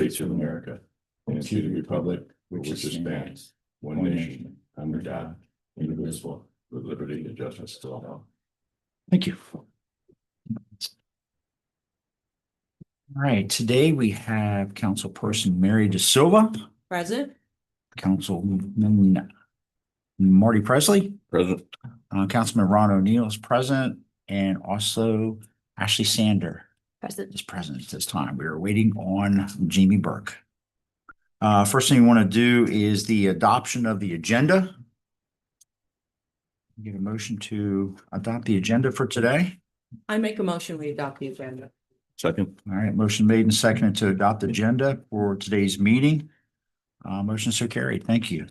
States of America and to the republic which it stands, one nation, under God, indivisible, with liberty and justice for all. Thank you. All right, today we have Councilperson Mary De Silva, Present. Councilman Marty Presley, Present. Councilman Ron O'Neill is present, and also Ashley Sander Present. is present at this time. We are waiting on Jamie Burke. First thing we want to do is the adoption of the agenda. Get a motion to adopt the agenda for today. I make a motion, we adopt the agenda. Second. All right, motion made and seconded to adopt the agenda for today's meeting. Motion so carried. Thank you.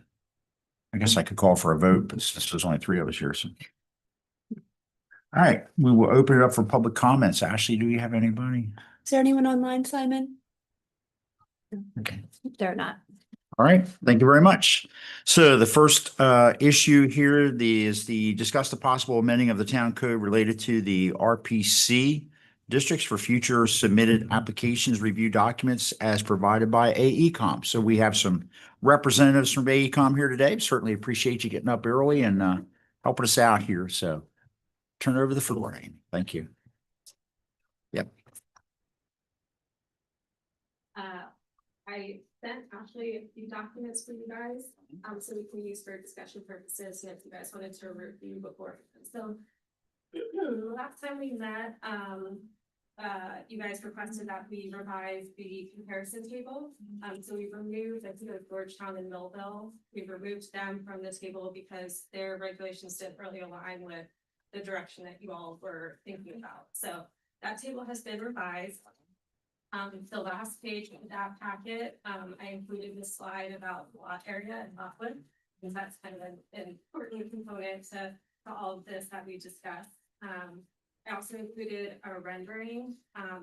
I guess I could call for a vote, but since there's only three of us here, so. All right, we will open it up for public comments. Ashley, do you have anybody? Is there anyone online, Simon? Okay. They're not. All right, thank you very much. So the first issue here is the discuss the possible amending of the town code related to the RPC districts for future submitted applications review documents as provided by AECom. So we have some representatives from AECom here today. Certainly appreciate you getting up early and helping us out here. So turn over the floor, Amy. Thank you. Yep. I sent Ashley a few documents for you guys, so we can use for discussion purposes, and if you guys wanted to review before. So last time we met, you guys requested that we revise the comparison table. So we've removed, I think it was Georgetown and Millville. We've removed them from the table because their regulations didn't really align with the direction that you all were thinking about. So that table has been revised. The last page of that packet, I included this slide about lot area and lot width, because that's kind of an important component to all of this that we discussed. I also included a rendering,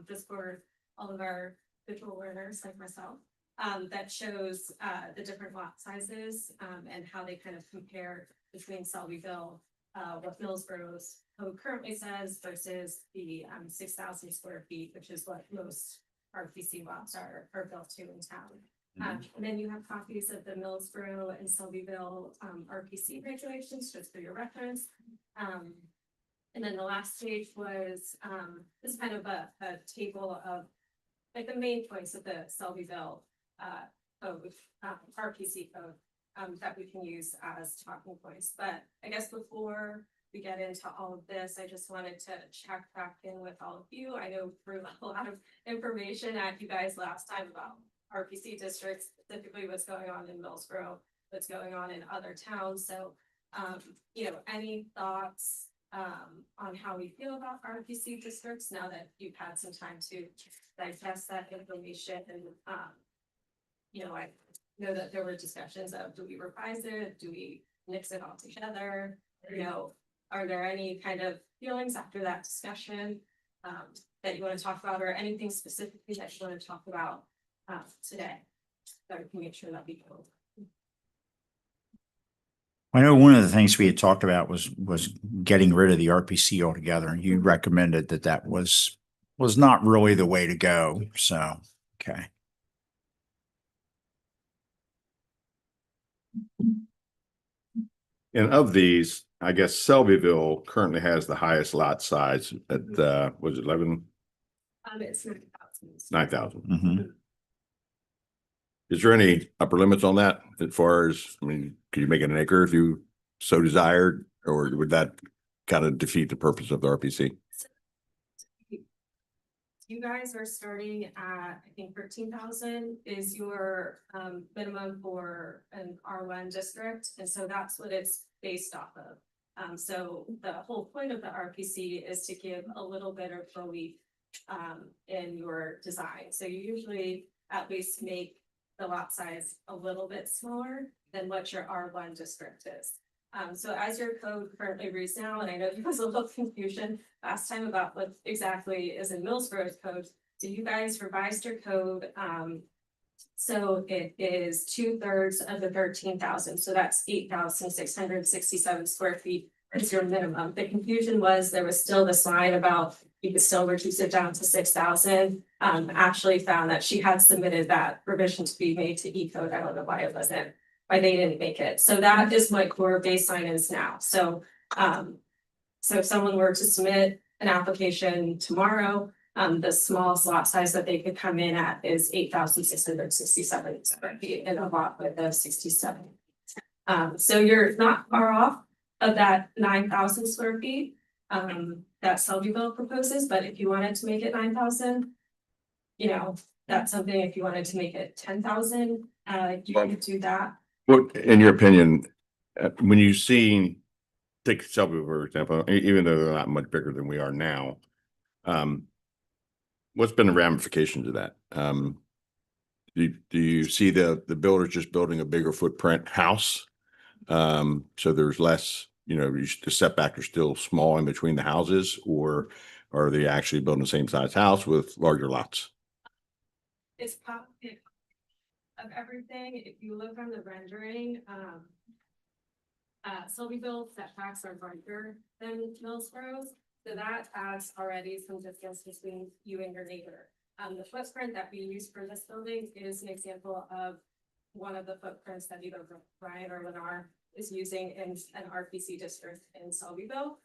just for all of our visual learners like myself, that shows the different lot sizes and how they kind of compare between Selbyville, what Millsborough's code currently says versus the 6,000 square feet, which is what most RPC lots are built to in town. And then you have copies of the Millsborough and Selbyville RPC regulations just for your reference. And then the last page was this is kind of a table of like the main points of the Selbyville code, RPC code that we can use as talking points. But I guess before we get into all of this, I just wanted to check back in with all of you. I know threw a lot of information at you guys last time about RPC districts, specifically what's going on in Millsborough, what's going on in other towns. So, you know, any thoughts on how we feel about RPC districts now that you've had some time to digest that information? And, you know, I know that there were discussions of, do we revise it? Do we mix it all together? You know, are there any kind of feelings after that discussion that you want to talk about, or anything specifically that you want to talk about today that we can make sure that we go? I know one of the things we had talked about was getting rid of the RPC altogether, and you recommended that was not really the way to go. So, okay. And of these, I guess Selbyville currently has the highest lot size at was it 11? It's 9,000. 9,000. Mm-hmm. Is there any upper limits on that as far as, I mean, could you make it an acre if you so desired, or would that kind of defeat the purpose of the RPC? You guys are starting at, I think 13,000 is your minimum for an R1 district. And so that's what it's based off of. So the whole point of the RPC is to give a little bit of relief in your design. So you usually at least make the lot size a little bit smaller than what your R1 district is. So as your code currently reads now, and I know there was a little confusion last time about what exactly is in Millsborough's code. So you guys revised your code. So it is 2/3 of the 13,000. So that's 8,667 square feet is your minimum. The confusion was there was still this line about you could still reduce it down to 6,000. Actually found that she had submitted that revision to be made to E-code. I don't know why it wasn't, why they didn't make it. So that is what core baseline is now. So if someone were to submit an application tomorrow, the smallest lot size that they could come in at is 8,667 square feet in a lot with a 67. So you're not far off of that 9,000 square feet that Selbyville proposes, but if you wanted to make it 9,000, you know, that's something. If you wanted to make it 10,000, you could do that. What, in your opinion, when you see, take Shelby, for example, even though they're not much bigger than we are now, what's been the ramifications of that? Do you see the builders just building a bigger footprint house? So there's less, you know, the setback are still small in between the houses, or are they actually building the same size house with larger lots? It's probably of everything. If you look on the rendering, Selbyville setbacks are larger than Millsboro's, so that adds already some distance between you and your neighbor. The footprint that we use for this building is an example of one of the footprints that either Brian or Lennar is using in an RPC district in Selbyville.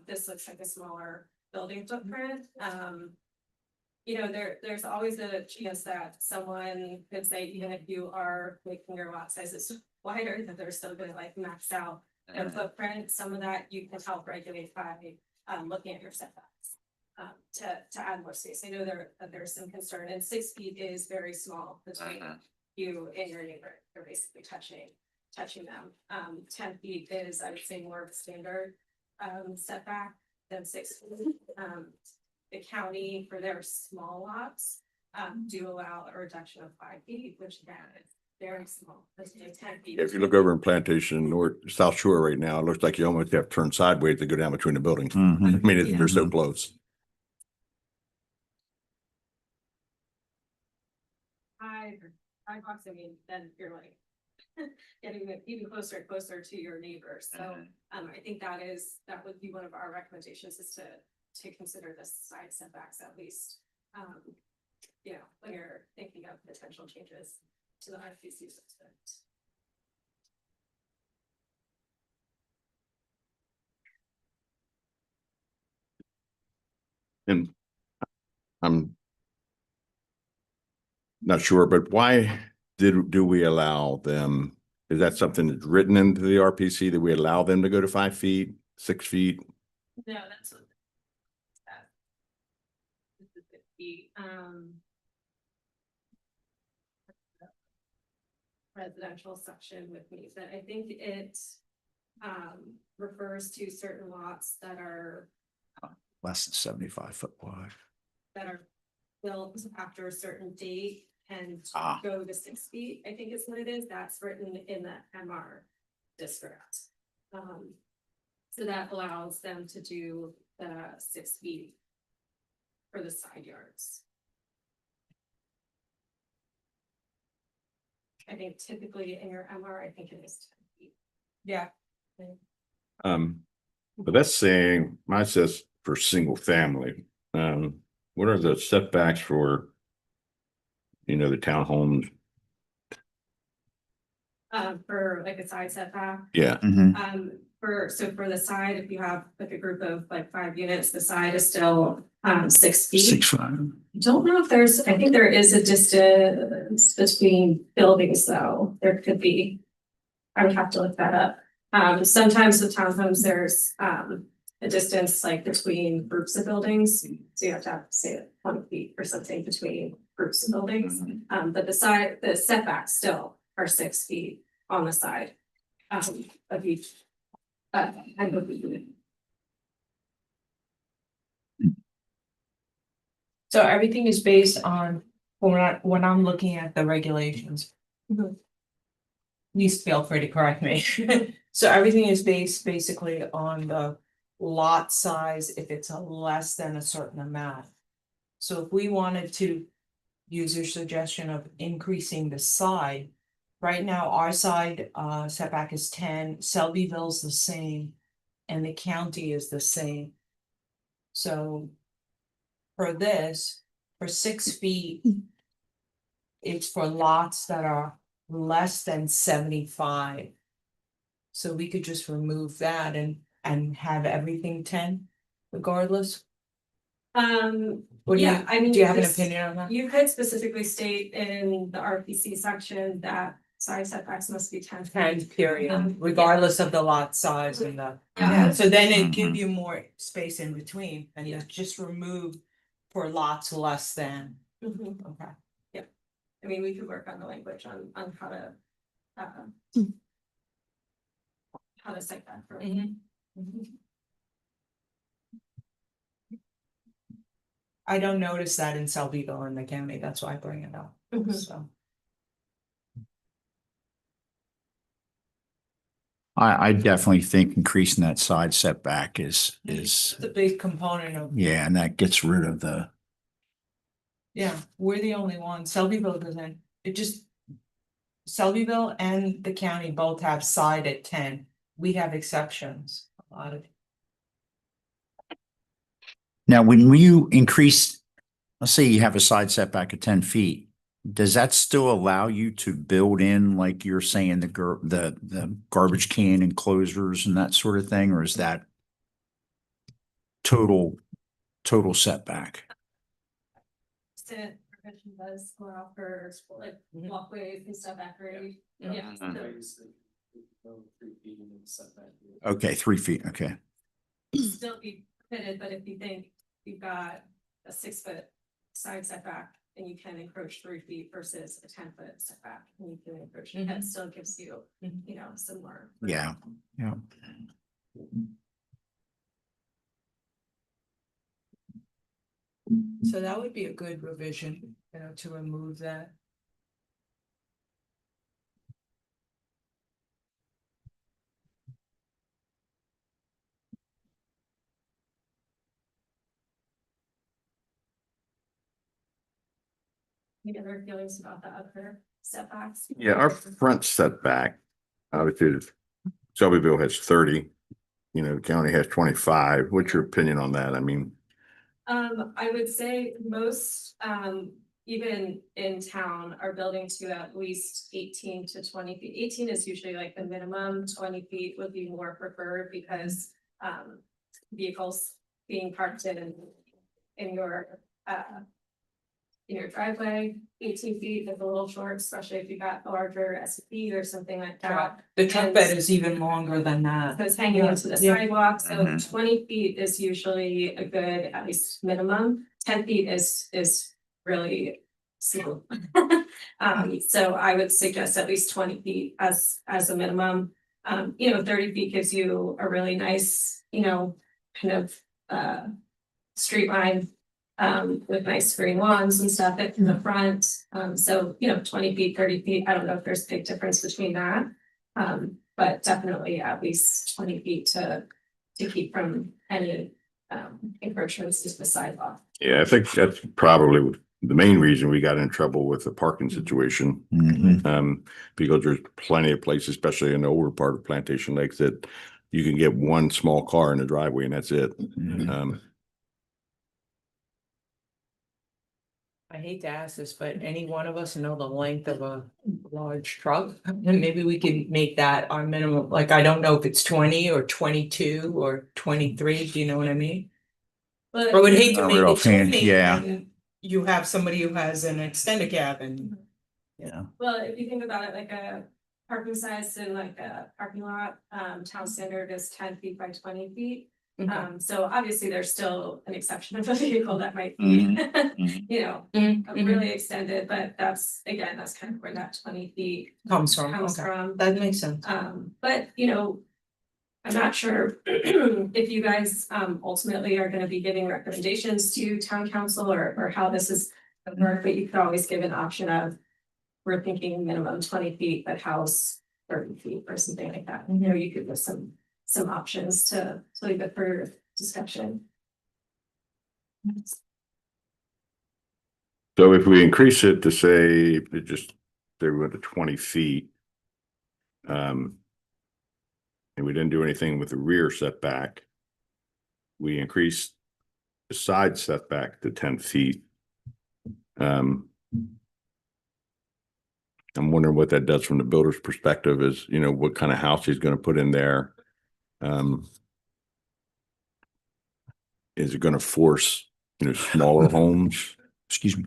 This looks like a smaller building footprint. You know, there's always a chance that someone could say, even if you are making your lot sizes wider, that they're still gonna like max out their footprint. Some of that you can help regulate by looking at your setbacks to add more space. I know there's some concern, and 6 feet is very small between you and your neighbor. They're basically touching them. 10 feet is, I would say, more of a standard setback than 6 feet. The county, for their small lots, do allow a reduction of 5 feet, which again is very small. That's 10 feet. If you look over in Plantation or South Shore right now, it looks like you almost have to turn sideways to go down between the buildings. Mhm. I mean, they're so close. Five blocks, I mean, then you're like getting even closer and closer to your neighbor. So I think that would be one of our recommendations, is to consider the side setbacks at least. You know, when you're thinking of potential changes to the RPC system. And I'm not sure, but why do we allow them? Is that something that's written into the RPC that we allow them to go to 5 feet, 6 feet? No, that's what. This is 50. Residential section with me, but I think it refers to certain lots that are Less than 75 foot wide. built after a certain date and Ah. go to 6 feet, I think is what it is. That's written in the MR district. So that allows them to do the 6 feet for the side yards. I think typically in your MR, I think it is 10 feet. Yeah. But that's saying, mine says for single family. What are the setbacks for, you know, the townhomes? For like a side setback. Yeah, Mhm. For the side, if you have like a group of like 5 units, the side is still 6 feet. 6'5". I don't know if I think there is a distance between buildings though. There could be. I would have to look that up. Sometimes with townhomes, there's a distance like between groups of buildings. So you have to have, say, 20 feet or something between groups of buildings. But the setbacks still are 6 feet on the side of each. End of the unit. So everything is based on, when I'm looking at the regulations. Mhm. Please feel free to correct me. So everything is based basically on the lot size, if it's a less than a certain amount. So if we wanted to use your suggestion of increasing the side. Right now, our side setback is 10, Selbyville's the same, and the county is the same. So for this, for 6 feet. It's for lots that are less than 75. So we could just remove that and have everything 10 regardless? Or do Yeah, you, I mean, do you have an this- opinion on that? You could specifically state in the RPC section that side setbacks must be 10 feet. 10 period, Yeah. regardless of the lot size and the. Yeah. So then it give Mhm. you more space in between and you just remove for lots less than, Mhm. okay. I mean, we could work on the language on how to. How to cite that for. I don't notice that in Selbyville in the county, that's why I bring it up, Mhm. so. I definitely think increasing that side setback is, It's a big component of, yeah, and that gets rid of the, yeah, we're the only one, Selbyville doesn't, it just. Selbyville and the county both have side at 10, we have exceptions, a lot of. now, when you increase, let's say you have a side setback of 10 feet, does that still allow you to build in, like you're saying, the garbage can enclosures and that sort of thing, or is that total setback? Extent provision does allow for like Mhm. walkways and stuff at grade. Yeah. Yeah. Okay, 3 feet, okay. Still be permitted, but if you think you've got a 6 foot side setback. And you can encroach 3 feet versus a 10 foot setback, and you can encroach, that Mhm. still gives you, Mhm. you know, some more. Yeah, yeah. So that would be a good revision, you know, to remove that. Any other feelings about the other setbacks? Yeah, our front setback, obviously, Shelbyville has 30. You know, the county has 25. What's your opinion on that? I mean, I would say most, even in town are building to at least 18 to 20 feet. 18 is usually like the minimum, 20 feet would be more preferred because, vehicles being parked in your driveway, 18 feet is a little short, especially if you got a larger SUV or something like that. The truck And- bed is even longer than that. So it's hanging onto the Yeah. sidewalk, so Mhm. 20 feet is usually a good, at least minimum, 10 feet is really small. So I would suggest at least 20 feet as a minimum. 30 feet gives you a really nice, kind of street line. With nice green lawns and stuff in the front, so 20 feet, 30 feet, I don't know if there's a big difference between that. But definitely at least 20 feet to keep from any encroachments to the sidewalk. yeah, I think that's probably the main reason we got in trouble with the parking situation. Mhm. Because there's plenty of places, especially in the older part of Plantation Lakes, that you can get one small car in the driveway and that's it. Mhm. I hate to ask this, but any one of us know the length of a large truck? And maybe we can make that our minimum, like, I don't know if it's 20 or 22 or 23, do you know what I mean? But I would hate to Not make real it offhand, 20 yeah. and you have somebody who has an extended cab and. Yeah. Well, if you think about it, like a parking size in like a parking lot, town standard is 10 feet by 20 feet. So obviously there's still an exception of a vehicle that might be, really extended, but that's kind of where that 20 feet Comes comes from, from. that makes sense. But I'm not sure if you guys ultimately are gonna be giving recommendations to town council or how this is gonna work, but you could always give an option of. We're thinking minimum 20 feet, but house 30 feet or something like that. You could list some options to leave it for discussion. So if we increase it to say, they went to 20 feet. And we didn't do anything with the rear setback. We increased the side setback to 10 feet. I'm wondering what that does from the builder's perspective is, you know, what kind of house he's going to put in there. Is it going to force, you know, smaller homes? Excuse me.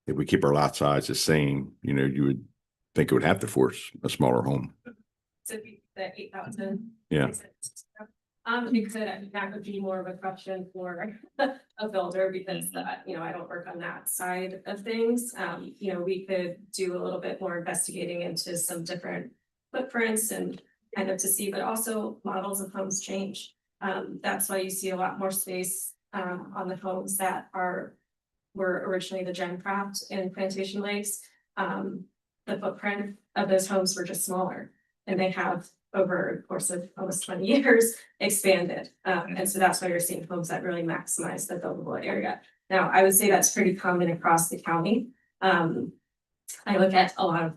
If we keep our lot size the same, you know, you would think it would have to force a smaller home. So the 8,000. Yeah. It could, I think that would be more of a question for a builder because you know, I don't work on that side of things. You know, we could do a little bit more investigating into some different footprints and kind of to see, but also models of homes change. That's why you see a lot more space on the homes that were originally the Gen Craft in Plantation Lakes. The footprint of those homes were just smaller and they have over the course of almost 20 years expanded. And so that's why you're seeing homes that really maximize the buildable area. Now, I would say that's pretty common across the county. I look at a lot of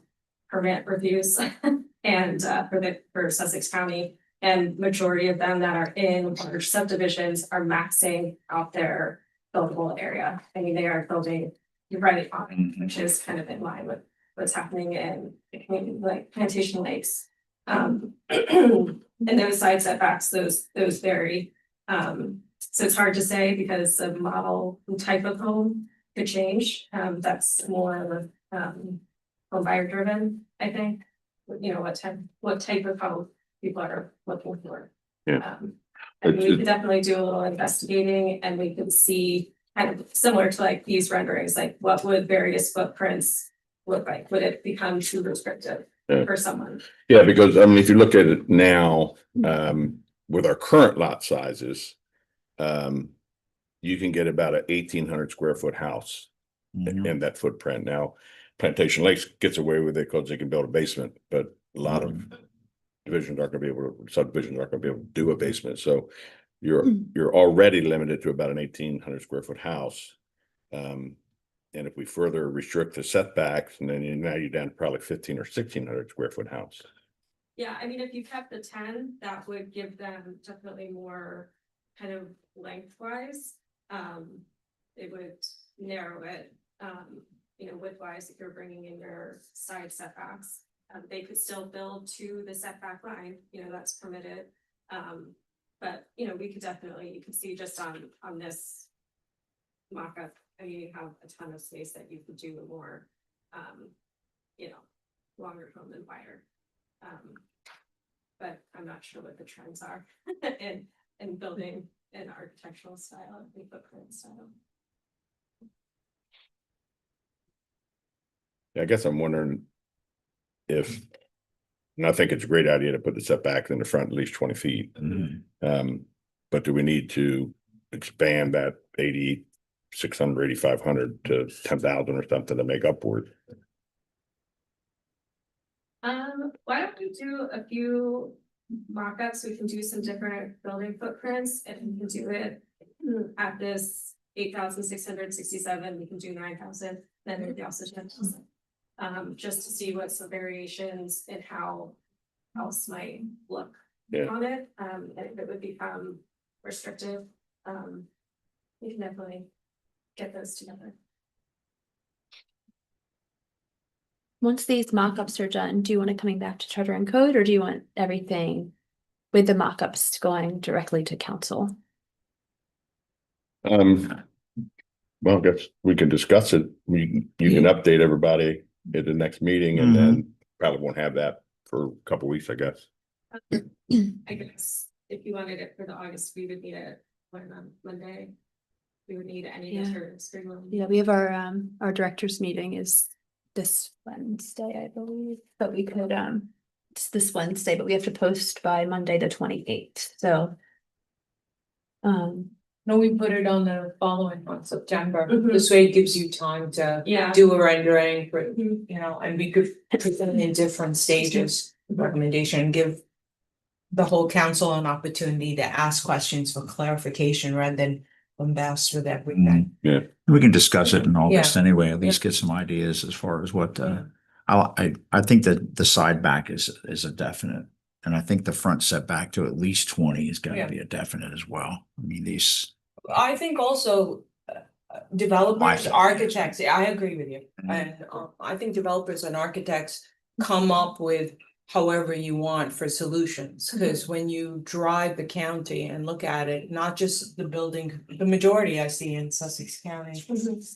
permit reviews and for Sussex County, and majority of them that are in large subdivisions are maxing out their buildable area. I mean, they are building right on, which is kind of in line with what's happening in like Plantation Lakes. And those side setbacks, those vary. So it's hard to say because the model and type of home could change. That's more home buyer driven, I think. You know, what type of home people are looking for. Yeah. And we could definitely do a little investigating and we could see kind of similar to like these renderings, like what would various footprints look like? Would it become too restrictive for someone? Yeah, because I mean, if you look at it now, with our current lot sizes, you can get about an 1,800 square foot house in that footprint. Now, Plantation Lakes gets away with it because they can build a basement, but a lot of subdivisions aren't going to be able to do a basement. So you're already limited to about an 1,800 square foot house. And if we further restrict the setbacks, and then now you're down to probably 1,500 or 1,600 square foot house. Yeah, I mean, if you kept the 10, that would give them definitely more kind of lengthwise. It would narrow it, you know, widthwise if you're bringing in your side setbacks. They could still build to the setback line, you know, that's permitted. But, you know, we could definitely, you can see just on this mock-up, I mean, you have a ton of space that you could do a more, you know, longer home and wider. But I'm not sure what the trends are in building and architectural style and footprint style. I guess I'm wondering if, and I think it's a great idea to put the setback in the front at least 20 feet. But do we need to expand that 8,600, 8,500 to 10,000 or something to make upward? Why don't we do a few mock-ups? We can do some different building footprints and we can do it at this 8,667, we can do 9,000, then maybe also 10,000. Just to see what some variations in how else might look on it. And if it would become restrictive, we can definitely get those together. Once these mock-ups are done, do you want it coming back to Charter and Code, or do you want everything with the mock-ups going directly to council? Well, I guess we can discuss it. You can update everybody at the next meeting and then probably won't have that for a couple weeks, I guess. I guess if you wanted it for the August, we would need it on Monday. We would need any materials. Yeah, we have our directors meeting is this Wednesday, I believe, but we could it's this Wednesday, but we have to post by Monday the 28th. So No, we put it on the following month, September. This way it gives you time to do a rendering for, you know, and we could present in different stages of recommendation and give the whole council an opportunity to ask questions for clarification rather than bombast with everything. Yeah. We can discuss it in August anyway, at least get some ideas as far as what I think that the side back is a definite. And I think the front setback to at least 20 is gonna Yeah. be a definite as well. I mean, these, I think also developers, Why? architects, I agree with you. Mhm. And I think developers and architects come up with however you want for solutions. Cause when you drive the county and look at it, not just the building, the majority I see in Sussex County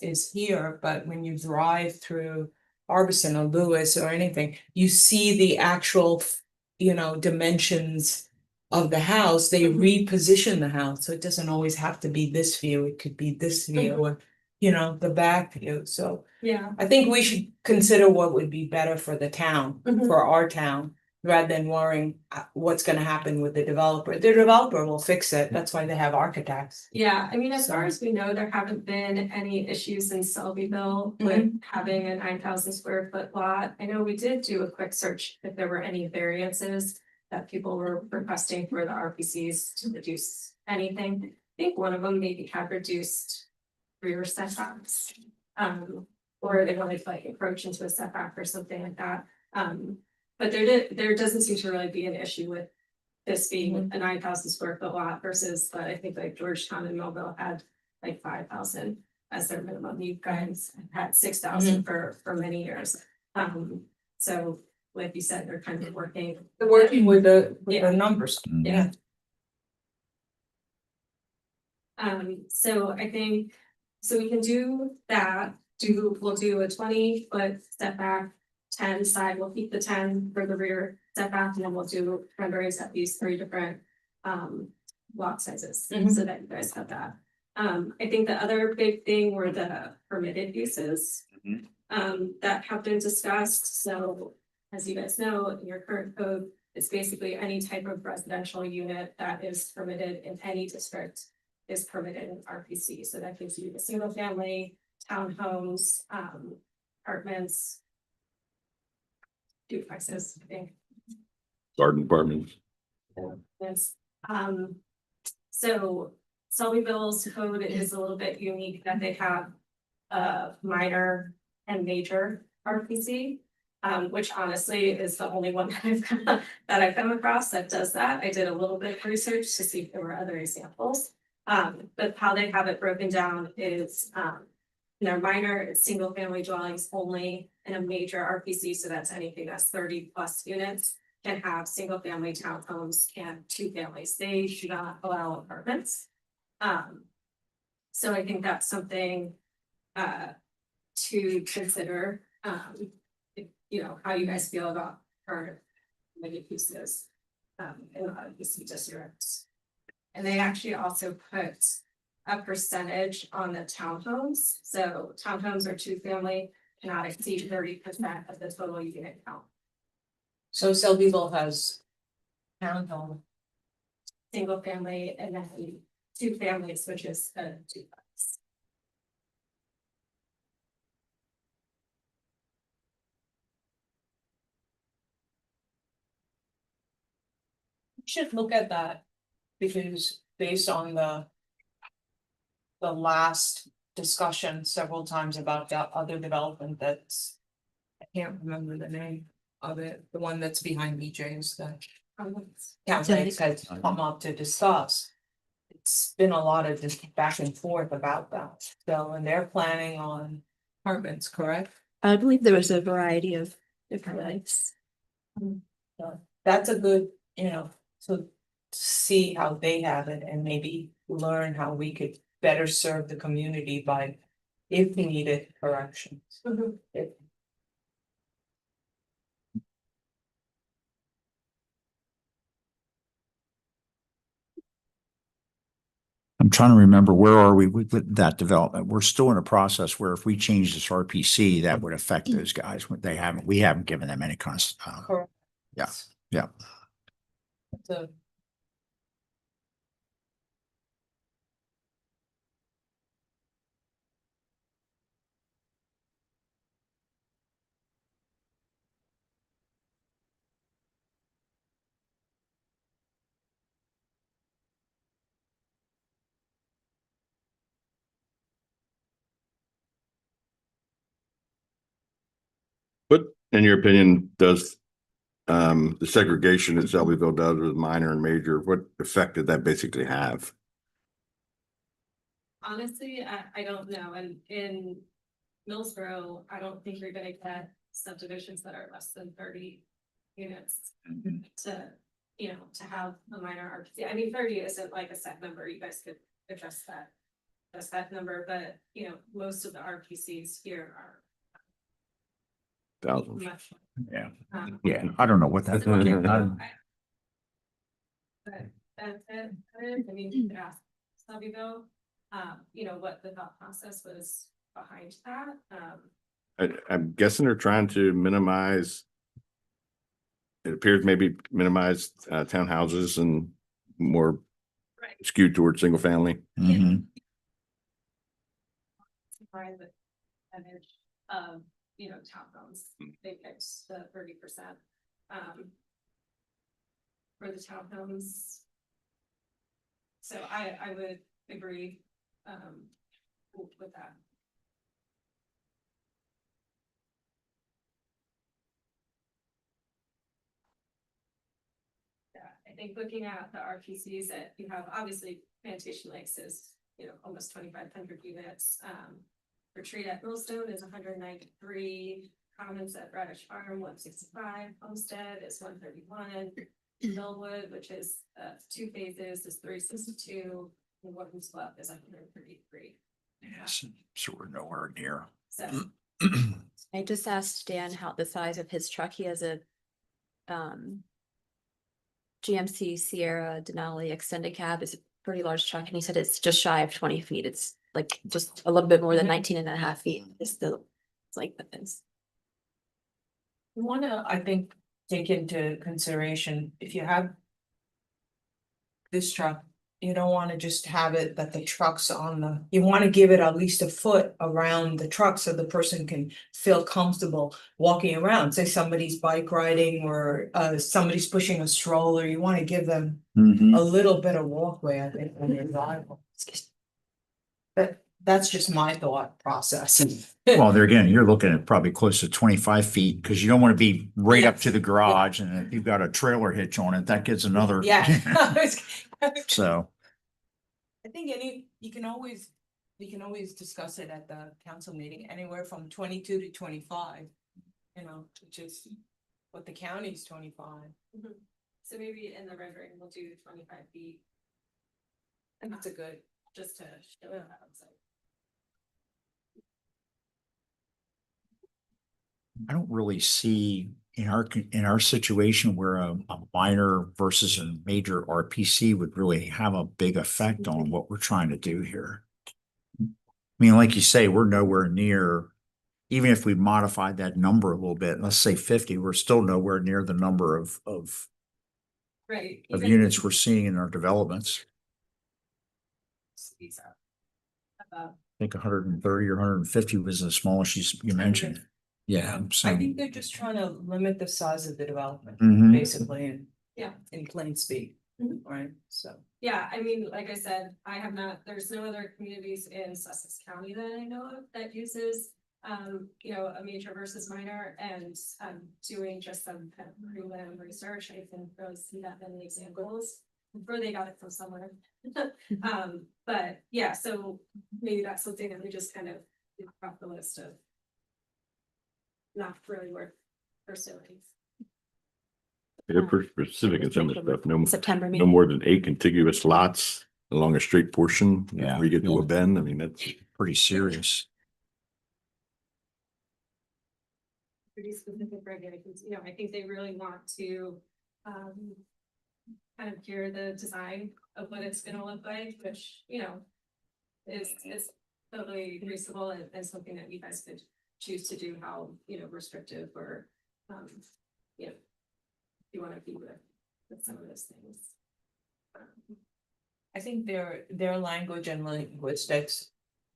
is here, but when you drive through Arbison or Lewis or anything, you see the actual, dimensions of the house. They reposition the house, so it doesn't always have to be this view, it could be this view or, the back view, so. Yeah. I think we should consider what would be better for the town, Mhm. for our town, rather than worrying what's gonna happen with the developer. The developer will fix it, that's why they have architects. Yeah, I mean, as far So- as we know, there haven't been any issues in Selbyville with having a 9,000 square foot lot. I know we did do a quick search if there were any variances that people were requesting for the RPCs to reduce anything. I think one of them maybe had reduced rear setbacks. Or they wanted to like approach into a setback or something like that. But there doesn't seem to really be an issue with this being a 9,000 square foot lot versus, I think like Georgetown and Millville had like 5,000 as their minimum. You guys had 6,000 for many years. So like you said, they're kind of working. They're working with the Yeah. numbers. Yeah. So I think, so we can do that, we'll do a 20 foot setback, 10 side, we'll keep the 10 for the rear setback, and then we'll do renderings at these 3 different lot sizes, Mhm. so that you guys have that. I think the other big thing were the permitted uses Mhm. that have been discussed, so as you guys know, in your current code, it's basically any type of residential unit that is permitted in any district is permitted in RPC, so that gives you the single family, townhomes, apartments. Duplexes, I think. Garden apartments. Yes, so Selbyville's code is a little bit unique that they have minor and major RPC. Which honestly is the only one that I've come across that does that. I did a little bit of research to see if there were other examples. But how they have it broken down is in their minor, it's single family dwellings only, and a major RPC, so that's anything that's 30+ units, can have single family townhomes and 2 families. They do not allow apartments. So I think that's something to consider, how you guys feel about current permitted uses in the RPC districts. And they actually also put a percentage on the townhomes. So townhomes are 2 family, cannot exceed 30% of the total unit count. So Selbyville has townhome. Single family and then 2 families, which is a duplex. We should look at that, because based on the last discussion several times about the other development that's, I can't remember the name of it, the one that's behind BJ's, the council has come up to discuss. It's been a lot of just back and forth about that, so, and they're planning on apartments, correct? I believe there was a variety of different types. So that's a good, so see how they have it and maybe learn how we could better serve the community by, if we needed corrections. If- I'm trying to remember, where are we with that development? We're still in a process where if we change this RPC, that would affect those guys. We haven't given them any Correct. Yeah, yeah. So. But in your opinion, does the segregation that Shelbyville does with minor and major, what effect did that basically have? Honestly, I don't know, and in Millsboro, I don't think you're gonna get subdivisions that are less than 30 units to, you know, to have a minor RPC. I mean, 30 isn't like a set number, you guys could adjust that number, but, you know, most of the RPCs here are Thousands. much. Yeah. Yeah. Yeah, I don't know what that. But that's it, I mean, you could ask Shelbyville, you know, what the thought process was behind that. I'm guessing they're trying to minimize. It appears maybe minimize townhouses and more Right. skewed towards single family. Mhm. By the percentage of, you know, townhomes, they picked the 30%. For the townhomes. So I would agree, with that. Yeah, I think looking at the RPCs that you have, obviously Plantation Lakes is, you know, almost 2,500 units. Retreat at Millstone is 193, Commons at Radish Farm 165, Homestead is 131. Millwood, which is 2 phases, is 362, and Woodman's Bluff is 133. Yes, so we're nowhere near. So I just asked Dan how the size of his truck. He has a GMC Sierra Denali extended cab. Is a pretty large truck, and he said it's just shy of 20 feet. It's like just a little bit more than 19 and a half feet. It's still, it's like the fence. You wanna, I think, take into consideration, if you have this truck, you don't wanna just have it that the truck's on the, you wanna give it at least a foot around the truck so the person can feel comfortable walking around. Say somebody's bike riding or somebody's pushing a stroller, you wanna give them Mhm. a little bit of walkway, I think, when they're driving. But that's just my thought process. Well, there again, you're looking at probably close to 25 feet because you don't want to be right up to the garage, and if you've got a trailer hitch on it, that gets another. Yeah. So, I think you can always discuss it at the council meeting, anywhere from 22 to 25. You know, which is what the county's 25. so maybe in the rendering, we'll do 25 feet. And that's a good, Just to show it outside. I don't really see in our situation where a minor versus a major RPC would really have a big effect on what we're trying to do here. I mean, like you say, we're nowhere near, even if we modified that number a little bit, let's say 50, we're still nowhere near the number of Right. units we're seeing in our developments. I think 130 or 150 was the smallest you mentioned. Yeah. So, I think they're just trying to limit the size of the development, Mhm. basically, in plain speak, Mhm. right? So. Yeah, I mean, like I said, I have not, there's no other communities in Sussex County that I know of that uses. You know, a major versus minor, and doing just some kind of prelim research, I can really see that many examples. I'm sure they got it from somewhere. But yeah, so maybe that's something that we just kind of do off the list of. Not really worth pursuing. They're pretty specific in some of the stuff. No, September no meeting. more than 8 contiguous lots along a straight portion. Yeah. Before you get to a bend, I mean, that's. pretty serious. Pretty specific regulations, you know, I think they really want to, kind of gear the design of what it's gonna look like, which, you know, is totally reasonable and something that you guys could choose to do, how, you know, restrictive or, you know, you wanna be with some of those things. I think their language and linguistics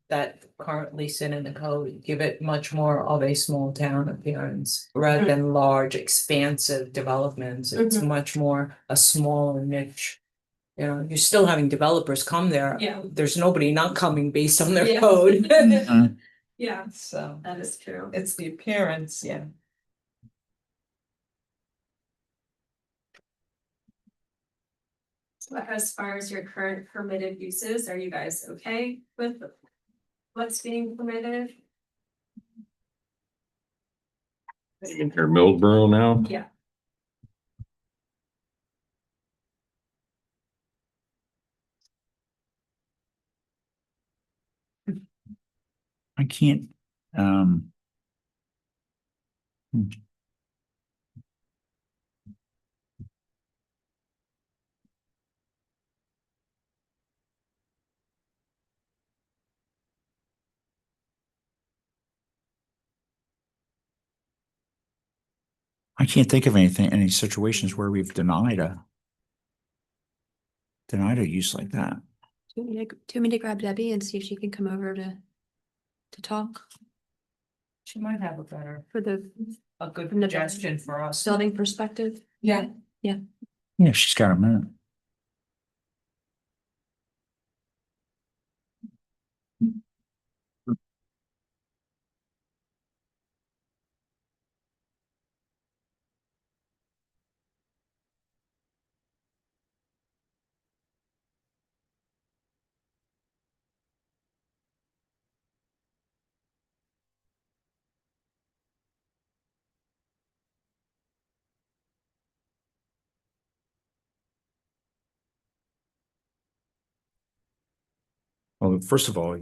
that currently sit in the code give it much more of a small town appearance rather than large, expansive developments. It's much more a smaller niche. You know, you're still having developers come there. Yeah. There's nobody not coming based on their Yeah. code. Mhm. Yeah, So that is true. it's the appearance, yeah. As far as your current permitted uses, are you guys okay with what's being permitted? You mean here Millsboro now? Yeah. I can't, hmm. I can't think of anything, any situations where we've denied a use like that. Do you want me to grab Debbie and see if she can come over to talk She might have a better, for a good From the suggestion for us. building perspective? Yeah. Yeah, she's got a minute. Well, first of all,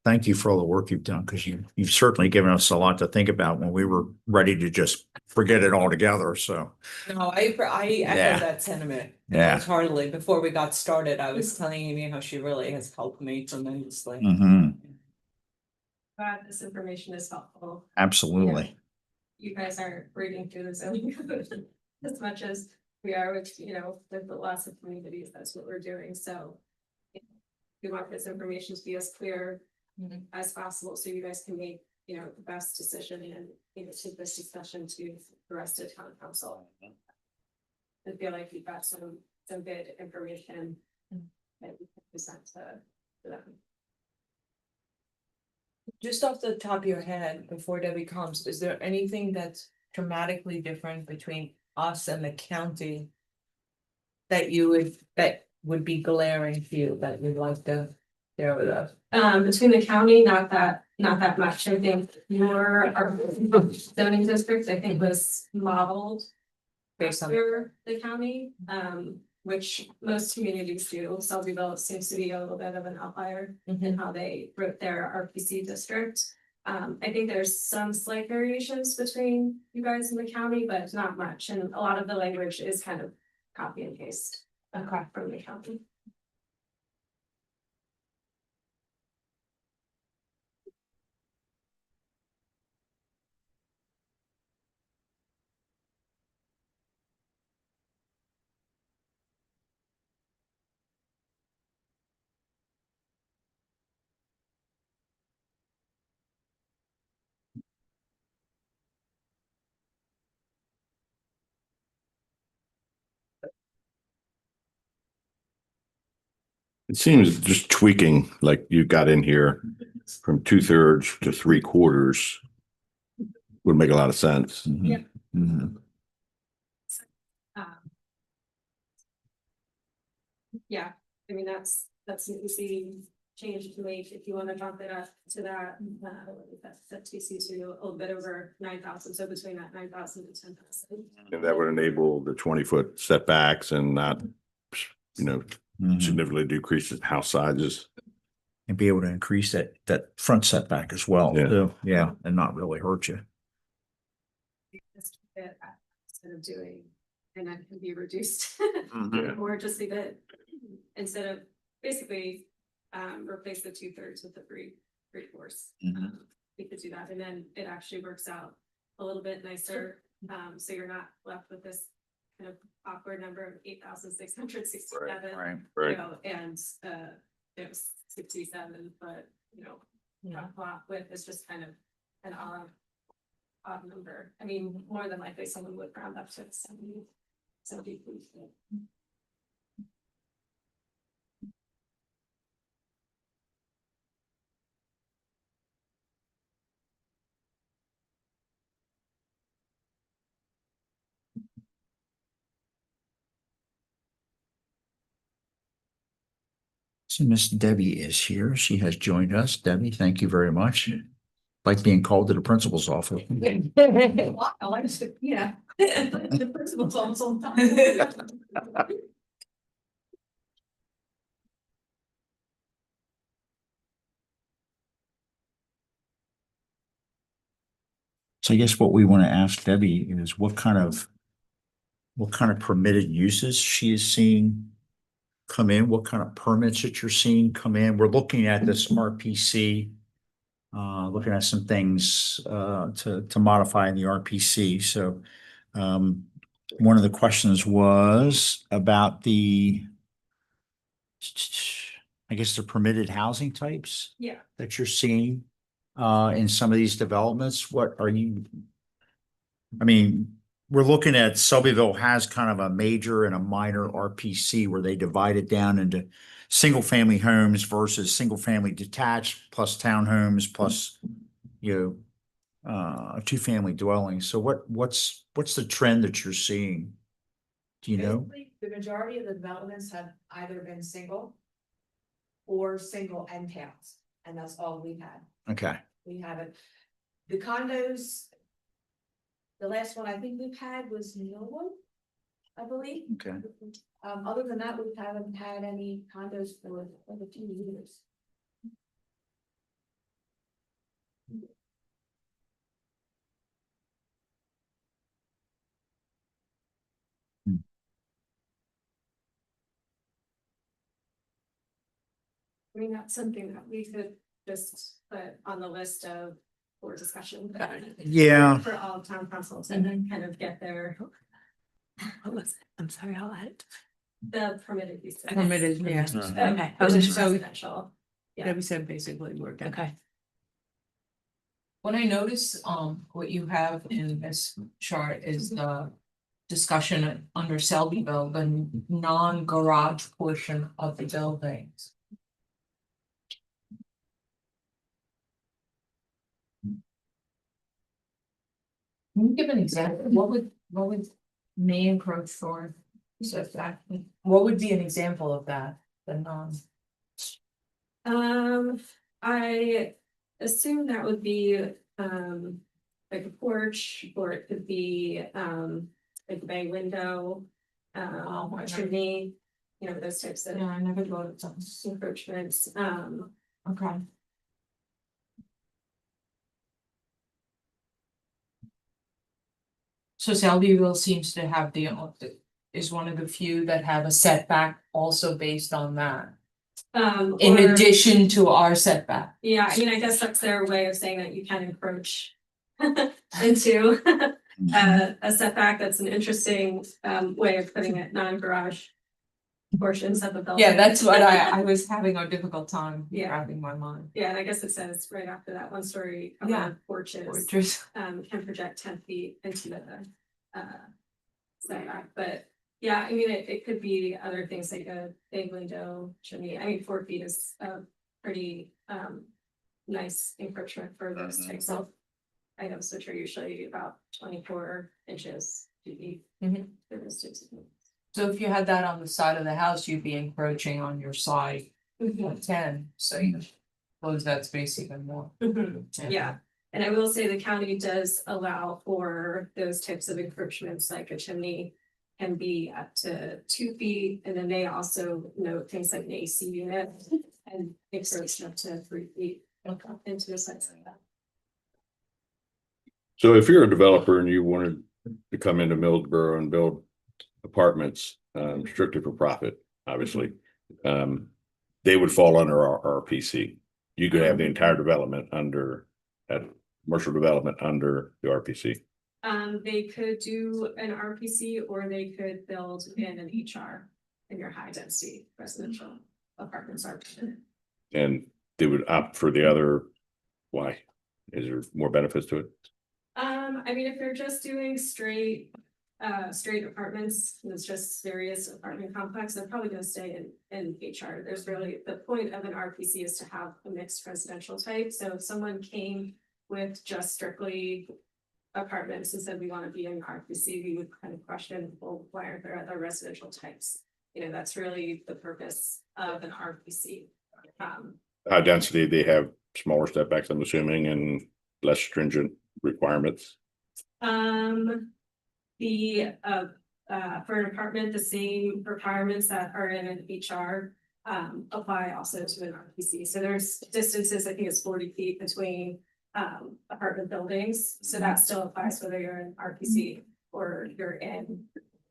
thank you for all the work you've done, because you've certainly given us a lot to think about when we were ready to just forget it altogether, so. No, I Yeah. echo that sentiment. Yeah. Wholeheartedly. Before we got started, I was telling Amy how she really has helped me tremendously. Mhm. Glad this information is helpful. Absolutely. You guys aren't reading through the zoning code as much as we are with, with the lots of communities, that's what we're doing, so. We want this information to be as clear Mhm. as possible, so you guys can make, the best decision and, take this discussion to the rest of town council. I feel like you've got some good information that we can present to them. Just off the top of your head, before Debbie comes, is there anything that's dramatically different between us and the county? That would be glaring to you that you'd like to share with us? Between the county, not that much. I think our zoning district, I think, was modeled Based on, after the county, which most communities do. Selbyville seems to be a little bit of an outlier in how they wrote their RPC district. I think there's some slight variations between you guys and the county, but not much. And a lot of the language is kind of copy and paste from the county. It seems just tweaking, like you got in here from 2/3 to 3/4 would make a lot of sense. Mhm. Yep. Mhm. Yeah, I mean, that's an easy change to make if you want to bump it up to that. That TC's to a little bit over 9,000, so between that 9,000 and 10,000. And that would enable the 20-foot setbacks and not, Mhm. significantly decrease the house sizes. And be able to increase that front setback as well, Yeah. too. Yeah, and not really hurt you. Just keep it instead of doing, and that can be reduced. Mhm. Or just leave it instead of basically replace the 2/3 with the 3/4. Mhm. We could do that, and then it actually works out a little bit nicer. So you're not left with this kind of awkward number of 8,667. Right. Right. And it was 67, but lot width is just kind of an odd number. I mean, more than likely someone would round up to 70. So Miss Debbie is here. She has joined us. Debbie, thank you very much. Like being called to the principal's office. I like to, yeah. The principal's almost on time. So I guess what we want to ask Debbie is what kind of permitted uses she is seeing come in, what kind of permits that you're seeing come in. We're looking at this RPC, looking at some things to modify in the RPC. So one of the questions was about I guess the permitted housing types Yeah. that you're seeing in some of these developments. What are you? I mean, we're looking at Selbyville has kind of a major and a minor RPC where they divide it down into single family homes versus single family detached plus townhomes plus, two family dwellings. So what's the trend that you're seeing? Do you know? Basically, the majority of the developments have either been single or single and towns, and that's all we've had. Okay. We haven't, the condos, the last one I think we've had was Millwood, I believe. Okay. Other than that, we haven't had any condos for like a few years. I mean, that's something that we could just put on the list of for discussion. Yeah. For all town councils and then kind of get their, What was it? I'm sorry, I'll add it. the permitted use. Permitted, yeah. Okay, I wasn't sure. Residential. Yeah. we said basically we're good. Okay. What I notice, what you have in this chart is the discussion under Selbyville, the non-garage portion of the buildings. Can you give an example? What would may encroach for setback? What would be an example of that? The non. I assume that would be, like a porch, or it could be, like a bay window. A chimney, those types of Yeah, I never thought of something. encroachments, Okay. So Selbyville seems to have is one of the few that have a setback also based on that. In or- addition to our setback. Yeah, I mean, I guess that's their way of saying that you can encroach into a setback. That's an interesting way of putting it, non-garage portions of the building. Yeah, that's what I was having a difficult time Yeah. wrapping my mind. Yeah, and I guess it says right after that, 1-story Yeah. covered porches Fortress. can project 10 feet into the setback, but yeah, I mean, it could be other things like a big window, chimney. I mean, 4 feet is a pretty nice encroachment for those types of items, which are usually about 24 inches to be for those types of things. So if you had that on the side of the house, you'd be encroaching on your side of 10, so you close that space even more. Yeah, and I will say the county does allow for those types of encroachments, like a chimney can be up to 2 feet, and then they also note things like an AC unit and encroach up to 3 feet into a site like that. So if you're a developer and you wanted to come into Millersboro and build apartments, strictly for profit, obviously, they would fall under our RPC. You could have the entire development under that commercial development under the RPC. They could do an RPC, or they could build in an HR in your high density residential apartments are. And they would opt for the other. Why? Is there more benefits to it? I mean, if you're just doing straight apartments, and it's just various apartment complex, they're probably gonna stay in HR. There's really, the point of an RPC is to have a mixed residential type, so if someone came with just strictly apartments and said we want to be in RPC, we would kind of question, well, why aren't there other residential types? you know, that's really the purpose of an RPC. High density, they have smaller step backs, I'm assuming, and less stringent requirements. For an apartment, the same requirements that are in an HR apply also to an RPC. So there's distances, I think it's 40 feet between apartment buildings. So that still applies whether you're in RPC or you're in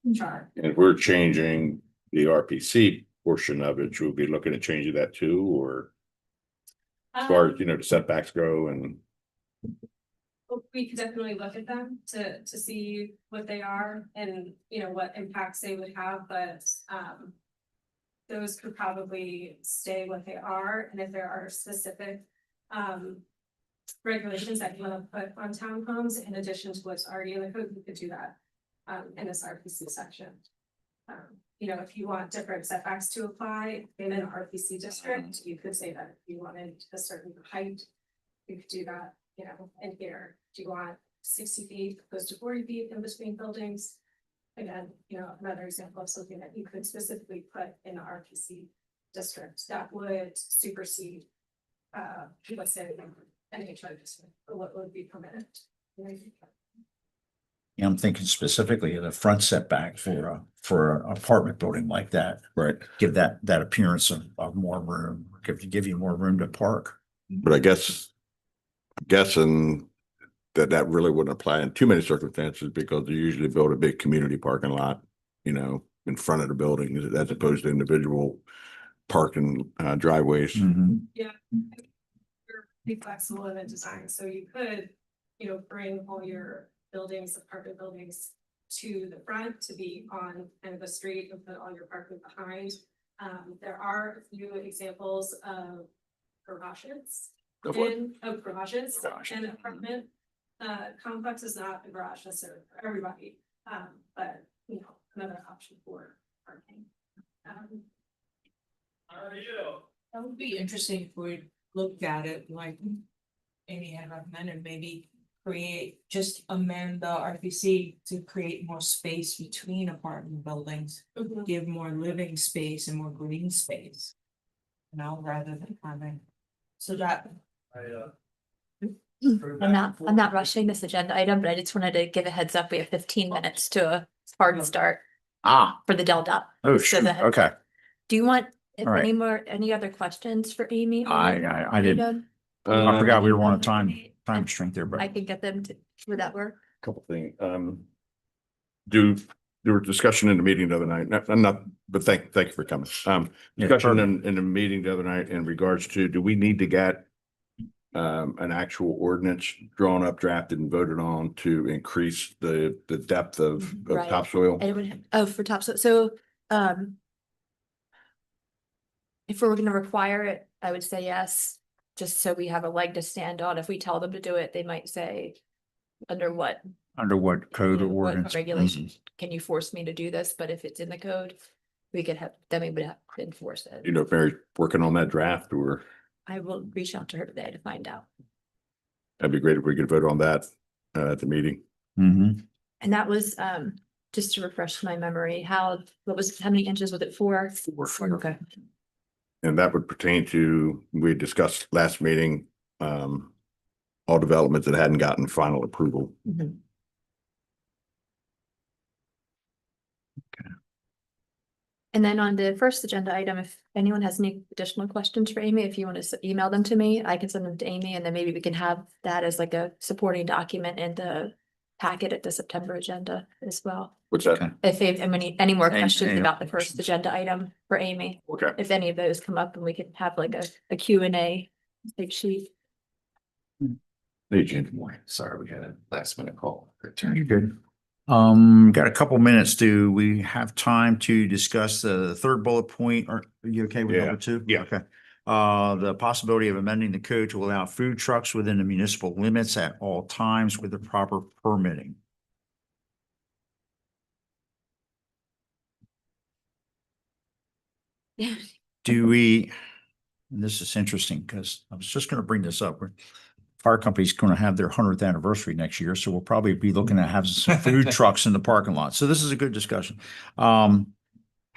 HR. And if we're changing the RPC portion of it, should we be looking at changing that too, or as far as, you know, the setbacks go and? We could definitely look at them to see what they are and, you know, what impacts they would have, but those could probably stay what they are. And if there are specific regulations that you want to put on townhomes in addition to what's already in the code, you could do that in this RPC section. You know, if you want different setbacks to apply in an RPC district, you could say that if you wanted a certain height, you could do that, you know, in here. Do you want 60 feet opposed to 40 feet in between buildings? Again, you know, another example of something that you could specifically put in an RPC district that would supersede, let's say, an HO district, or what would be permitted. Yeah, I'm thinking specifically of the front setback for an apartment building like that. Right. Give that appearance of more room, give you more room to park. But I'm guessing that really wouldn't apply in too many circumstances because they usually build a big community parking lot, you know, in front of the building as opposed to individual parking driveways. Mhm. Yeah. You're pretty flexible in the design, so you could, you know, bring all your buildings, apartment buildings to the front to be on kind of the street and put all your parking behind. There are a few examples of garages. Of what? Garages Garage. and apartment complex is not a garage necessarily for everybody, but you know, another option for parking. That would be interesting if we looked at it like Amy had recommended, maybe just amend the RPC to create more space between apartment buildings, give more living space and more green space. You know, rather than having, so that. I'm not rushing this agenda item, but I just wanted to give a heads up. We have 15 minutes to a hard start for the DelDOT. Oh, So shoot. the- Okay. Do you want, if All right. any other questions for Amy? I didn't, I forgot we were on a time constraint there, but I can get them to, would that work? Couple things. There was discussion in the meeting the other night, but thank you for coming. Yeah, Discussion sure. in the meeting the other night in regards to, do we need to get an actual ordinance drawn up, drafted and voted on to increase the depth of Right. topsoil? And it would, for topsoil, so, if we're gonna require it, I would say yes, just so we have a leg to stand on. If we tell them to do it, they might say, under what code or what ordinance? regulations can you force me to do this? But if it's in the code, we could have, then we would have to enforce it. You know, if Mary's working on that draft, or I will reach out to her today to find out. that'd be great if we could vote on that at the meeting. Mhm. And that was, just to refresh my memory, how many inches was it for? Okay. And that would pertain to, we discussed last meeting, all developments that hadn't gotten final approval. Mhm. And then on the first agenda item, if anyone has any additional questions for Amy, if you want to email them to me, I can send them to Amy, and then maybe we can have that as like a supporting document in the packet at the September agenda as well. What's that? Okay. If they have any more questions any about the questions? first agenda item for Amy, Okay. if any of those come up, and we can have like a Q&A type sheet. Hey, Jim. Sorry, we had a last minute call. You're good. Got a couple minutes. Do we have time to discuss the third bullet point? Are you okay with Yeah. number two? Yeah. Okay. The possibility of amending the code to allow food trucks within the municipal limits at all times with the proper permitting. Do we, and this is interesting because I was just going to bring this up. Fire company's going to have their 100th anniversary next year, so we'll probably be looking at having some food trucks in the parking lot. So this is a good discussion.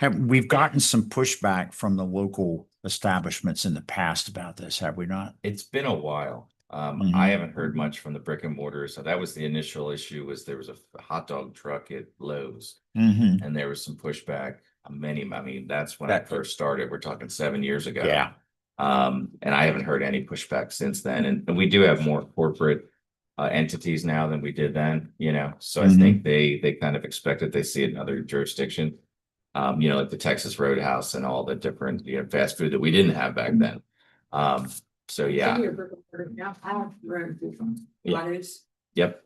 we've gotten some pushback from the local establishments in the past about this, have we not? It's been a while. Mhm. I haven't heard much from the brick and mortar. So that was the initial issue, was there was a hot dog truck at Lowe's Hmm. and there was some pushback. I mean, that's when I That- first started. We're talking 7 years ago. Yeah. And I haven't heard any pushback since then. And we do have more corporate entities now than we did then, so I Mhm. think they kind of expect that they see it in other jurisdiction. Like the Texas Roadhouse and all the different, fast food that we didn't have back then. So yeah, Now, I have room for Yeah. Lowe's, yep,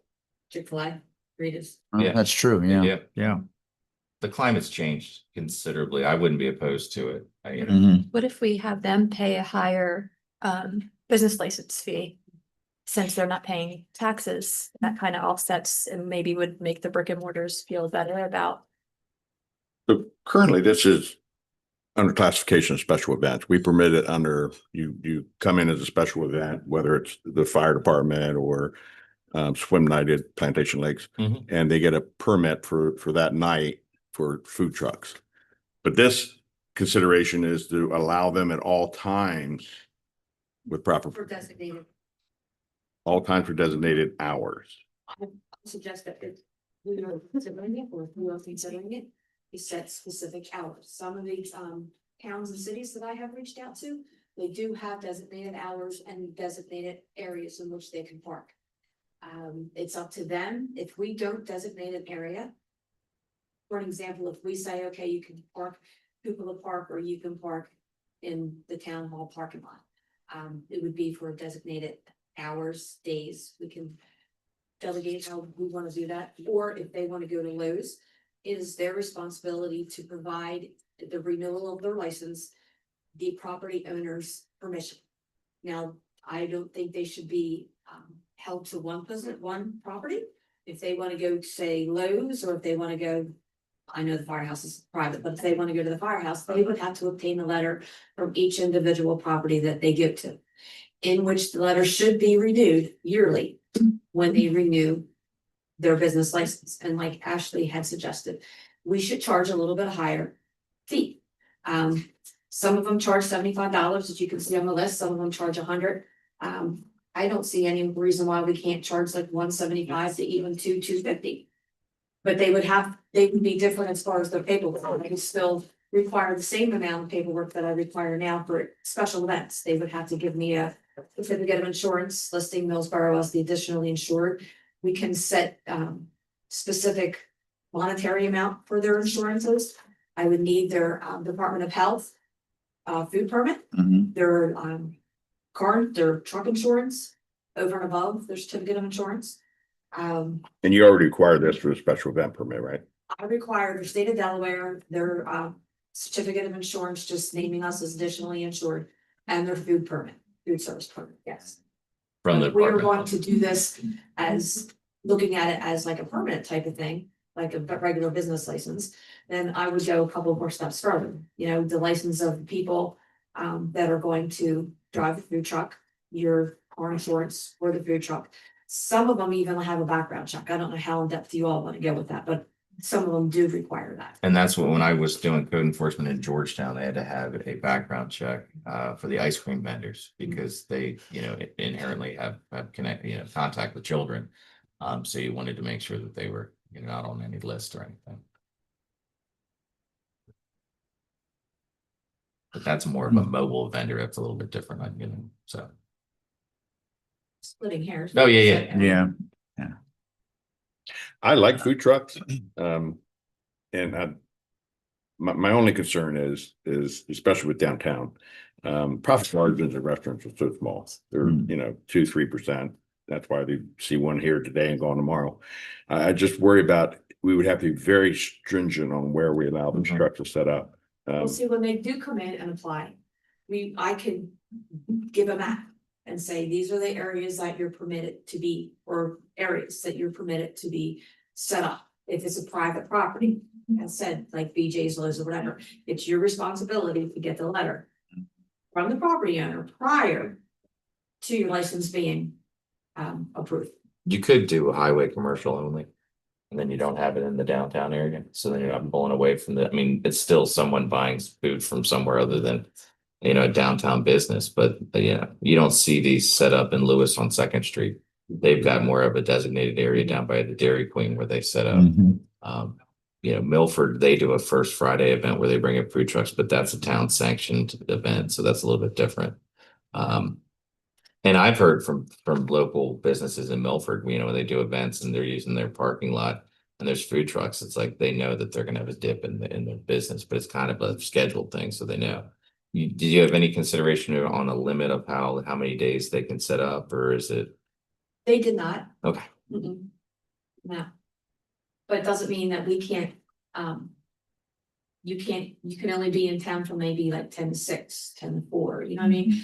Chick-fil-A, Rita's. Yeah. That's true. Yeah. yeah. Yeah. The climate's changed considerably. I wouldn't be opposed to it. Mhm. What if we have them pay a higher business license fee? Since they're not paying taxes, that kind of offsets and maybe would make the brick and mortars feel better about. So currently, this is under classification of special events. We permit it under, you come in as a special event, whether it's the fire department or swim night at Plantation Lakes, Mhm. and they get a permit for that night for food trucks. But this consideration is to allow them at all times with proper, For designated, all times for designated hours. I suggest that if we are considering it, or if we are considering it, we set specific hours. Some of these towns and cities that I have reached out to, they do have designated hours and designated areas in which they can park. It's up to them. If we don't designate an area, for an example, if we say, okay, you can park Cupola Park, or you can park in the town hall parking lot. It would be for designated hours, days. We can delegate how we want to do that, or if they want to go to Lowe's, it is their responsibility to provide the renewal of their license, the property owner's permission. Now, I don't think they should be held to one property. If they want to go, say, Lowe's, or if they want to go, I know the firehouse is private, but if they want to go to the firehouse, they would have to obtain a letter from each individual property that they go to, in which the letter should be renewed yearly when they renew their business license. And like Ashley had suggested, we should charge a little bit higher fee. Some of them charge $75, as you can see on the list. Some of them charge $100. I don't see any reason why we can't charge like $175 to even $250. But they would be different as far as their paperwork. They would still require the same amount of paperwork that I require now for special events. They would have to give me a certificate of insurance listing Millsboro as the additionally insured. We can set specific monetary amount for their insurances. I would need their Department of Health food permit, Mhm. their their truck insurance over and above their certificate of insurance. And you already require this for a special event permit, right? I require their state of Delaware, their certificate of insurance, just naming us as additionally insured, and their food permit, food service permit, yes. From the We are department. going to do this as, looking at it as like a permanent type of thing, like a regular business license. Then I would go a couple more steps further, the license of people that are going to drive the food truck, your car insurance for the food truck. Some of them even have a background check. I don't know how in depth you all want to go with that, but some of them do require that. And that's what, when I was doing code enforcement in Georgetown, they had to have a background check for the ice cream vendors because they, inherently have contact with children. So you wanted to make sure that they were, not on any list or anything. But that's more of a mobile vendor. That's a little bit different, so. Splitting hairs. Oh, yeah. Yeah. I like food trucks. And my only concern is especially with downtown, profit margins of restaurants are so small. They're, 2-3%. That's why they see one here today and gone tomorrow. I just worry about, we would have to be very stringent on where we allow these Mhm. trucks to set up. Well, see, when they do come in and apply, I can give a map and say, these are the areas that you're permitted to be, or areas that you're permitted to be set up. If it's a private property, as said, like BJ's, Lowe's, or whatever, it's your responsibility to get the letter from the property owner prior to your license being approved. You could do a highway commercial only. And then you don't have it in the downtown area, so then you're not pulling away from the, I mean, it's still someone buying food from somewhere other than, you know, a downtown business, but yeah, you don't see these set up in Lewis on Second Street. They've got more of a designated area down by the Dairy Queen where they set up. Mhm. You know, Milford, they do a First Friday event where they bring up food trucks, but that's a town sanctioned event, so that's a little bit different. And I've heard from local businesses in Milford, you know, when they do events and they're using their parking lot and there's food trucks, it's like they know that they're gonna have a dip in their business, but it's kind of a scheduled thing, so they know. Did you have any consideration on a limit of how many days they can set up, or is it? They did not. Okay. Mm-mm. No. But it doesn't mean that we can't, you can only be in town from maybe like 10 to 6, 10 to 4, you know what I mean?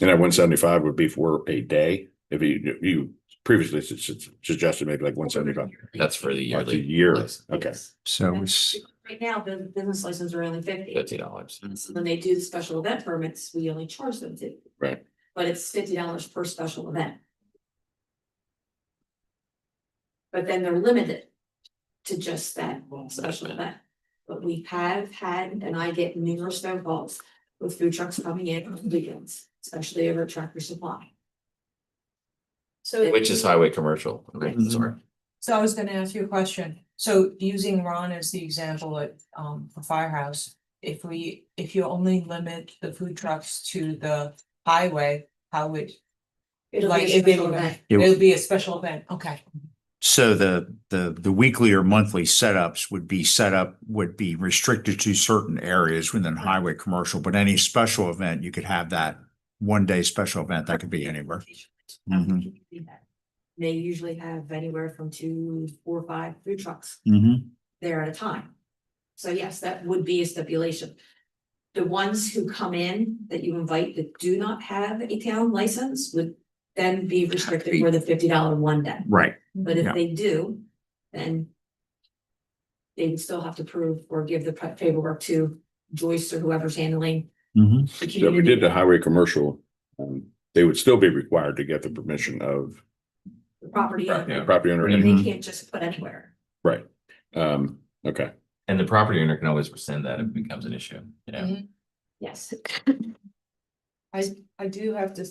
And that 175 would be for a day. If you previously suggested maybe like 175. That's for the Like a yearly. year. license. Okay. Yes. So And it's, right now, the business licenses are only 50. $50. So when they do the special event permits, we only charge them to. Right. But it's $50 per special event. But then they're limited to just that special event. But we have had, and I get numerous phone calls with food trucks coming in on weekends, especially over at Tractor Supply. So. Which is highway commercial, right? Mhm. Sorry. So I was gonna ask you a question. So using Ron as the example at for Firehouse, if you only limit the food trucks to the highway, how would? It'll Like be a if they special were gonna, event. it'll be a special event, okay. so the weekly or monthly setups would be restricted to certain areas within highway commercial, but any special event, you could have that 1 day special event that could be anywhere. Mhm. They usually have anywhere from 2, 4, 5 food trucks Mhm. there at a time. So yes, that would be a stipulation. The ones who come in that you invite that do not have a town license would then be restricted for the $50 one day. Right. But if Yeah. they do, then they would still have to prove or give the paperwork to Joyce or whoever's handling Mhm. the So if we community. did the highway commercial, they would still be required to get the permission of The property the owner. property owner. And and- they can't just put anywhere. Right. Okay. And the property owner can always rescind that if it becomes an issue, you know? Mhm. Yes. I do have to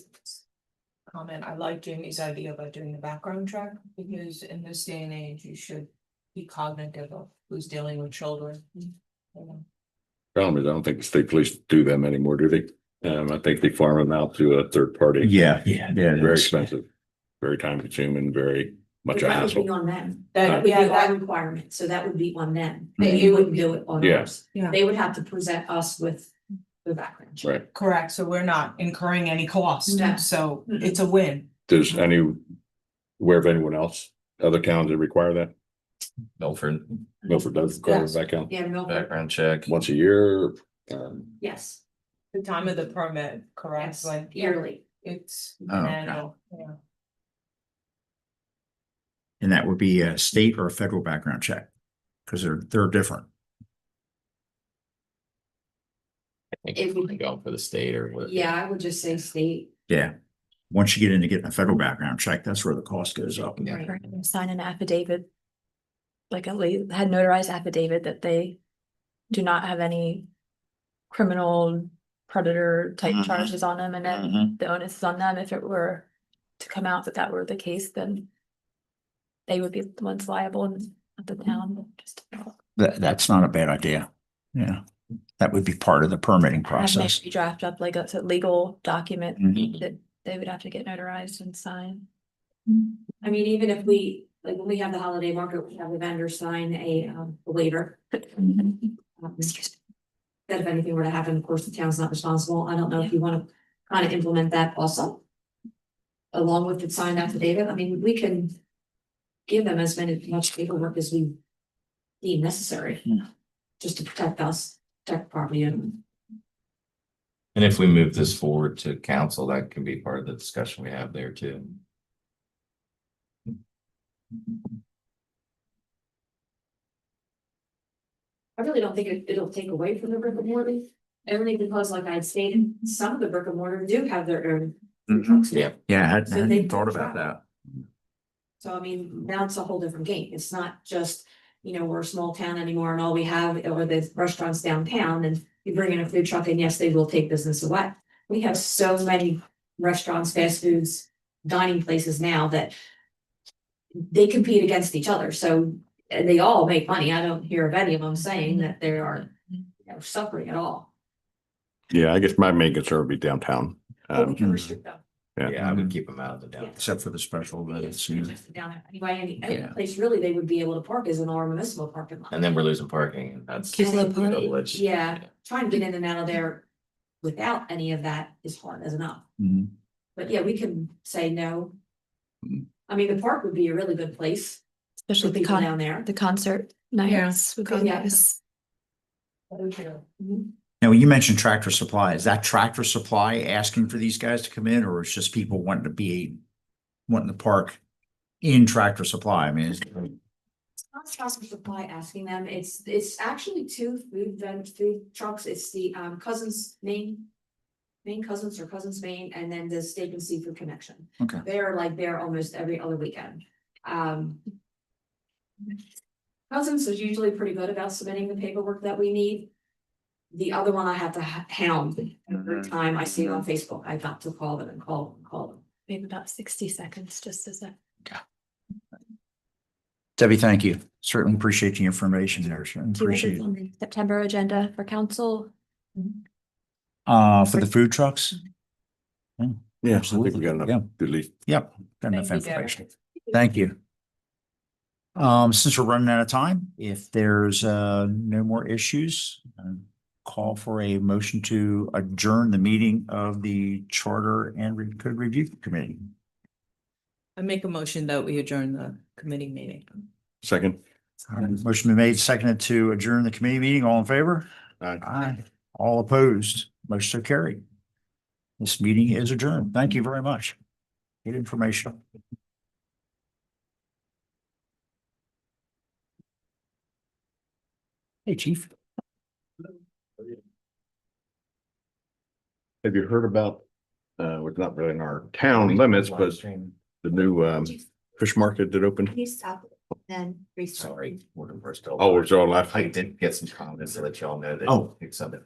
comment, I like Jamie's idea about doing the background check, because in this day and age, you should be cognitive of who's dealing with children. You know. Problem is, I don't think the state police do them anymore, do they? I think they farm them out to a third party. Yeah. Very expensive, very time consuming, very much a That would be hassle. on them. That- That would be yeah, our that- requirement, so that would be on them. That They you would wouldn't do it on Yeah. ours. Yeah. They would have to present us with the background check. Right. Correct, so we're not incurring any cost, No. so Mhm. it's a win. Does aware of anyone else, other towns that require that? Milford, Milford does require Yes. a background Yeah, Milford, background check. once a year. yes, The time of the permit, correct, yes, when yearly. it's Oh, an okay. annual, yeah. And that would be a state or a federal background check, because they're different. I think If if we- we go for the state or what. Yeah, I would just say state. Yeah. Once you get into getting a federal background check, that's where the cost goes up. Yeah. Right. Right, sign an affidavit. Like had notarized affidavit that they do not have any criminal predator type Mhm. charges on them, and then Mhm. the onus is on them. If it were to come out that were the case, then they would be the ones liable and not the town. Just That's not a bad idea. Yeah. That would be part of the permitting have process. maybe draft up like a legal document Mhm. that they would have to get notarized and signed. I mean, even if we, like, when we have the holiday market, we have the vendor sign a waiver. Excuse me. That if anything were to happen, of course, the town's not responsible. I don't know if you want to kind of implement that also. Along with the signed affidavit, I mean, we can give them as much paperwork as we deem necessary. Yeah. Just to protect us, protect property and. And if we move this forward to council, that can be part of the discussion we have there too. I really don't think it'll take away from the brick and mortar. Only because, like I stated, some of the brick and mortar do have their own food trucks. Yeah. Yeah, I So they hadn't can thought about travel. that. So I mean, now it's a whole different game. It's not just, we're a small town anymore and all we have are the restaurants downtown and you bring in a food truck and yes, they will take business away. We have so many restaurants, fast foods, dining places now that they compete against each other. So and they all make money. I don't hear of any of them saying that they are, suffering at all. Yeah, I guess my main concern would be downtown. But we can Um, restrict them. Yeah, I would keep them out of the downtown. Except for the special events. you know. Down there. Anyway, any Yeah. place really they would be able to park is in our municipal parking lot. And then we're losing parking and that's. Kislo Park. Village. Yeah, trying to get in and out of there without any of that is hard as enough. Mhm. But yeah, we can say no. Mhm. I mean, the park would be a really good place for Especially the people down there. the concert nights would be Yeah. nice. Mhm. Now, you mentioned Tractor Supply. Is that Tractor Supply asking for these guys to come in, or it's just people wanting to park in Tractor Supply? I mean, It's not Tractor Supply asking them, it's actually two food trucks, it's the Main Cousins or Cousins Main, and then the Steak and Seafood Connection. okay. They're like there almost every other weekend. Cousins is usually pretty good about submitting the paperwork that we need. The other one I have to hound every time I see it on Facebook, I got to call them and call them and call them. Maybe about 60 seconds, just as a. Debbie, thank you. Certainly appreciate the information there. Certainly Do you want appreciate this it. on the September agenda for council? For the food trucks? yeah, I think we got Yeah. enough, at least. Yep, got enough Thank you, Deborah. information. Thank you. Since we're running out of time, if there's no more issues, call for a motion to adjourn the meeting of the Charter and Code Review Committee. I make a motion that we adjourn the committee meeting. Second. Motion been made, seconded to adjourn the committee meeting. All in favor? Aye. Aye. All opposed? Motion so carried. This meeting is adjourned. Thank you very much. Good information. Hey, chief. Have you heard about, it's not really in our town limits, but the new fish market that opened? you stop then restart? Sorry. We're still. Oh, it's all left. I did get some comments to let y'all know that. Oh. It's something.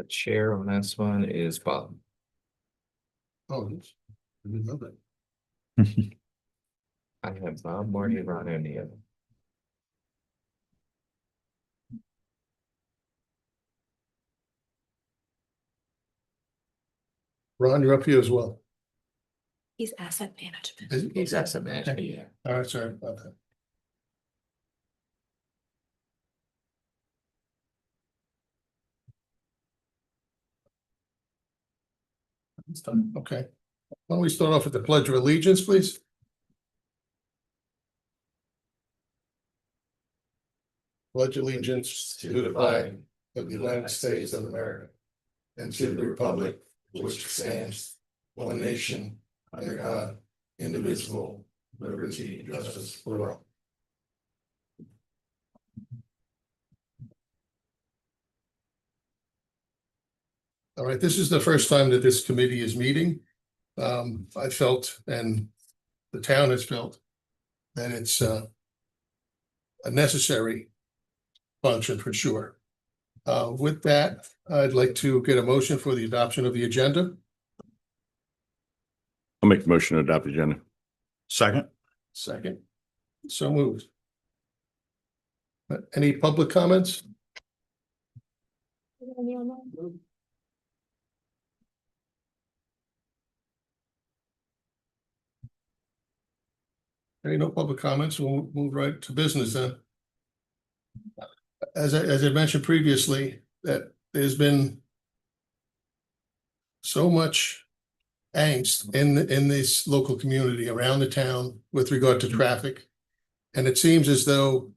The chair on this one is Bob. Oh, yes. I didn't know that. I have Bob, Marty, Ron, and Neil. Ron, you're up here as well. He's asset management. Is it? He's asset management, yeah. All right, sorry about that. It's done. Okay. Why don't we start off with the Pledge of Allegiance, please? Pledge allegiance to the flag of the United States of America and to the republic which stands one nation under God, indivisible, liberty, and justice for all. All right, this is the first time that this committee is meeting. I felt, and the town has felt, that it's a necessary function for sure. With that, I'd like to get a motion for the adoption of the agenda. I'll make the motion to adopt the agenda. Second. Second. So moved. Any public comments? Any no public comments? We'll move right to business then. As I mentioned previously, that there's been so much angst in this local community around the town with regard to traffic. And it seems as though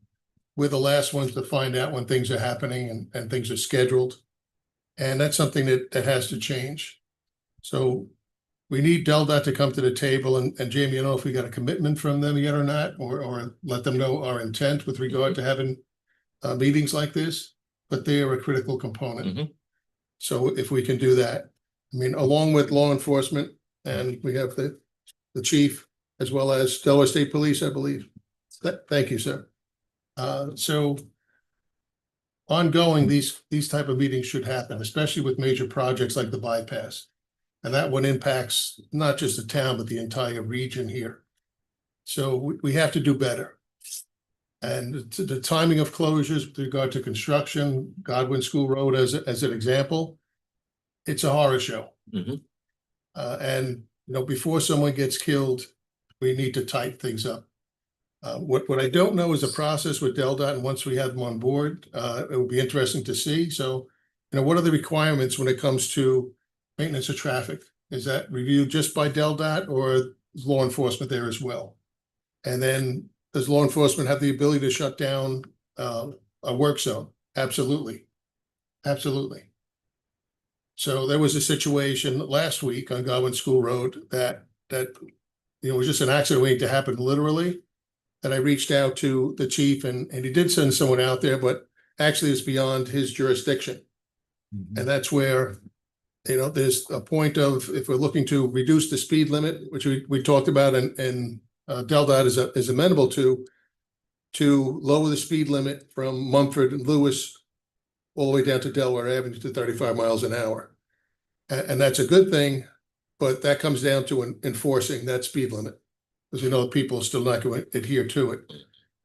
we're the last ones to find out when things are happening and things are scheduled. And that's something that has to change. So we need DelDOT to come to the table, and Jamie, I don't know if we got a commitment from them yet or not, or let them know our intent with regard to having meetings like this, but they are a critical component. Mhm. So if we can do that, I mean, along with law enforcement, and we have the chief as well as Delaware State Police, I believe. Thank you, sir. So ongoing, these type of meetings should happen, especially with major projects like the bypass. And that one impacts not just the town, but the entire region here. So we have to do better. And to the timing of closures with regard to construction, Godwin School Road as an example, it's a horror show. Mhm. And, you know, before someone gets killed, we need to tighten things up. What I don't know is the process with DelDOT, and once we have them on board, it will be interesting to see. So, you know, what are the requirements when it comes to maintenance of traffic? Is that reviewed just by DelDOT, or is law enforcement there as well? And then does law enforcement have the ability to shut down a work zone? Absolutely. Absolutely. So there was a situation last week on Godwin School Road that you know was just an accident waiting to happen literally. And I reached out to the chief, and he did send someone out there, but actually it's beyond his jurisdiction. And that's where, you know, there's a point of, if we're looking to reduce the speed limit, which we talked about, and DelDOT is amenable to lower the speed limit from Mumford and Lewis all the way down to Delaware Avenue to 35 miles an hour. And that's a good thing, but that comes down to enforcing that speed limit, because you know people are still not going to adhere to it.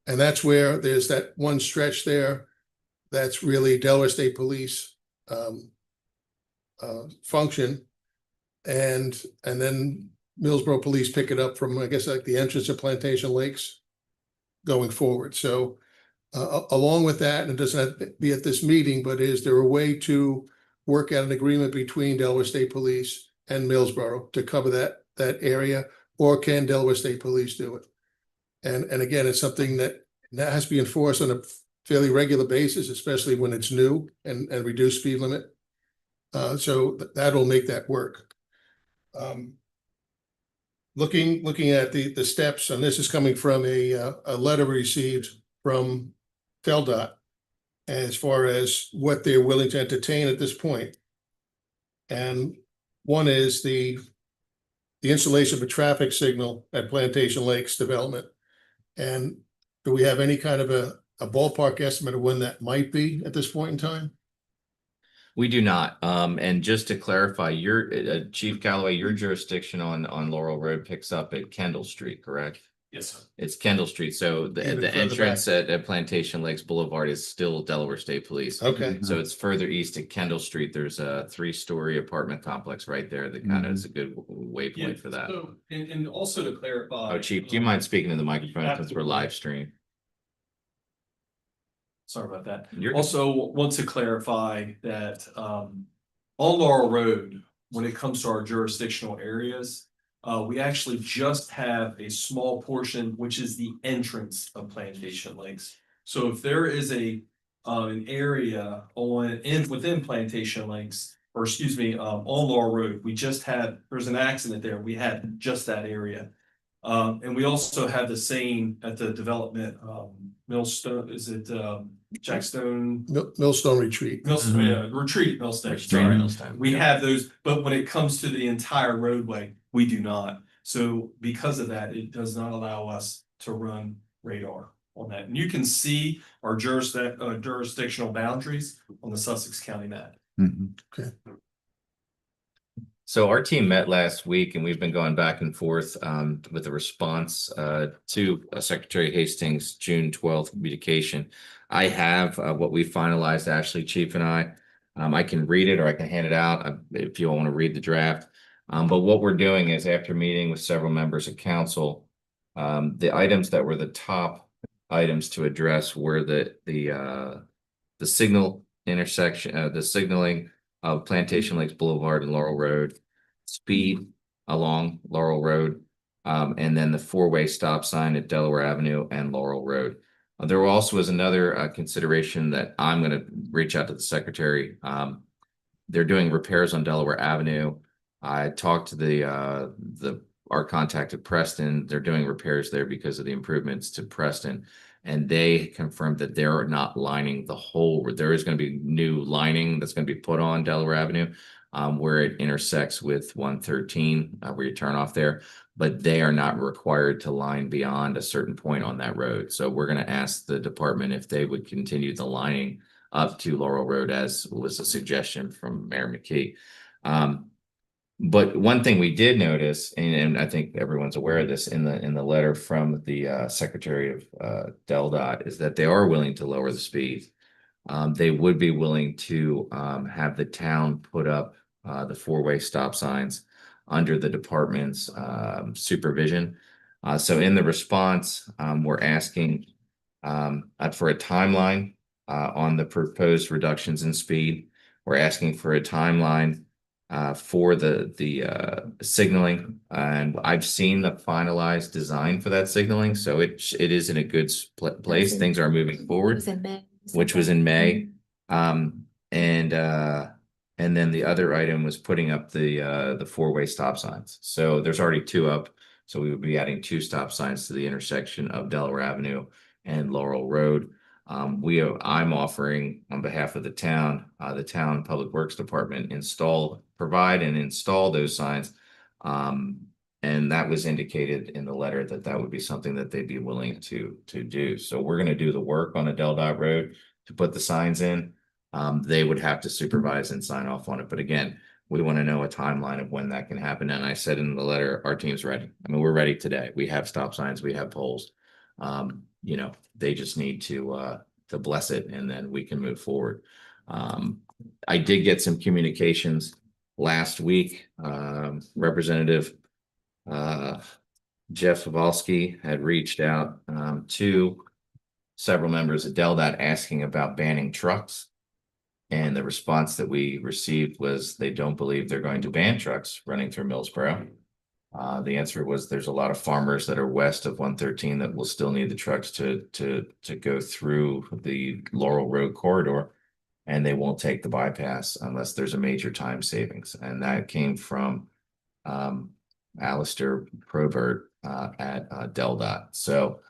And that's where there's that one stretch there that's really Delaware State Police function, and then Millsboro Police pick it up from, I guess, like the entrance of Plantation Lakes going forward. So along with that, and it doesn't have to be at this meeting, but is there a way to work out an agreement between Delaware State Police and Millsboro to cover that area, or can Delaware State Police do it? And again, it's something that has to be enforced on a fairly regular basis, especially when it's new and reduced speed limit. So that'll make that work. Looking at the steps, and this is coming from a letter received from DelDOT as far as what they're willing to entertain at this point. And one is the installation of a traffic signal at Plantation Lakes development. And do we have any kind of a ballpark estimate of when that might be at this point in time? We do not. And just to clarify, your Chief Calloway, your jurisdiction on Laurel Road picks up at Kendall Street, correct? Yes, sir. It's Kendall Street. So Even the further entrance back. at Plantation Lakes Boulevard is still Delaware State Police. Okay, So it's further east at Kendall Street. There's a 3-story apartment complex right there that kind of is a good waypoint for that. So, and also to clarify. Oh, Chief, do you mind speaking to the microphone since we're live stream? Sorry about that. You're- Also want to clarify that on Laurel Road, when it comes to our jurisdictional areas, we actually just have a small portion, which is the entrance of Plantation Lakes. So if there is an area within Plantation Lakes, or excuse me, on Laurel Road, there's an accident there. We had just that area. And we also have the same at the development, Millstone, is it Jackstone? Millstone Retreat. Millstone, yeah, Retreat, Millstone. Sorry. Sorry. We have those, but when it comes to the entire roadway, we do not. So because of that, it does not allow us to run radar on that. And you can see our jurisdictional boundaries on the Sussex County map. So our team met last week and we've been going back and forth with a response to Secretary Hastings' June 12th communication. I have what we finalized, Ashley, Chief and I. I can read it or I can hand it out if you want to read the draft. But what we're doing is, after meeting with several members of council, the items that were the top items to address were the signal intersection, the signaling of Plantation Lakes Boulevard and Laurel Road, speed along Laurel Road, and then the 4-way stop sign at Delaware Avenue and Laurel Road. There also was another consideration that I'm going to reach out to the secretary. They're doing repairs on Delaware Avenue. I talked to our contact at Preston. They're doing repairs there because of the improvements to Preston. And they confirmed that they're not lining the whole. There is going to be new lining that's going to be put on Delaware Avenue where it intersects with 113, where you turn off there. But they are not required to line beyond a certain point on that road. So we're going to ask the department if they would continue the lining up to Laurel Road, as was a suggestion from Mayor McKee. But one thing we did notice, and I think everyone's aware of this in the letter from the Secretary of DelDOT, is that they are willing to lower the speed. They would be willing to have the town put up the 4-way stop signs under the department's supervision. So in the response, we're asking for a timeline on the proposed reductions in speed. We're asking for a timeline for the signaling, and I've seen the finalized design for that signaling, so it is in a good place. Things are moving It forward, was in May. which was in May. And then the other item was putting up the 4-way stop signs. So there's already 2 up, so we would be adding 2 stop signs to the intersection of Delaware Avenue and Laurel Road. I'm offering, on behalf of the town Public Works Department, provide and install those signs. And that was indicated in the letter that would be something that they'd be willing to do. So we're going to do the work on a DelDOT road to put the signs in. They would have to supervise and sign off on it. But again, we want to know a timeline of when that can happen. And I said in the letter, our team's ready. I mean, we're ready today. We have stop signs, we have poles. They just need to bless it, and then we can move forward. I did get some communications last week. Representative Jeff Savalsky had reached out to several members of DelDOT asking about banning trucks. And the response that we received was they don't believe they're going to ban trucks running through Millsboro. The answer was there's a lot of farmers that are west of 113 that will still need the trucks to go through the Laurel Road corridor, and they won't take the bypass unless there's a major time savings. And that came from Alistair Probert at DelDOT. So,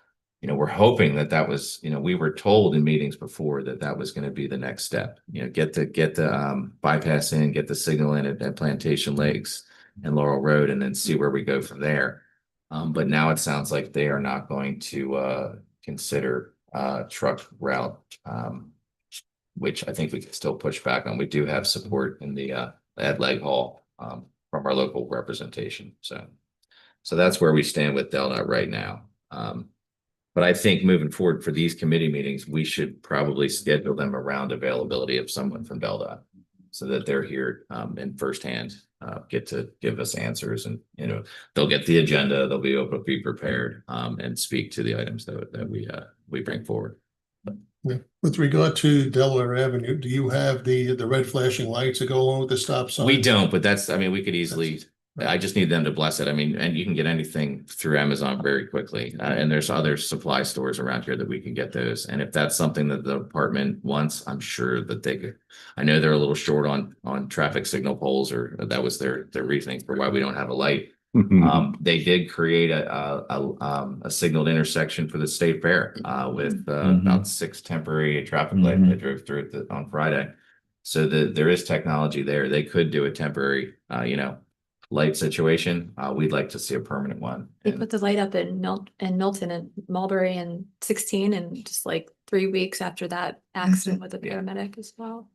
we're hoping that was, we were told in meetings before that was going to be the next step. Get the bypass in, get the signal in at Plantation Lakes and Laurel Road, and then see where we go from there. But now it sounds like they are not going to consider truck route which I think we can still push back on. We do have support in the Ed Leg Hall from our local representation. So that's where we stand with DelDOT right now. But I think moving forward for these committee meetings, we should probably schedule them around availability of someone from DelDOT so that they're here in firsthand, get to give us answers, and they'll get the agenda, they'll be able to be prepared and speak to the items that we bring forward. Yeah. With regard to Delaware Avenue, do you have the red flashing lights that go along with the stop sign? We don't, but we could easily. I just need them to bless it. I mean, and you can get anything through Amazon very quickly. And there's other supply stores around here that we can get those. And if that's something that the department wants, I'm sure that they could. I know they're a little short on traffic signal poles, or that was their reasoning for why we don't have a light. They did create a signaled intersection for the state fair with about 6 temporary traffic lights that drove through it on Friday. So there is technology there. They could do a temporary, light situation. We'd like to see a permanent one. They put the light up in Milton and Mulberry and 16, and just like 3 weeks after that accident with the paramedic as well.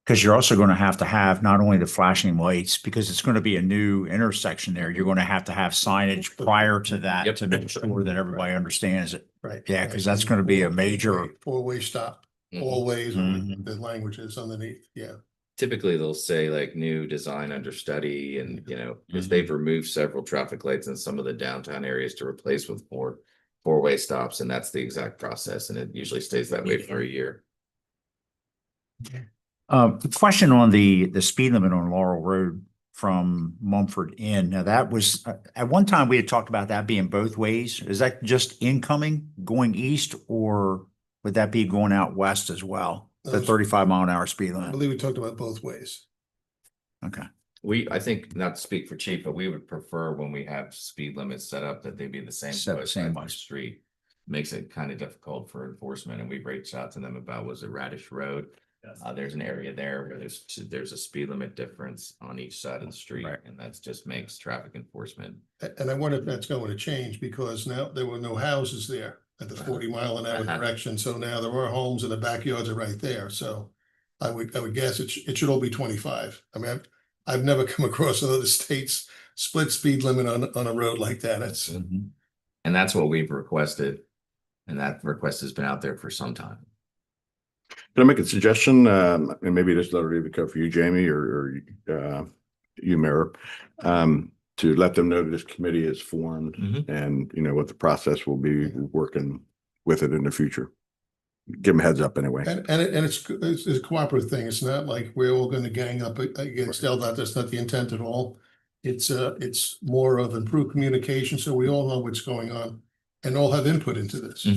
Because you're also going to have not only the flashing lights, because it's going to be a new intersection there. You're going to have signage prior to that to make sure that everybody understands it. Right. Yeah, because that's going to be a major. Four-way stop, always, the language is underneath, yeah. Typically, they'll say like new design under study, and because they've removed several traffic lights in some of the downtown areas to replace with more four-way stops, and that's the exact process, and it usually stays that way for a year. Question on the speed limit on Laurel Road from Mumford in. Now that was at one time we had talked about that being both ways. Is that just incoming going east, or would that be going out west as well? The 35-mile-an-hour speed I limit. believe we talked about both ways. Okay. I think, not to speak for chief, but we would prefer when we have speed limits set up that they be the same. Same way. Street makes it kind of difficult for enforcement, and we've reached out to them about, was it Radish Road? There's an area there where there's a speed limit difference on each side of the street, and that just makes traffic enforcement. And I wonder if that's going to change, because now there were no houses there at the 40-mile-an-hour direction. So now there are homes, and the backyards are right there. So I would guess it should all be 25. I mean, I've never come across another state's split speed limit on a road like that. That's and that's what we've requested, and that request has been out there for some time. Can I make a suggestion? And maybe this letter either come for you, Jamie, or you, Mayor, to let them know that this committee is formed and what the process will be, working with it in the future. Give them a heads up anyway. and it's a cooperative thing. It's not like we're all going to gang up against DelDOT. That's not the intent at all. It's more of improved communication, so we all know what's going on and all have input into this.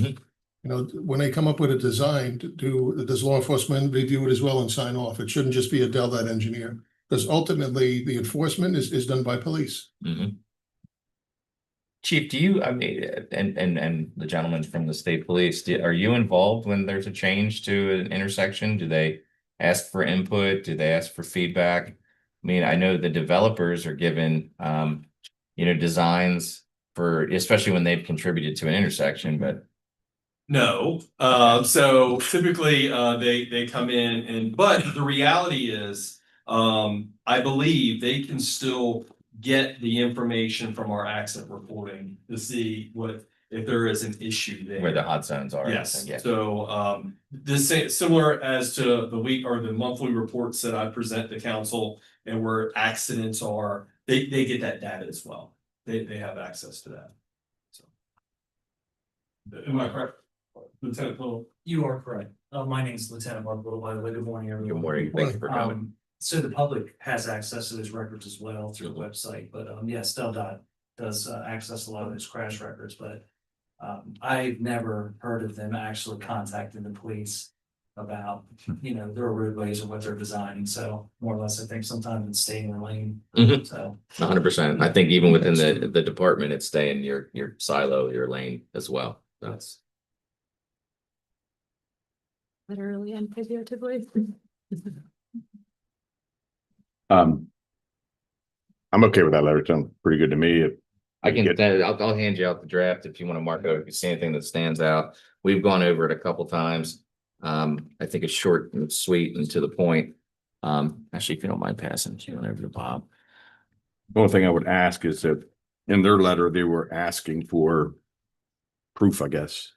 When they come up with a design does law enforcement review it as well and sign off? It shouldn't just be a DelDOT engineer, because ultimately the enforcement is done by police. Chief, and the gentleman from the state police, are you involved when there's a change to an intersection? Do they ask for input? Do they ask for feedback? I mean, I know the developers are given, designs for, especially when they've contributed to an intersection, but. No, so typically they come in but the reality is, I believe they can still get the information from our accident reporting to see if there is an issue there. Where the hot zones are. Yes, Yeah. so this is similar as to the week or the monthly reports that I present to council, and where accidents are, they get that data as well. They have access to that. So am I correct? Lieutenant Little? You are correct. My name is Lieutenant Mark Little, by the way. Good morning, everyone. Good morning. Thank you for coming. So the public has access to those records as well through the website, but yes, DelDOT does access a lot of those crash records, but I've never heard of them actually contacting the police about, their roadways or what they're designing. So more or less, I think sometimes it's staying in their lane. So 100%. I think even within the department, it's staying your silo, your lane as well. That's. Literally and figuratively. I'm okay with that letter. It sounds pretty good to me. I'll hand you out the draft if you want to mark out if you see anything that stands out. We've gone over it a couple times. I think it's short and sweet and to the point. Actually, if you don't mind passing it on over to Bob. The only thing I would ask is that in their letter, they were asking for proof, I guess.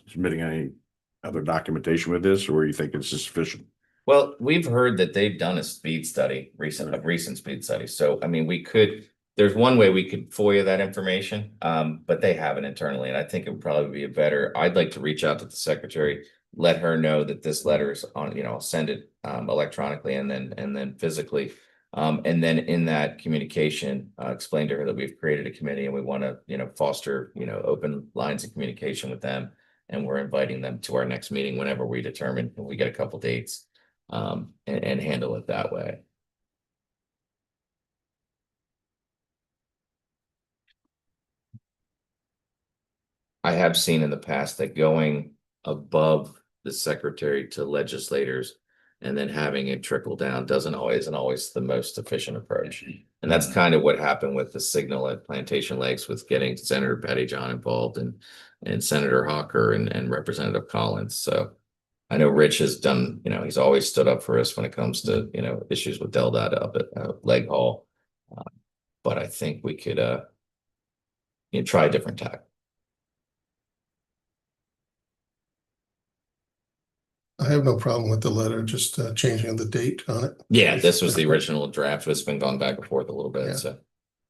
Submitting any other documentation with this, or you think it's sufficient? Well, we've heard that they've done a speed study, recent speed study. So, I mean, there's one way we could FOIA that information, but they have it internally. And I think it would probably be I'd like to reach out to the secretary, let her know that this letter is on, I'll send it electronically and then physically. And then in that communication, explain to her that we've created a committee and we want to, foster, open lines of communication with them. And we're inviting them to our next meeting whenever we determine, if we get a couple dates, and handle it that way. I have seen in the past that going above the secretary to legislators and then having it trickle down isn't always the most efficient approach. And that's kind of what happened with the signal at Plantation Lakes with getting Senator Pettyjohn involved and Senator Hawker and Representative Collins. So I know Rich has done, he's always stood up for us when it comes to, issues with DelDOT up at Leg Hall. But I think we could, try a different tack. I have no problem with the letter, just changing the date on it. Yeah, this was the original draft. It's been gone back and forth a little bit, Yeah. so.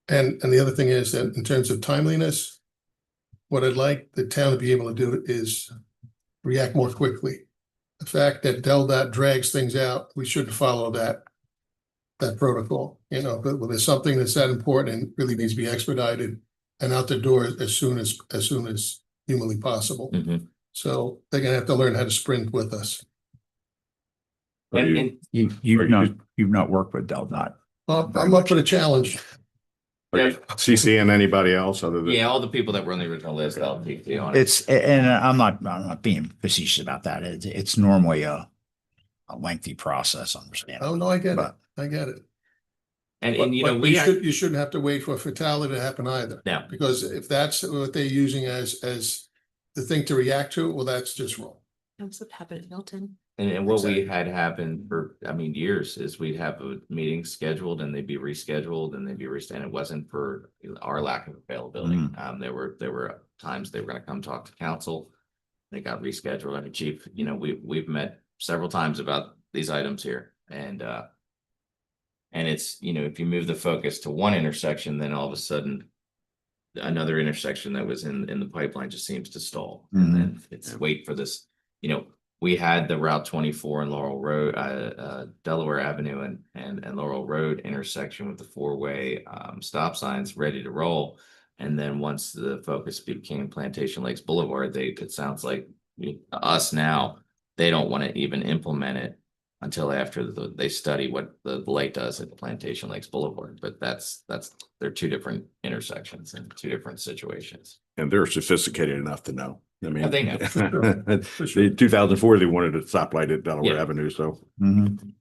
And the other thing is that in terms of timeliness, what I'd like the town to be able to do is react more quickly. The fact that DelDOT drags things out, we shouldn't follow that protocol, but when there's something that's that important and really needs to be expedited and out the door as soon as humanly possible. Mhm. So they're gonna have to learn how to sprint with us. And You've not worked with DelDOT. I'm up for the challenge. Are you CCing anybody else other than? yeah, all the people that were on the original list, I'll keep you on it. And I'm not being facetious about that. It's normally a lengthy process, understandably. Oh, no, I get it. But- I get it. And But you shouldn't have to wait for a fatality to happen either. No. Because if that's what they're using as the thing to react to, well, that's just wrong. That's what happened in Milton. And what we Exactly. had happen for, years is we'd have a meeting scheduled and they'd be rescheduled and and it wasn't for our lack of availability. There were times they were gonna come talk to council. They got rescheduled. I mean, chief, we've met several times about these items here and it's, if you move the focus to one intersection, then all of a sudden another intersection that was in the pipeline just seems to stall. And then it's wait for this, we had the Route 24 and Laurel Road, Delaware Avenue and Laurel Road intersection with the four-way stop signs ready to roll. And then once the focus became Plantation Lakes Boulevard, it sounds like us now, they don't want to even implement it until after they study what the light does at Plantation Lakes Boulevard. But they're two different intersections and two different situations. And they're sophisticated enough to know. I mean, Yeah, they know. For sure. in 2004, they wanted a stoplight at Delaware Yeah. Avenue, so. Mhm.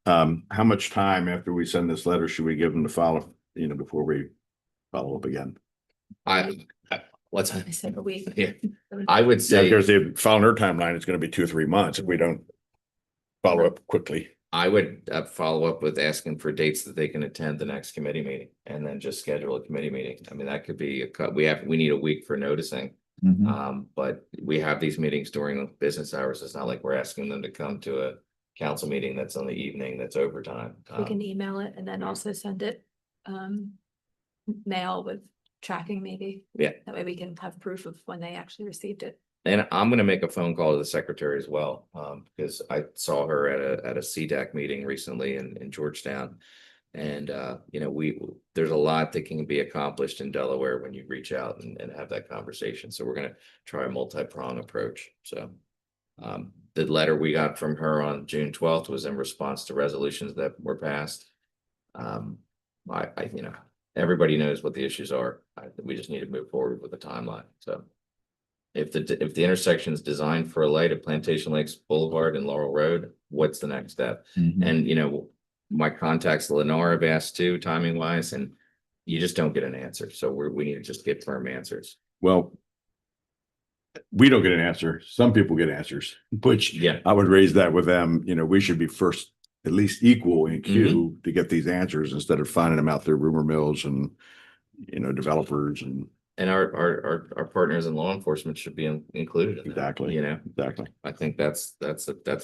How much time after we send this letter should we give them to follow, before we follow up again? What's I said a week. yeah, I would Yeah, say. because they follow their timeline, it's gonna be 2 or 3 months if we don't follow up quickly. I would follow up with asking for dates that they can attend the next committee meeting and then just schedule a committee meeting. I mean, that could be we need a week for noticing. But we have these meetings during business hours. It's not like we're asking them to come to a council meeting that's on the evening, that's overtime. We can email it and then also send it mail with tracking maybe. Yeah. That way we can have proof of when they actually received it. And I'm gonna make a phone call to the secretary as well, because I saw her at a CDAC meeting recently in Georgetown. And there's a lot that can be accomplished in Delaware when you reach out and have that conversation. So we're gonna try a multi-pronged approach. So the letter we got from her on June 12th was in response to resolutions that were passed. Everybody knows what the issues are. We just need to move forward with the timeline. So if the intersection is designed for a light at Plantation Lakes Boulevard and Laurel Road, what's the next step? And my contacts, Lenore, have asked too, timing wise, and you just don't get an answer. So we need to just get firm answers. Well, we don't get an answer. Some people get answers, which Yeah. I would raise that with them. You know, we should be first, at least equal in queue to get these answers instead of finding them out there, rumor mills and, you know, developers and And our partners in law enforcement should be included in that, exactly. you know, Exactly. I think that's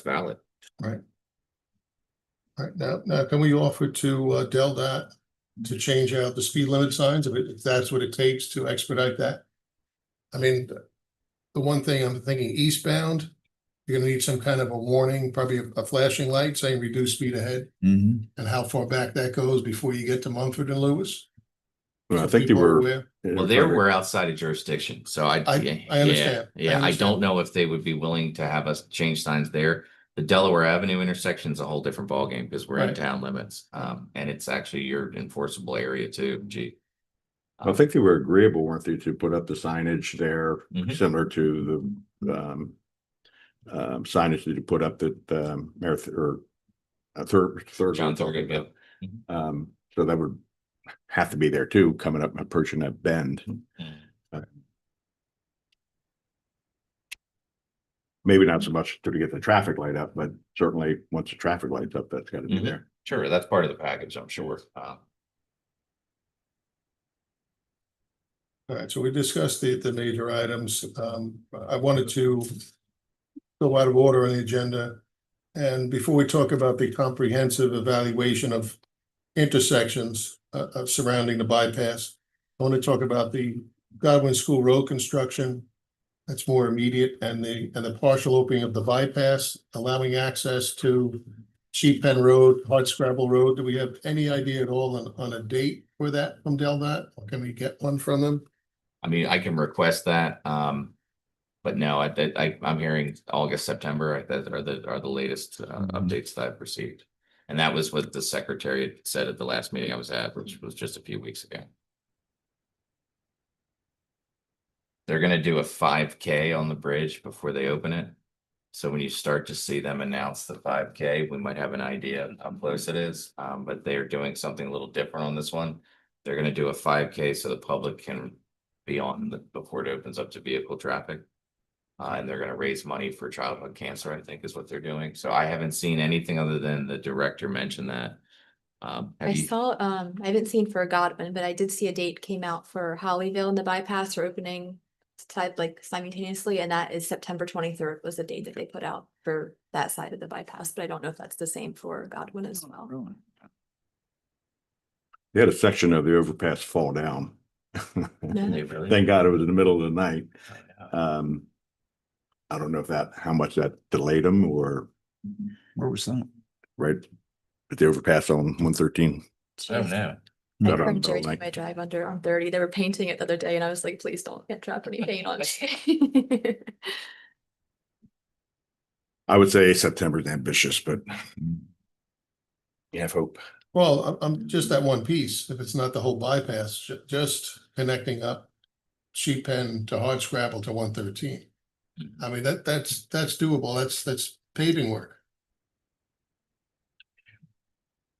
valid. Right. All right, now can we offer to DelDOT to change out the speed limit signs if that's what it takes to expedite that? I mean, the one thing I'm thinking eastbound, you're gonna need some kind of a warning, probably a flashing light saying reduce speed ahead and how far back that goes before you get to Mumford and Lewis. Well, I So think they people are were. aware. Well, we're outside of jurisdiction, so I understand. Yeah, I understand. don't know if they would be willing to have us change signs there. The Delaware Avenue intersection is a whole different ballgame because we're in Right. town limits. And it's actually your enforceable area too, gee. I think they were agreeable, weren't they, to put up the signage there, Mhm. similar to the signage that you put up that Thursday. John Thurgood, yeah. So that would have to be there too, coming up and approaching that bend. Maybe not so much to get the traffic light up, but certainly once the traffic light's up, that's got to be Mhm. there. Sure, that's part of the package, I'm sure. All right, so we discussed the major items. I wanted to go out of order on the agenda. And before we talk about the comprehensive evaluation of intersections surrounding the bypass, I want to talk about the Godwin School Road construction. That's more immediate, and the partial opening of the bypass, allowing access to Sheep Pen Road, Hardscrabble Road. Do we have any idea at all on a date for that from DelDOT? Or can we get one from them? I mean, I can request that, but no, I'm hearing August, September, that are the latest updates that I've received. And that was what the secretary said at the last meeting I was at, which was just a few weeks ago. They're gonna do a 5K on the bridge before they open it. So when you start to see them announce the 5K, we might have an idea of how close it is. But they're doing something a little different on this one. They're gonna do a 5K so the public can be on before it opens up to vehicle traffic. And they're gonna raise money for childhood cancer, I think is what they're doing. So I haven't seen anything other than the director mention that. I saw, I haven't seen for Godwin, but I did see a date came out for Hollyville and the bypass are opening side like simultaneously, and that is September 23rd was the date that they put out for that side of the bypass, but I don't know if that's the same for Godwin as well. They had a section of the overpass fall down. They really? Thank God it was in the middle of the night. I don't know how much that delayed them or Where was that? right at the overpass on 113. Oh, no. I Not on encourage every Bell time Lake. I drive under on 30. They were painting it the other day and I was like, please don't get drop any paint on me. I would say September's ambitious, but you have hope. Well, I'm just that one piece. If it's not the whole bypass, just connecting up Sheep Pen to Hardscrabble to 113. I mean, that's doable. That's paving work.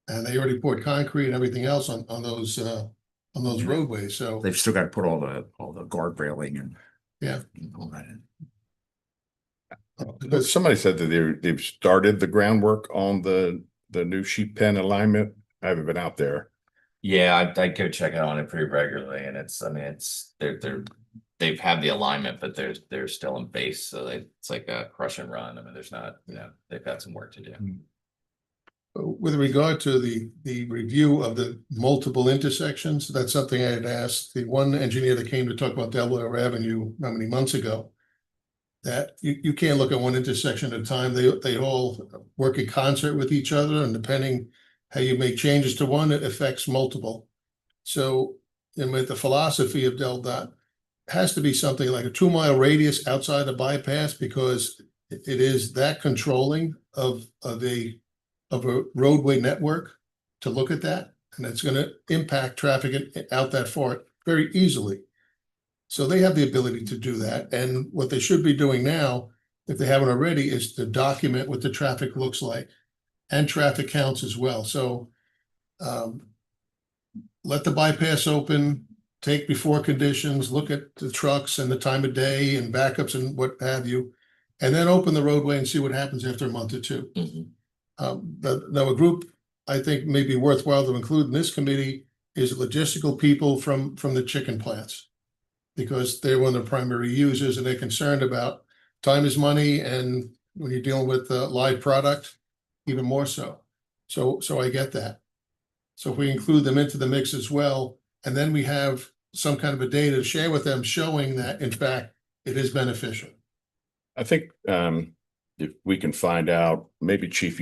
And they already poured concrete and everything else on those roadways, so. They've still got to put all the guard railing and. Yeah. All that in. But somebody said that they've started the groundwork on the new sheep pen alignment. I haven't been out there. Yeah, I go check on it pretty regularly, and they've had the alignment, but they're still in base, so it's like a crush and run. I mean, there's not, they've got some work to do. With regard to the review of the multiple intersections, that's something I had asked the one engineer that came to talk about Delaware Avenue how many months ago. That you can't look at one intersection at a time. They all work in concert with each other, and depending how you make changes to one, it affects multiple. So, and with the philosophy of DelDOT, has to be something like a 2-mile radius outside the bypass because it is that controlling of a roadway network to look at that, and it's going to impact traffic out that far very easily. So they have the ability to do that, and what they should be doing now, if they haven't already, is to document what the traffic looks like and traffic counts as well. So let the bypass open, take before conditions, look at the trucks and the time of day and backups and what have you, and then open the roadway and see what happens after a month or two. Mhm. Now a group I think may be worthwhile to include in this committee is logistical people from the chicken plants. Because they're one of the primary users and they're concerned about time is money, and when you're dealing with live product, even more so. So I get that. So if we include them into the mix as well, and then we have some kind of a data to share with them showing that in fact it is beneficial. I think if we can find out, maybe Chief,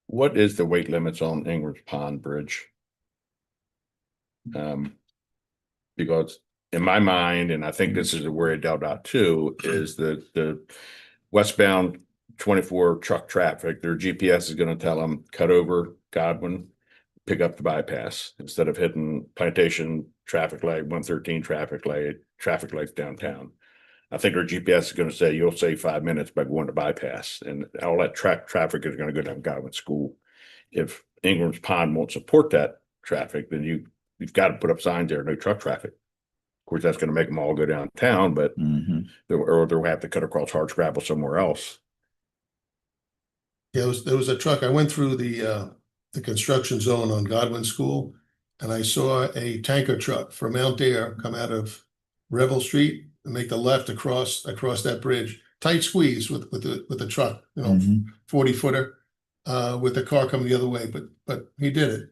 what is the weight limits on Ingram's Pond Bridge? Because in my mind, and I think this is a worry of DelDOT too, is that the westbound 24 truck traffic, their GPS is going to tell them cut over Godwin, pick up the bypass instead of hitting Plantation traffic light, 113 traffic lights downtown. I think our GPS is going to say you'll save 5 minutes by going to bypass, and all that traffic is going to go down Godwin School. If Ingram's Pond won't support that traffic, then you've got to put up signs there, no truck traffic. Of course, that's going to make them all go downtown, but they'll have to cut across hard scrabble somewhere else. Yeah, there was a truck. I went through the construction zone on Godwin School, and I saw a tanker truck from Mount Dare come out of Revel Street and make the left across that bridge. Tight squeeze with the truck, 40-footer, with the car coming the other way, but he did it.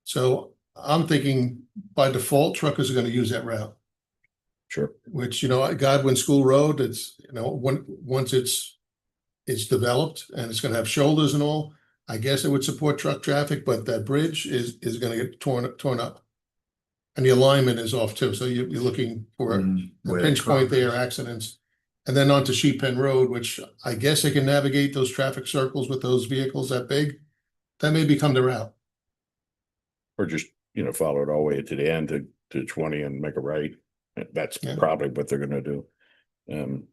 So I'm thinking by default, truckers are going to use that route. Sure. Which, Godwin School Road, it's, once it's developed and it's going to have shoulders and all, I guess it would support truck traffic, but that bridge is going to get torn up. And the alignment is off too. So you're looking for a pinch point there, accidents. And then onto Sheep Pen Road, which I guess they can navigate those traffic circles with those vehicles that big. That may become the route. Or just, follow it all the way to the end to 20 and make a right. That's probably what they're going to do.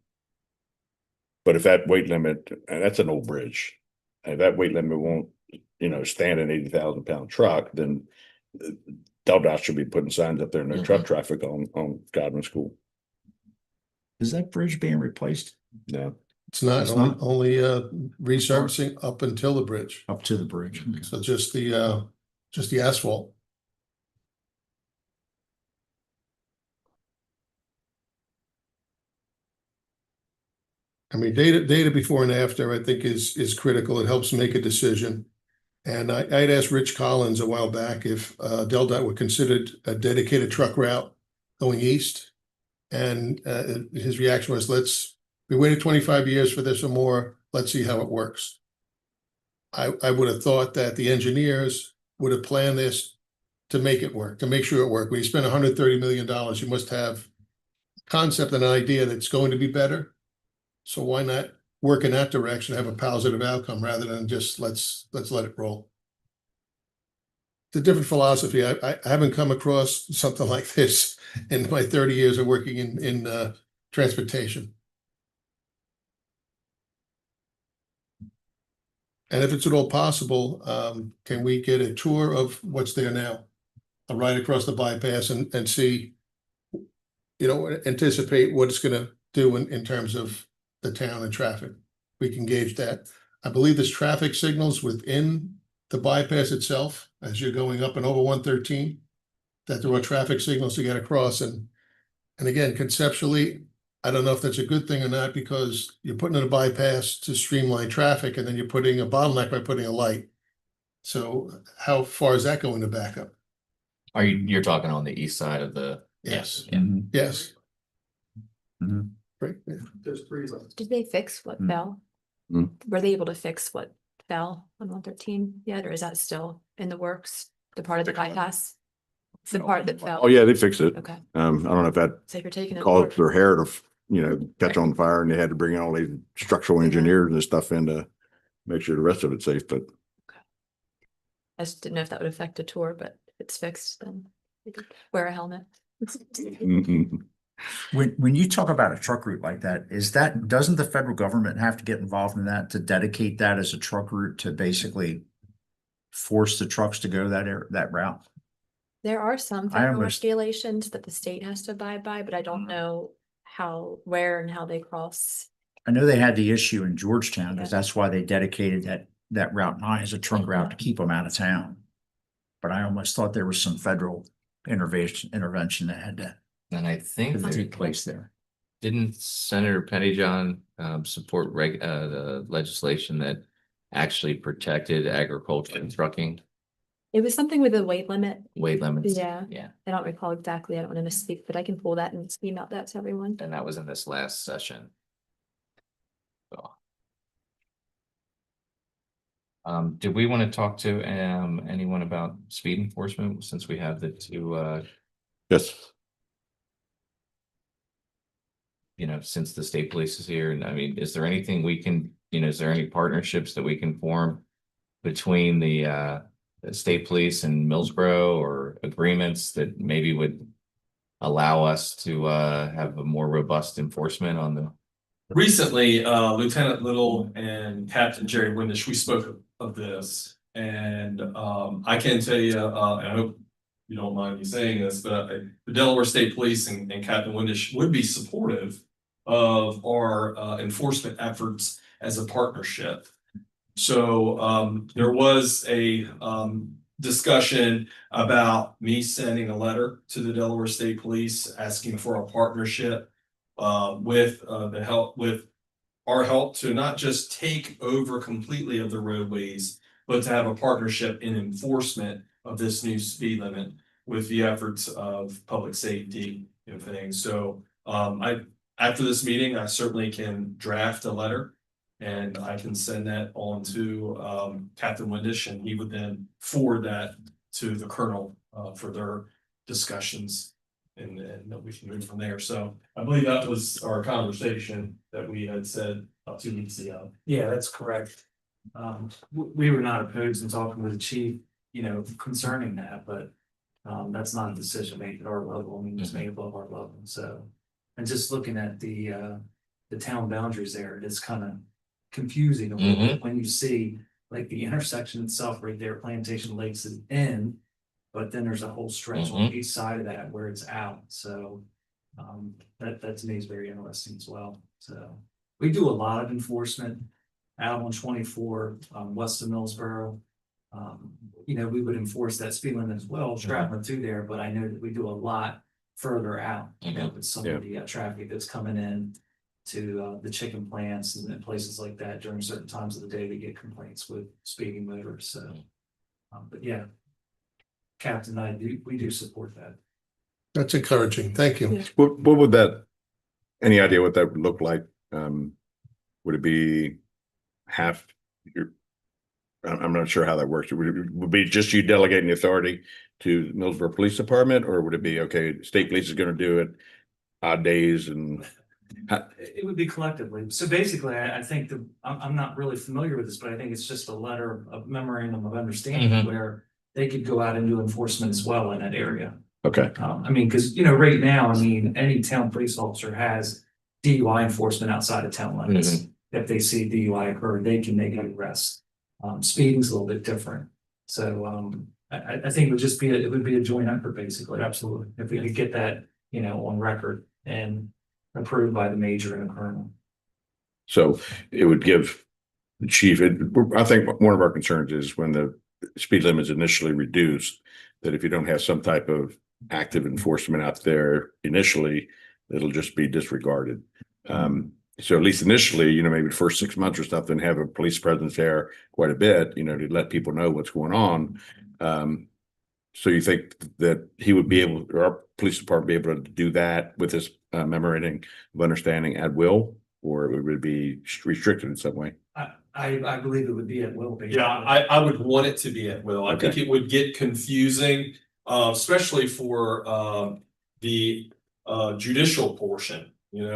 But if that weight limit, and that's an old bridge, if that weight limit won't, stand an 80,000-pound truck, then DelDOT should be putting signs up there, no truck traffic on Godwin School. Is that bridge being replaced? No. It's not only resurfacing up until the bridge. Up to the bridge. Okay. So just the asphalt. I mean, data before and after, I think is critical. It helps make a decision. And I'd asked Rich Collins a while back if DelDOT would consider a dedicated truck route going east. And his reaction was, we waited 25 years for this or more. Let's see how it works. I would have thought that the engineers would have planned this to make it work, to make sure it worked. When you spend $130 million, you must have a concept and an idea that's going to be better. So why not work in that direction, have a positive outcome rather than just let's let it roll. It's a different philosophy. I haven't come across something like this in my 30 years of working in transportation. And if it's at all possible, can we get a tour of what's there now? A ride across the bypass and see, anticipate what it's going to do in terms of the town and traffic. We can gauge that. I believe there's traffic signals within the bypass itself as you're going up and over 113, that there are traffic signals to get across. And again, conceptually, I don't know if that's a good thing or not, because you're putting in a bypass to streamline traffic and then you're putting a bottleneck by putting a light. So how far is that going to back up? You're talking on the east side of the? Yes. Yeah. Yes. Right. Yeah. There's 3 zones. Did they fix what fell? Were they able to fix what fell on 113 yet, or is that still in the works? The part of the bypass? The part that fell? Oh, yeah, they fixed it. Okay. I don't know if that So if you're taking it. caused their hair to, catch on fire, and they had to bring in all these structural engineers and stuff in to make sure the rest of it's safe, but. I just didn't know if that would affect the tour, but if it's fixed, then we could wear a helmet. When you talk about a truck route like that, doesn't the federal government have to get involved in that to dedicate that as a truck route to basically force the trucks to go that route? There are some I federal almost- regulations that the state has to abide by, but I don't know where and how they cross. I know they had the issue in Georgetown because Yeah. that's why they dedicated that Route 9 as a trunk route to keep them out of town. But I almost thought there was some federal intervention that had to And I think take place there. didn't Senator Pettyjohn support the legislation that actually protected agriculture and trucking It was something with a weight limit. weight limits? Yeah. Yeah, I don't recall exactly. I don't want to misspeak, but I can pull that and email that to everyone. and that was in this last session. So. Do we want to talk to anyone about speed enforcement since we have the two Yes. since the state police is here? And I mean, is there anything we can, is there any partnerships that we can form between the state police and Millsboro, or agreements that maybe would allow us to have a more robust enforcement on the? Recently, Lieutenant Little and Captain Jerry Windish, we spoke of this, and I can tell you, and I hope you don't mind me saying this, but the Delaware State Police and Captain Windish would be supportive of our enforcement efforts as a partnership. So there was a discussion about me sending a letter to the Delaware State Police asking for a partnership with our help to not just take over completely of the roadways, but to have a partnership in enforcement of this new speed limit with the efforts of public safety and things. So after this meeting, I certainly can draft a letter and I can send that on to Captain Windish, and he would then forward that to the colonel for their discussions. And we can move from there. So I believe that was our conversation that we had said 2 weeks ago. Yeah, that's correct. We were not opposed in talking with the chief, concerning that, but that's not a decision made at our level. I mean, it's made above our level. So, and just looking at the town boundaries there, it's kind of confusing a little bit when you see like the intersection itself right there, Plantation Lakes is in. But then there's a whole stretch on each side of that where it's out. So that to me is very interesting as well. So we do a lot of enforcement out on 24 west of Millsboro. We would enforce that speed limit as well, traveling through there. But I know that we do a lot further out, with some of the traffic that's coming in to the chicken plants and places like that during certain times of the day. We get complaints with speeding motors. So, but yeah. Captain, we do support that. That's encouraging. Thank you. What would that, any idea what that would look like? Would it be half your, I'm not sure how that works. Would it be just you delegating the authority to Millsboro Police Department, or would it be, okay, state police is going to do it odd days and? It would be collectively. So basically, I think I'm not really familiar with this, but I think it's just a letter of memorandum of understanding where they could go out and do enforcement as well in that area. Okay. I mean, because, right now, any town police officer has DUI enforcement outside of town limits. If they see DUI occur, they can make an arrest. Speeding's a little bit different. So I think it would be a joint effort, basically. Absolutely. If we could get that, on record and approved by the major and the colonel. So it would give the chief, I think one of our concerns is when the speed limit is initially reduced, that if you don't have some type of active enforcement out there initially, it'll just be disregarded. So at least initially, maybe the first 6 months or something, have a police presence there quite a bit, to let people know what's going on. So you think that he would be able, or our police department be able to do that with this memorandum of understanding at will, or it would be restricted in some way? I believe it would be at will. Yeah, I would want it to be at will. I think it would get confusing, especially for the judicial portion,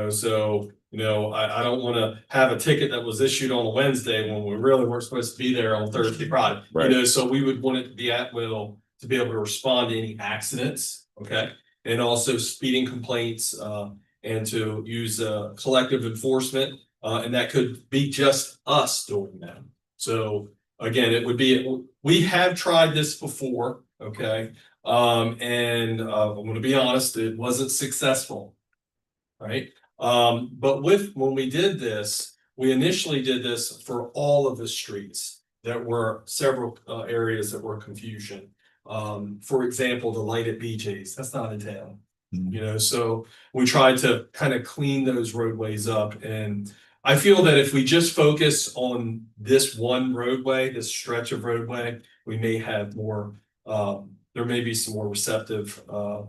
so, I don't want to have a ticket that was issued on a Wednesday when we really weren't supposed to be there on Thursday, Friday. Right. So we would want it to be at will to be able to respond to any accidents, okay? And also speeding complaints, and to use collective enforcement. And that could be just us doing that. So again, it would be, we have tried this before, okay? And I'm gonna be honest, it wasn't successful. Right? But when we did this, we initially did this for all of the streets. There were several areas that were confusion. For example, the light at BJ's, that's not in town. You know, so we tried to kind of clean those roadways up, and I feel that if we just focus on this one roadway, this stretch of roadway, we may have more, there may be some more receptive or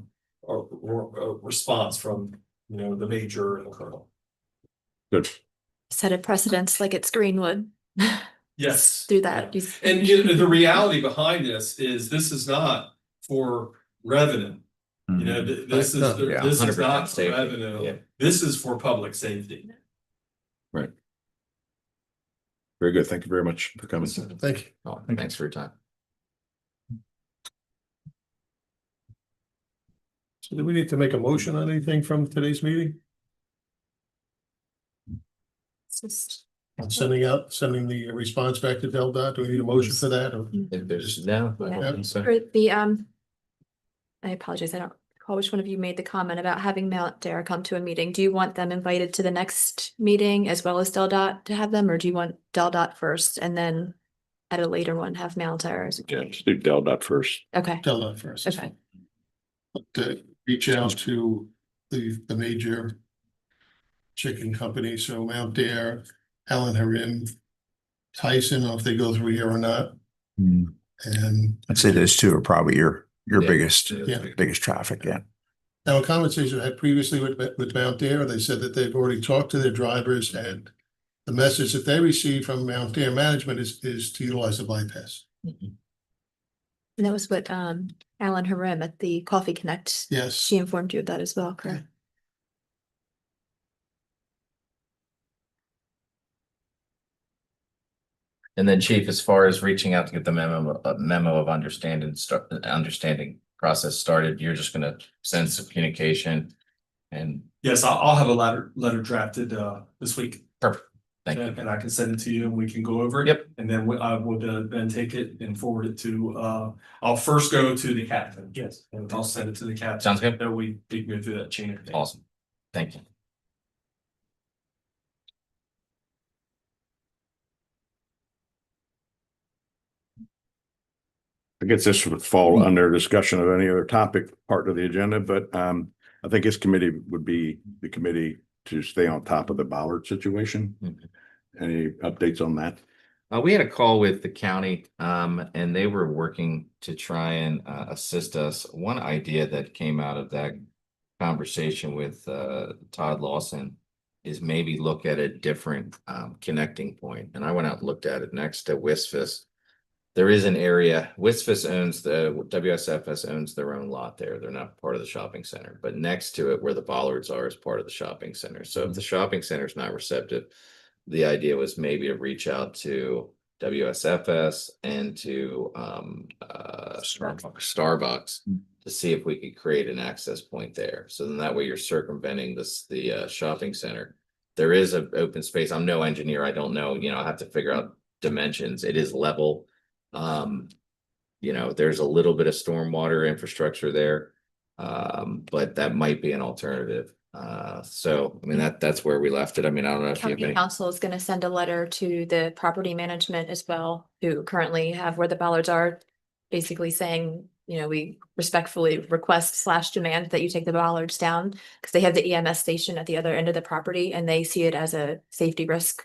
response from, you know, the major and the colonel. Good. Set a precedence like it's Greenwood. Yes. Do that. Yeah. And you know, the reality behind this is not for revenue. You know, this is, Yeah, this is 100% not for safety. revenue. Yeah. This is for public safety. Right. Very good. Thank you very much for coming. Thank you. Oh, thanks for your time. So do we need to make a motion on anything from today's meeting? It's just- Sending the response back to DelDOT? Do we need a motion for that? or- If there's no, I don't think so. For the, I apologize, I don't recall which one of you made the comment about having Mount Dare come to a meeting. Do you want them invited to the next meeting as well as DelDOT to have them, or do you want DelDOT first and then at a later one have Mount Dare? Yeah, let's do DelDOT first. Okay, DelDOT first. okay. To reach out to the major chicken company, so Mount Dare, Helen Harim, Tyson, I don't know if they go through here or not. And I'd say those two are probably your Yeah. biggest, Yeah. biggest traffic, yeah. now a conversation I had previously with Mount Dare, they said that they've already talked to their drivers, and the message that they received from Mount Dare management is to utilize the bypass. And that was what, Alan Harim at the Coffee Connect, Yes. she informed you of that as well, correct? And then Chief, as far as reaching out to get the memo of understanding process started, you're just gonna send some communication and Yes, I'll have a letter drafted this week. perfect. Thank you. And I can send it to you and we can go over it. Yep. And then I would then take it and forward it to, I'll first go to the captain. Yes. And I'll send it to the captain. Sounds good. That we can go through that chain of command. Awesome. Thank you. I guess this would fall under discussion of any other topic part of the agenda, but I think this committee would be the committee to stay on top of the Ballard situation. Mhm. Any updates on that? We had a call with the county, and they were working to try and assist us. One idea that came out of that conversation with Todd Lawson is maybe look at a different connecting point. And I went out and looked at it next to Wisfis. There is an area, Wisfis owns WSFS owns their own lot there. They're not part of the shopping center, but next to it where the bollards are is part of the shopping center. So if the shopping center is not receptive, the idea was maybe to reach out to WSFS and to Starbucks to see if we could create an access point there. So then that way you're circumventing the shopping center. There is an open space. I'm no engineer. I don't know, I have to figure out dimensions. It is level. There's a little bit of stormwater infrastructure there. But that might be an alternative. That's where we left it. I don't know if you have County any. council is gonna send a letter to the property management as well, who currently have where the bollards are. Basically saying, we respectfully request / demand that you take the bollards down, because they have the EMS station at the other end of the property and they see it as a safety risk.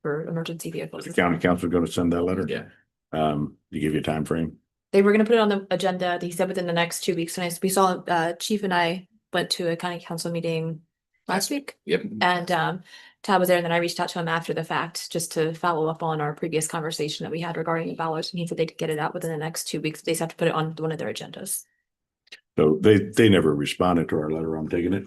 For emergency vehicles. The county council going to send that letter? Yeah. To give you a time frame. They were gonna put it on the agenda, he said within the next 2 weeks, and we saw, Chief and I went to a county council meeting last week. Yep. And Todd was there, and then I reached out to him after the fact, just to follow up on our previous conversation that we had regarding the bollards, and he said they'd get it out within the next 2 weeks, they just have to put it on one of their agendas. So they never responded to our letter. I'm taking it.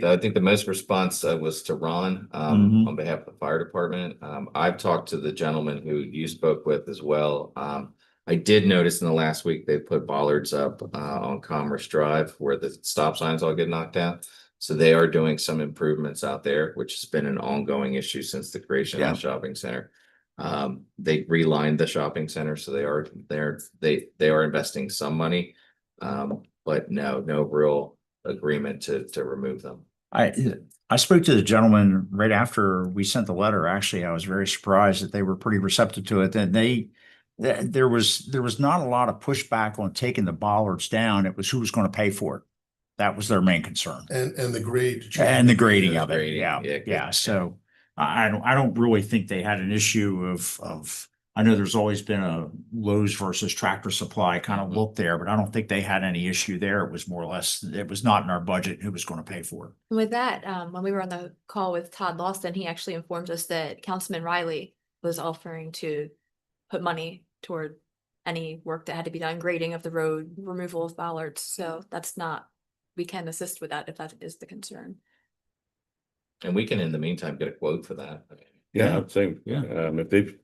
I think the most response was to Ron, on behalf of the fire department. I've talked to the gentleman who you spoke with as well. I did notice in the last week, they put bollards up, on Commerce Drive where the stop signs all get knocked out. So they are doing some improvements out there, which has been an ongoing issue since the creation of the shopping center. They relined the shopping center, so they are investing some money. But no real agreement to remove them. I spoke to the gentleman right after we sent the letter. Actually, I was very surprised that they were pretty receptive to it. And there was not a lot of pushback on taking the bollards down. It was who was going to pay for it. That was their main concern. And the grade. And the grading Yeah. of it. Grading, Yeah, yeah, yeah. So I don't really think they had an issue of, I know there's always been a Lowe's versus Tractor Supply kind of Mhm. look there, but I don't think they had any issue there. It was more or less, it was not in our budget. Who was going to pay for it? With that, when we were on the call with Todd Lawson, he actually informed us that Councilman Riley was offering to put money toward any work that had to be done, grading of the road, removal of bollards. So that's not, we can assist with that if that is the concern. And we can, in the meantime, get a quote for that. Yeah, I'd say, Yeah. if they've,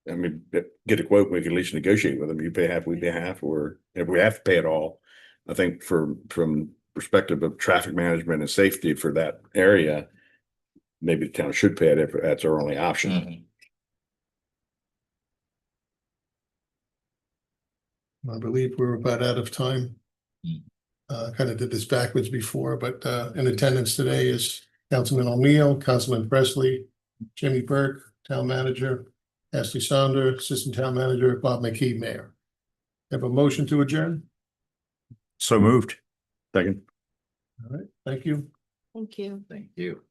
I mean, get a quote, we can at least negotiate with them. You pay half, we pay half, or if we have to pay it all. I think from perspective of traffic management and safety for that area, maybe the town should pay it if that's our only option. Mhm. I believe we're about out of time. Hmm. Kind of did this backwards before, but in attendance today is Councilman O'Neill, Councilman Presley, Jimmy Burke, Town Manager, Ashley Saunders, Assistant Town Manager, Bob McKee, Mayor. Have a motion to adjourn? So moved. Second. All right, thank you. Thank you. Thank you.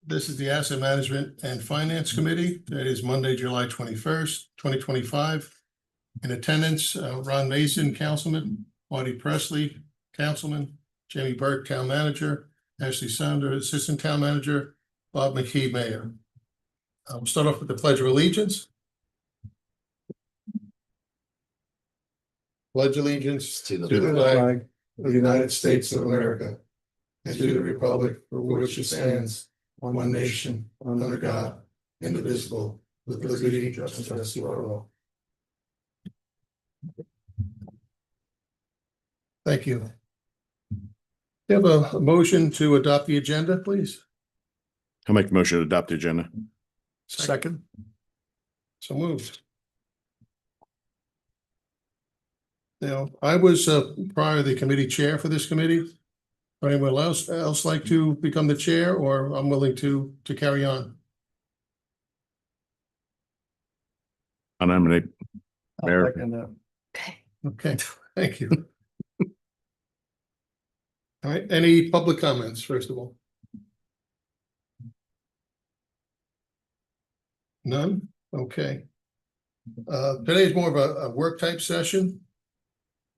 This is the Asset Management and Finance Committee. That is Monday, July 21st, 2025. In attendance, Ron Mason, Councilman, Marty Presley, Councilman, Jamie Burke, Town Manager, Ashley Saunders, Assistant Town Manager, Bob McKee, Mayor. We'll start off with the Pledge of Allegiance. Pledge allegiance To the to the flag of the United States of America and to the republic for which it stands, one nation, under God, indivisible, with liberty and justice for all. Thank you. You have a motion to adopt the agenda, please? I'll make the motion to adopt the agenda. Second. So moved. Now, I was prior the committee chair for this committee. Anyone else like to become the chair, or I'm willing to carry on? I nominate Mayor. Okay, thank you. All right, any public comments, first of all? None? Okay. Today is more of a work type session.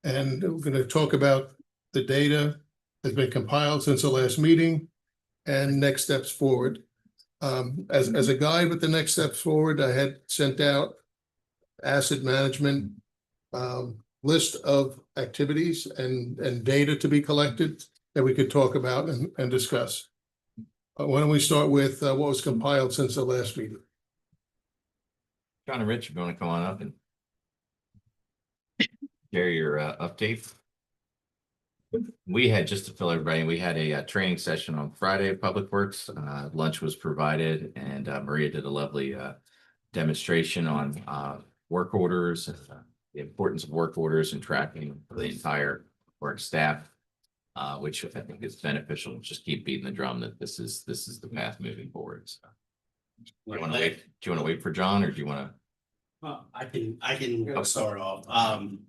And we're going to talk about the data that's been compiled since the last meeting and next steps forward. As a guide with the next steps forward, I had sent out asset management list of activities and data to be collected that we could talk about and discuss. Why don't we start with what was compiled since the last meeting? John and Rich, if you want to come on up and share your update. We had, just to fill everybody, we had a training session on Friday at Public Works. Lunch was provided, and Maria did a lovely demonstration on work orders, the importance of work orders and tracking for the entire work staff, which I think is beneficial. Just keep beating the drum that this is the path moving forward. So, do you want to wait? Do you want to wait for John, or do you want to? I can start off.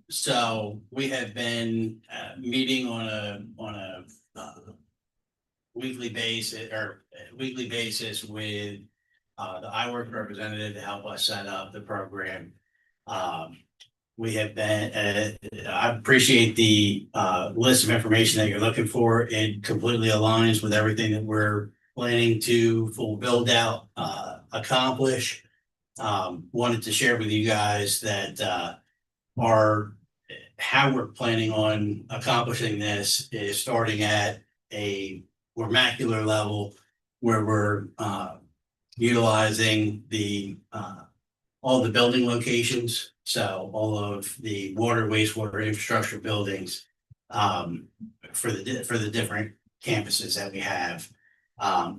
So we have been meeting on a weekly basis with the iWork representative to help us set up the program. We have been, I appreciate the list of information that you're looking for. It completely aligns with everything that we're planning to full build out, accomplish. Wanted to share with you guys that how we're planning on accomplishing this is starting at a vernacular level where we're utilizing all the building locations, so all of the water, wastewater infrastructure buildings for the different campuses that we have.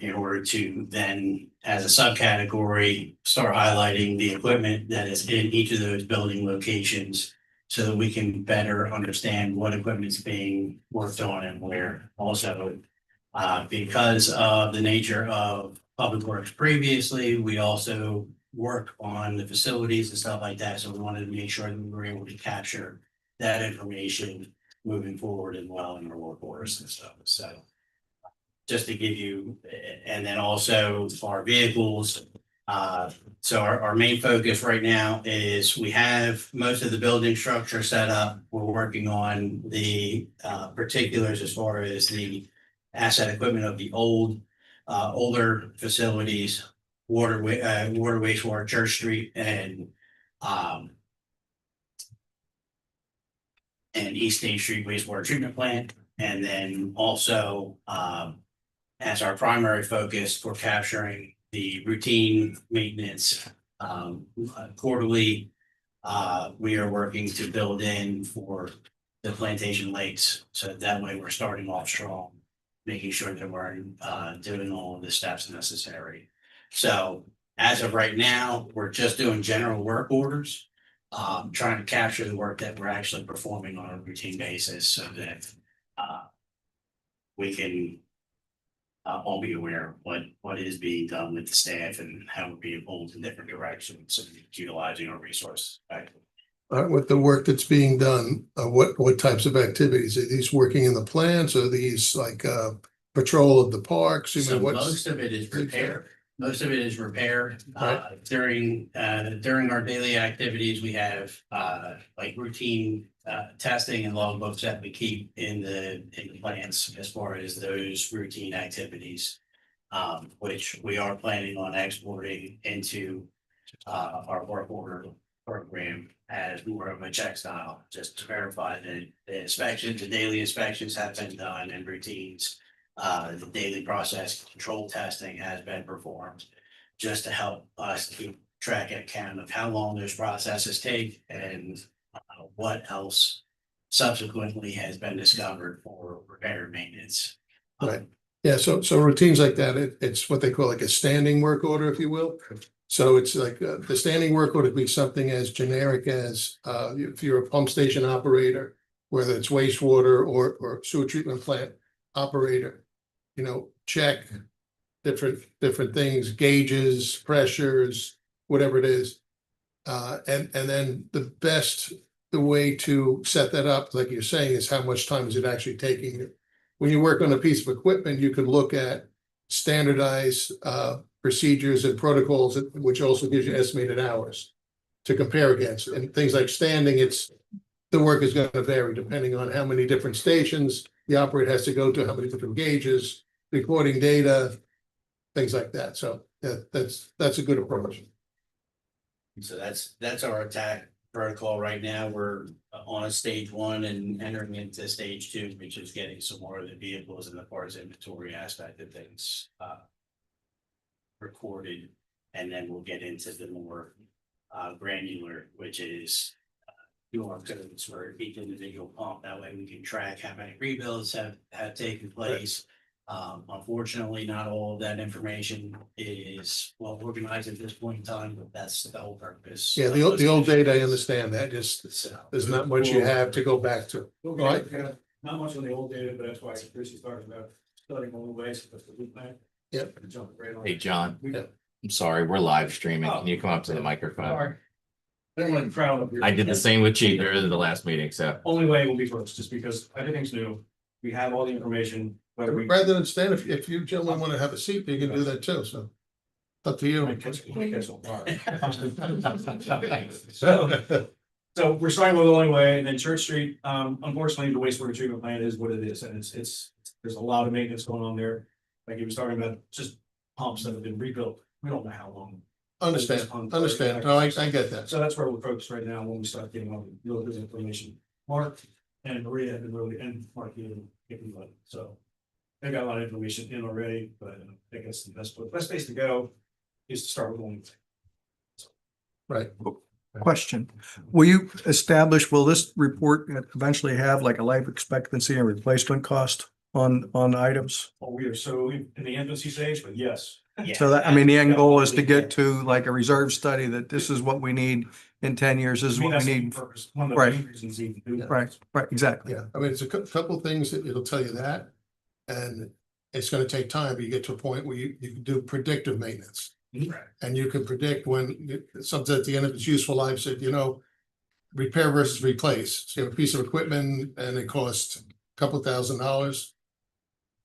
In order to then, as a subcategory, start highlighting the equipment that is in each of those building locations so that we can better understand what equipment is being worked on and where. Also, because of the nature of Public Works previously, we also work on the facilities and stuff like that. So we wanted to make sure that we were able to capture that information moving forward as well in our work orders and stuff. So just to give you, and then also our vehicles. So our main focus right now is we have most of the building structure set up. We're working on the particulars as far as the asset equipment of the older facilities, water, wastewater, Church Street, and East State Street wastewater treatment plant. And then also as our primary focus for capturing the routine maintenance quarterly, we are working to build in for the Plantation Lakes. So that way we're starting off strong, making sure that we're doing all of the steps necessary. So as of right now, we're just doing general work orders, trying to capture the work that we're actually performing on a routine basis so that we can all be aware of what is being done with the staff and how we're being pulled in different directions and utilizing our resources. With the work that's being done, what types of activities? Are these working in the plants? Are these like patrol of the parks? I So mean, what's? most of it is repair. Most of it is repair. Right. During our daily activities, we have like routine testing and logbooks that we keep in the plants as far as those routine activities. Which we are planning on exporting into our work order program as more of a check style, just to verify that the inspections, the daily inspections have been done and routines. The daily process control testing has been performed, just to help us keep track and count of how long those processes take and what else subsequently has been discovered for repair and maintenance. Right. Yeah, so routines like that, it's what they call like a standing work order, if you will. So it's like the standing work order would be something as generic as if you're a pump station operator, whether it's wastewater or sewer treatment plant operator, you know, check different things, gauges, pressures, whatever it is. And then the way to set that up, like you're saying, is how much time is it actually taking you? When you work on a piece of equipment, you could look at standardized procedures and protocols, which also gives you estimated hours to compare against. And things like standing, the work is going to vary depending on how many different stations the operator has to go to, how many different gauges, recording data, things like that. So that's a good approach. So that's our attack protocol right now. We're on a stage 1 and entering into stage 2, which is getting some more of the vehicles and the parts inventory aspect of things recorded. And then we'll get into the more granular, which is QR codes for each individual pump. That way we can track how many rebuilds have taken place. Unfortunately, not all of that information is well organized at this point in time, but that's the whole purpose. Yeah, the old data, I understand that, just there's not much you have to go back to, right? Not much on the old data, but that's why Chrissy started about studying all the ways because the loop plan. Yep. Hey, John. Yeah. I'm sorry, we're live streaming. Can you come up to the microphone? Sorry. I don't want to crowd up here. I did the same with Chief during the last meeting, so. Only way will be first, just because everything's new. We have all the information, whether we. Rather than stand, if you gentlemen want to have a seat, you can do that too, so. Up to you. So we're starting with the only way, and then Church Street, unfortunately, the wastewater treatment plant is what it is, and it's, there's a lot of maintenance going on there. Like you was talking about, just pumps that have been rebuilt, we don't know how long. Understand. No, I get that. So that's where we're focused right now when we start getting all the little bit of information. Mark and Maria have been really, and Mark, you know, so. They got a lot of information in already, but I guess the best place to go is to start with one thing. Right. Question, will this report eventually have like a life expectancy and replacement cost on items? Well, we are so in the infancy stage, but yes. Yeah. So that, I mean, the end goal is to get to like a reserve study that this is what we need in 10 years, this is I mean, what that's we the need. purpose, one of the Right. main reasons even do that. Right, exactly. Yeah, I mean, it's a couple of things that it'll tell you that. And it's gonna take time, but you get to a point where you can do predictive maintenance. Right. And you can predict when something at the end of its useful life said, you know, repair versus replace. So you have a piece of equipment and it costs a couple $1,000.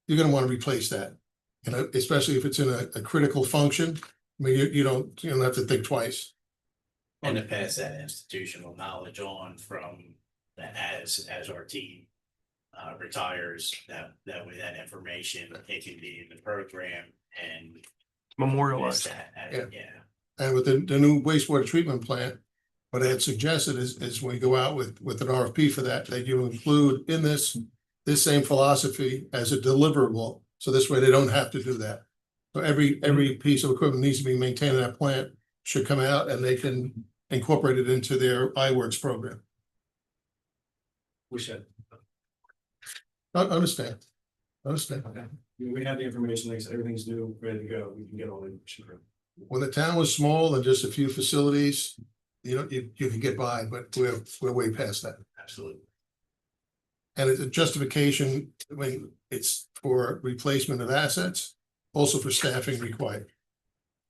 You're gonna want to replace that, you know, especially if it's in a critical function. I mean, you don't have to think twice. And to pass that institutional knowledge on from as our team retires, that way that information, it can be in the program and Memorialized. yeah. And with the new wastewater treatment plant, what I had suggested is when you go out with an RFP for that you include in this same philosophy as a deliverable. So this way they don't have to do that. So every piece of equipment needs to be maintained in that plant should come out and they can incorporate it into their iWorks program. We should. Understand. Okay. We have the information, like I said, everything's new, ready to go. We can get all the information. When the town was small and just a few facilities, you can get by, but we're way past that. Absolutely. And it's a justification, I mean, it's for replacement of assets, also for staffing required.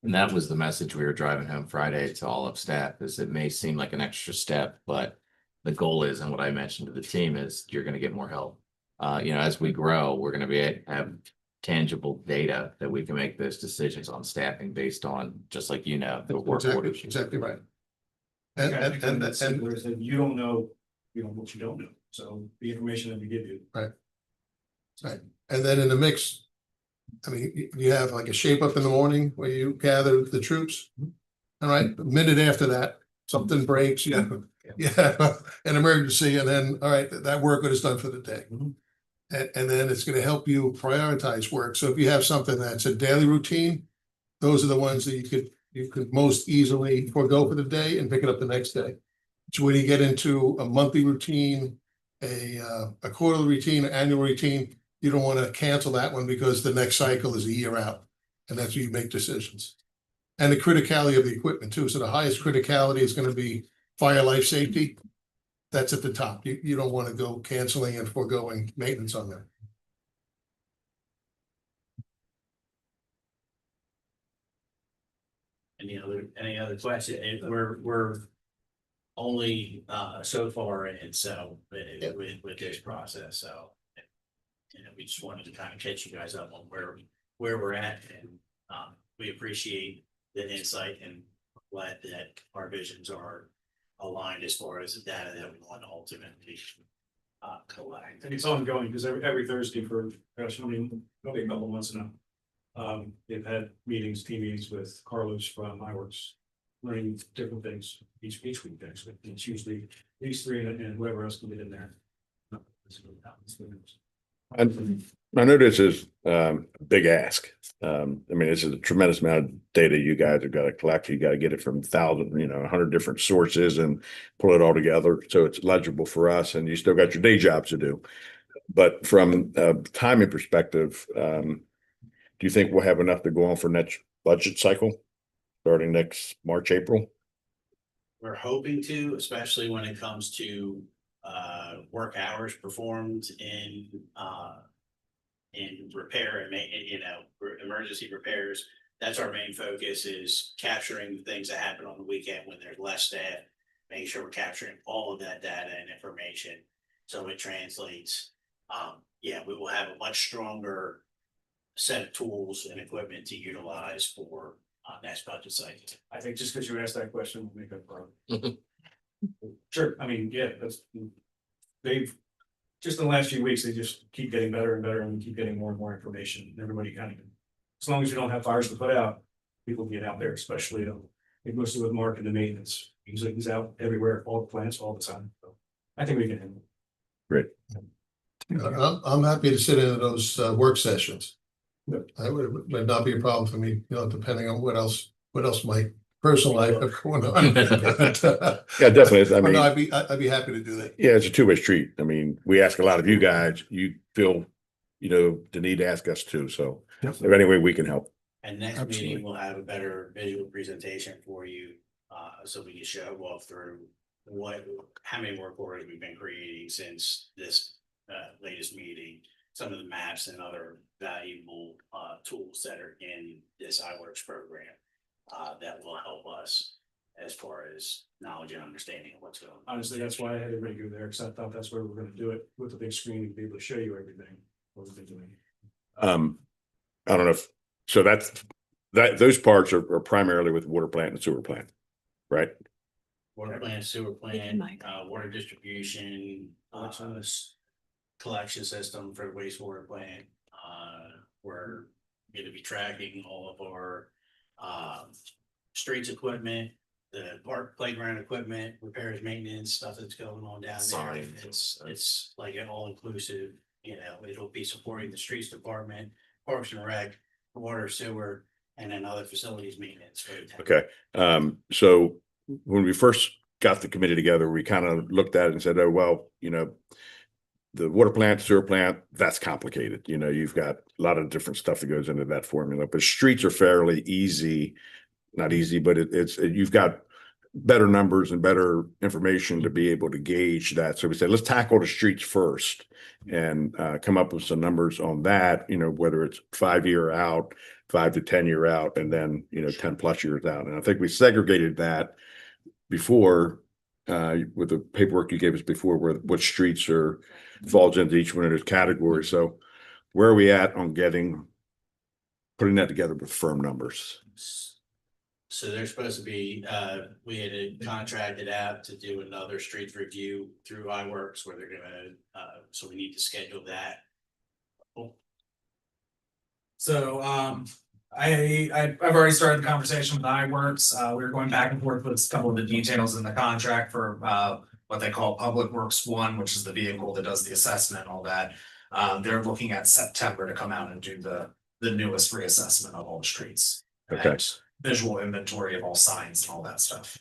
And that was the message we were driving home Friday to all of staff, is it may seem like an extra step, but the goal is, and what I mentioned to the team is, you're gonna get more help. As we grow, we're gonna have tangible data that we can make those decisions on staffing based on, just like, you know, the work Exactly, orders. exactly right. And, And you don't know, what you don't know. So the information that we give you. right. And then in the mix, I mean, you have like a shape up in the morning where you gather the troops. All right, a minute after that, something breaks, yeah, an emergency, and then, all right, that work is done for the day. And then it's gonna help you prioritize work. So if you have something that's a daily routine, those are the ones that you could most easily forego for the day and pick it up the next day. So when you get into a monthly routine, a quarterly routine, an annual routine, you don't want to cancel that one because the next cycle is a year out. And that's where you make decisions. And the criticality of the equipment too. So the highest criticality is going to be fire life safety. That's at the top. You don't want to go canceling and foregoing maintenance on that. Any other question? We're only so far in, so with this process, so. We just wanted to kind of catch you guys up on where we're at, and we appreciate the insight and glad that our visions are aligned as far as the data that we want to ultimately collect. And it's ongoing because every Thursday for, gosh, probably a couple of months now. They've had meetings, team meetings with Carlos from iWorks, learning different things each week, actually. It's usually these three and whoever else can get in there. And I know this is a big ask. I mean, this is a tremendous amount of data you guys have got to collect. You got to get it from 100 different sources and pull it all together so it's legible for us. And you still got your day jobs to do. But from a timing perspective, do you think we'll have enough to go on for next budget cycle starting next March, April? We're hoping to, especially when it comes to work hours performed in repair and emergency repairs. That's our main focus, is capturing the things that happen on the weekend when there's less staff, making sure we're capturing all of that data and information so it translates. Yeah, we will have a much stronger set of tools and equipment to utilize for next budget cycle. I think just because you asked that question will make up for it. Sure, I mean, yeah, they've just in the last few weeks, they just keep getting better and better, and we keep getting more and more information. And everybody kind of, as long as you don't have fires to put out, people get out there, especially mostly with Mark and the maintenance. He's out everywhere, all the plants, all the time. So I think we can handle it. Great. I'm happy to sit in those work sessions. That would not be a problem for me, depending on what else my personal life have going on. Yeah, definitely. I mean, no, I'd be happy to do that. yeah, it's a two-way street. I mean, we ask a lot of you guys. You feel, the need to ask us too. So if any way we can help. And next meeting, we'll have a better visual presentation for you, so we can walk through how many work orders we've been creating since this latest meeting, some of the maps and other valuable tools that are in this iWorks program that will help us as far as knowledge and understanding of what's going on. Honestly, that's why I had everybody go there, because I thought that's where we're going to do it with the big screen and be able to show you everything. What we've been doing. I don't know if, so those parts are primarily with water plant and sewer plant, right? Water plant, sewer plant, water distribution, collection system for the wastewater plant. We're going to be tracking all of our streets equipment, the park playground equipment, repairs, maintenance, stuff that's going on down there. It's like an all inclusive, it'll be supporting the streets department, parks and rec, water, sewer, and then other facilities maintenance. For the town. Okay. So when we first got the committee together, we kind of looked at it and said, oh, well, the water plant, sewer plant, that's complicated. You've got a lot of different stuff that goes into that formula, but streets are fairly easy, not easy, but you've got better numbers and better information to be able to gauge that. So we said, let's tackle the streets first and come up with some numbers on that, whether it's 5-year out, 5 to 10 year out, and then, 10 plus years out. And I think we segregated that before with the paperwork you gave us before, what streets falls into each one of those categories. So where are we at on putting that together with firm numbers? So they're supposed to be, we had it contracted out to do another streets review through iWorks where they're gonna, so we need to schedule that. So, I've already started the conversation with iWorks. We were going back and forth with a couple of the details in the contract for, what they call Public Works One, which is the vehicle that does the assessment and all that. They're looking at September to come out and do the newest reassessment of all the streets. Okay. And visual inventory of all signs and all that stuff.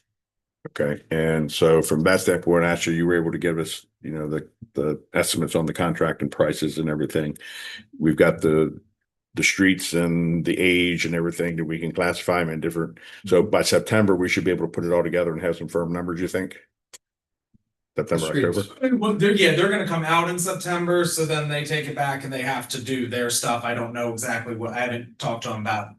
Okay, and so from that standpoint, actually, you were able to give us, the estimates on the contract and prices and everything. We've got the streets and the age and everything that we can classify them in different. So by September, we should be able to put it all together and have some firm numbers, you think? September, streets. October? Well, they're gonna come out in September, so then they take it back and they have to do their stuff. I don't know exactly what, I haven't talked to them about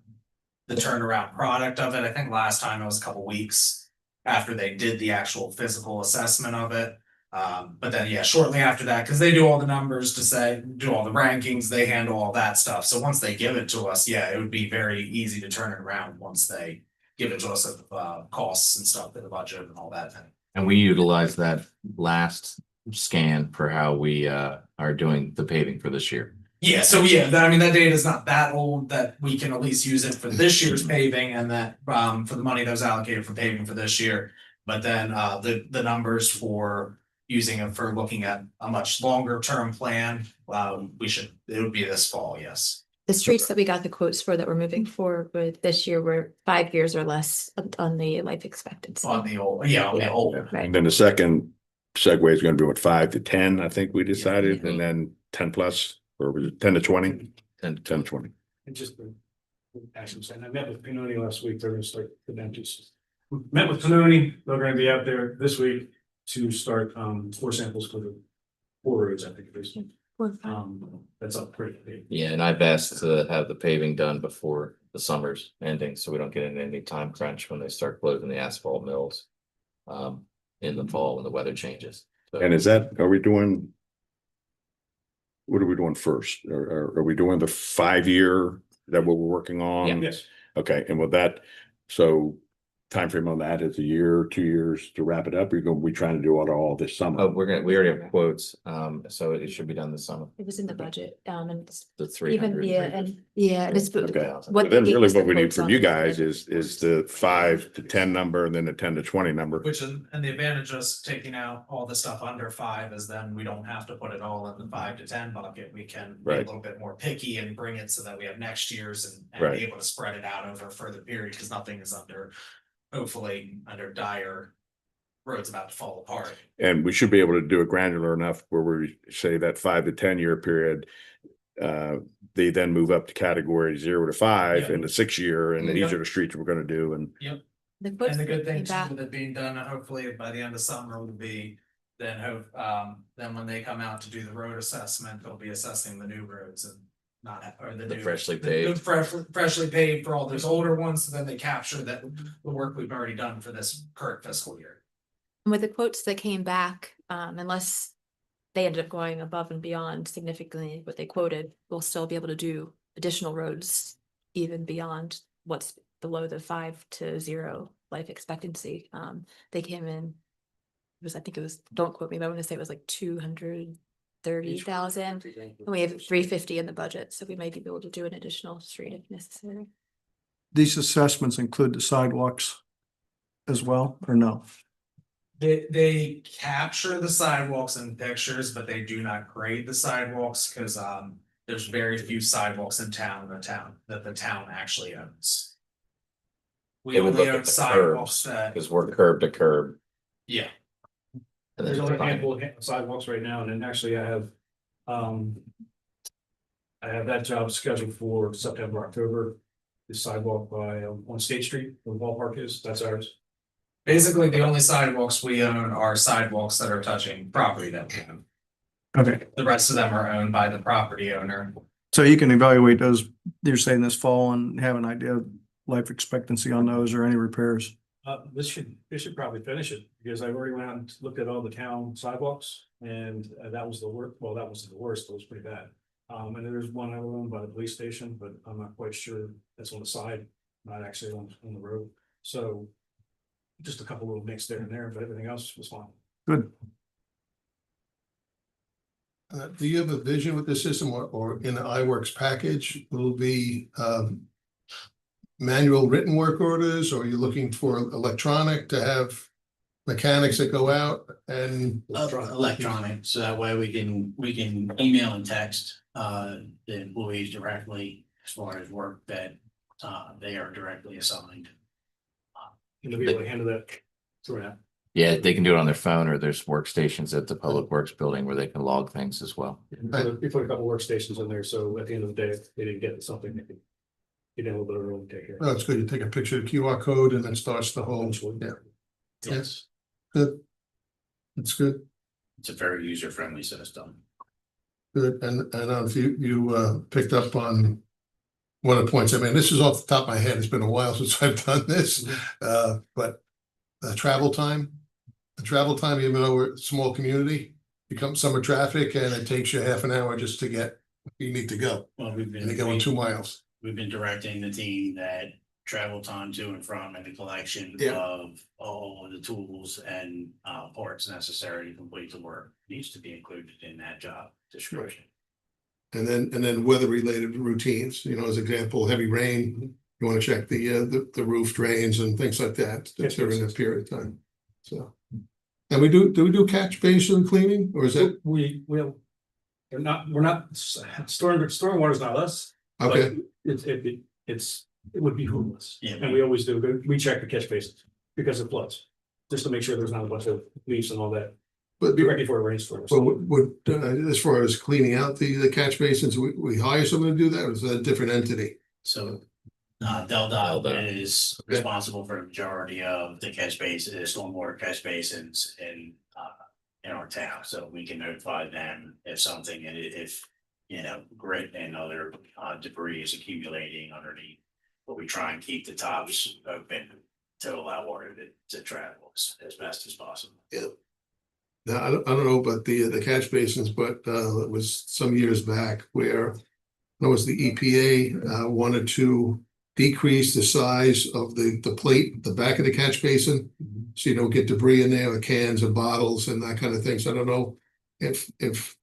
the turnaround product of it. I think last time it was a couple weeks after they did the actual physical assessment of it. But then, yeah, shortly after that, because they do all the numbers do all the rankings, they handle all that stuff. So once they give it to us, yeah, it would be very easy to turn it around once they give it to us of costs and stuff in the budget and all that thing. And we utilize that last scan for how we are doing the paving for this year. Yeah, so yeah, I mean, that data is not that old that we can at least use it for this year's paving and that for the money that was allocated for paving for this year. But then the numbers for using it for looking at a much longer term plan, it would be this fall, yes. The streets that we got the quotes for that we're moving forward with this year were 5 years or less on the life expectancy. On the old. Right. And then the second segue is gonna be what, 5 to 10, I think we decided, and then 10 plus, or was it 10 to 20? 10 to 20. And just the action saying, I met with Pinoni last week, they're gonna start the benches. Met with Pinoni, they're gonna be out there this week to start 4 samples for the 4 roads, I think it is. That's up pretty big. Yeah, and I've asked to have the paving done before the summer's ending, so we don't get into any time crunch when they start closing the asphalt mills. In the fall when the weather changes. So- And what are we doing first? Are we doing the 5-year? Is that what we're working on? Yes. Okay, and with that, so timeframe on that is a year, 2 years to wrap it up? Or are we trying to do it all this summer? Oh, we already have quotes, so it should be done this summer, It was in the budget, and it's the even, 300. and it's. Okay. what But they then gave really us the what we need quotes from on you was guys the- is the 5 to 10 number and then the 10 to 20 number. And the advantage of us taking out all the stuff under 5 is then we don't have to put it all in the 5 to 10 bucket. We can be a Right. little bit more picky and bring it so that we have next year's and Right. be able to spread it out over a further period, because nothing is hopefully under dire roads about to fall apart. And we should be able to do it granular enough where we say that 5 to 10 year period. They then move up to category 0 to 5 Yeah. in the 6-year, and Yep. these are the streets we're gonna do, and The quotes And the that good came thing back- too with it being done, hopefully by the end of summer will be, then then when they come out to do the road assessment, they'll be assessing the new roads and not, or the The new. freshly the paved. freshly paved for all those older ones, so then they capture that, the work we've already done for this current fiscal year. And with the quotes that came back, unless they ended up going above and beyond significantly what they quoted, we'll still be able to do additional roads even beyond what's below the 5 to 0 life expectancy. They came in, I think it was, don't quote me, but I want to say it was like 230,000. And we have 350 in the budget, so we might be able to do an additional street if necessary. These assessments include the sidewalks as well, or no? They capture the sidewalks in pictures, but they do not grade the sidewalks, because there's very few sidewalks in town, that the town actually owns. We They would only look own at the sidewalks curbs, that, because we're curb to curb. yeah, And There's then only a fine. handful of sidewalks right now, and then actually I have that job scheduled for September, October. The sidewalk by on State Street, where the ballpark is, that's ours. basically the only sidewalks we own are sidewalks that are touching property that we own. Okay, The rest of them are owned by the property owner. so you can evaluate those, you're saying this fall, and have an idea of life expectancy on those or any repairs? This should probably finish it, because I've already went out and looked at all the town sidewalks, and that was the worst, well, that wasn't the worst, it was pretty bad. And then there's one other one by the police station, but I'm not quite sure. That's on the side, not actually on the road. So just a couple little nicks there and there, but everything else was fine. Good. Do you have a vision with the system or in the iWorks package will be manual written work orders, or are you looking for electronic to have mechanics that go out and Electronic, so that way we can email and text the employees directly as far as work that they are directly assigned. And to be able to handle that through an app. Yeah, they can do it on their phone, or there's workstations at the Public Works building where they can log things as well. We put a couple workstations in there, so at the end of the day, if they didn't get something, they could get in a little bit early and take care of it. No, it's good. You take a picture of the QR code and then starts the whole, yeah, Yes, good. It's good, it's a very user-friendly system. good. And I don't know if you picked up on one of the points. I mean, this is off the top of my head. It's been a while since I've done this. But travel time, even though we're a small community, becomes summer traffic and it takes you half an hour just to get where you need to go. Well, And you're going 2 miles. we've been directing the team that travel time to and from and the collection Yeah. of all of the tools and parts necessary to complete the work needs to be included in that job description. And then weather related routines, as example, heavy rain, you want to check the roof drains and things like that during that period of time. So. And do we do catch basin cleaning, or is that, We're not, stormwater is not us. but okay, It would behoove us. Yeah. And we always do, we check the catch basins because it floods, just to make sure there's not a bunch of leaves and all that. but Be ready for a rainstorm. but would as far as cleaning out the catch basins, we hire someone to do that, or is that a different entity? So DelDOT DelDOT. is Okay. responsible for the majority of the catch bases, stormwater catch basins in our town. So we can notify them if something, if grit and other debris is accumulating underneath. But we try and keep the tops open to allow water to travel as best as possible. Now, I don't know about the catch basins, but it was some years back where it was the EPA wanted to decrease the size of the plate, the back of the catch basin. So you don't get debris in there, the cans and bottles and that kind of thing. So I don't know if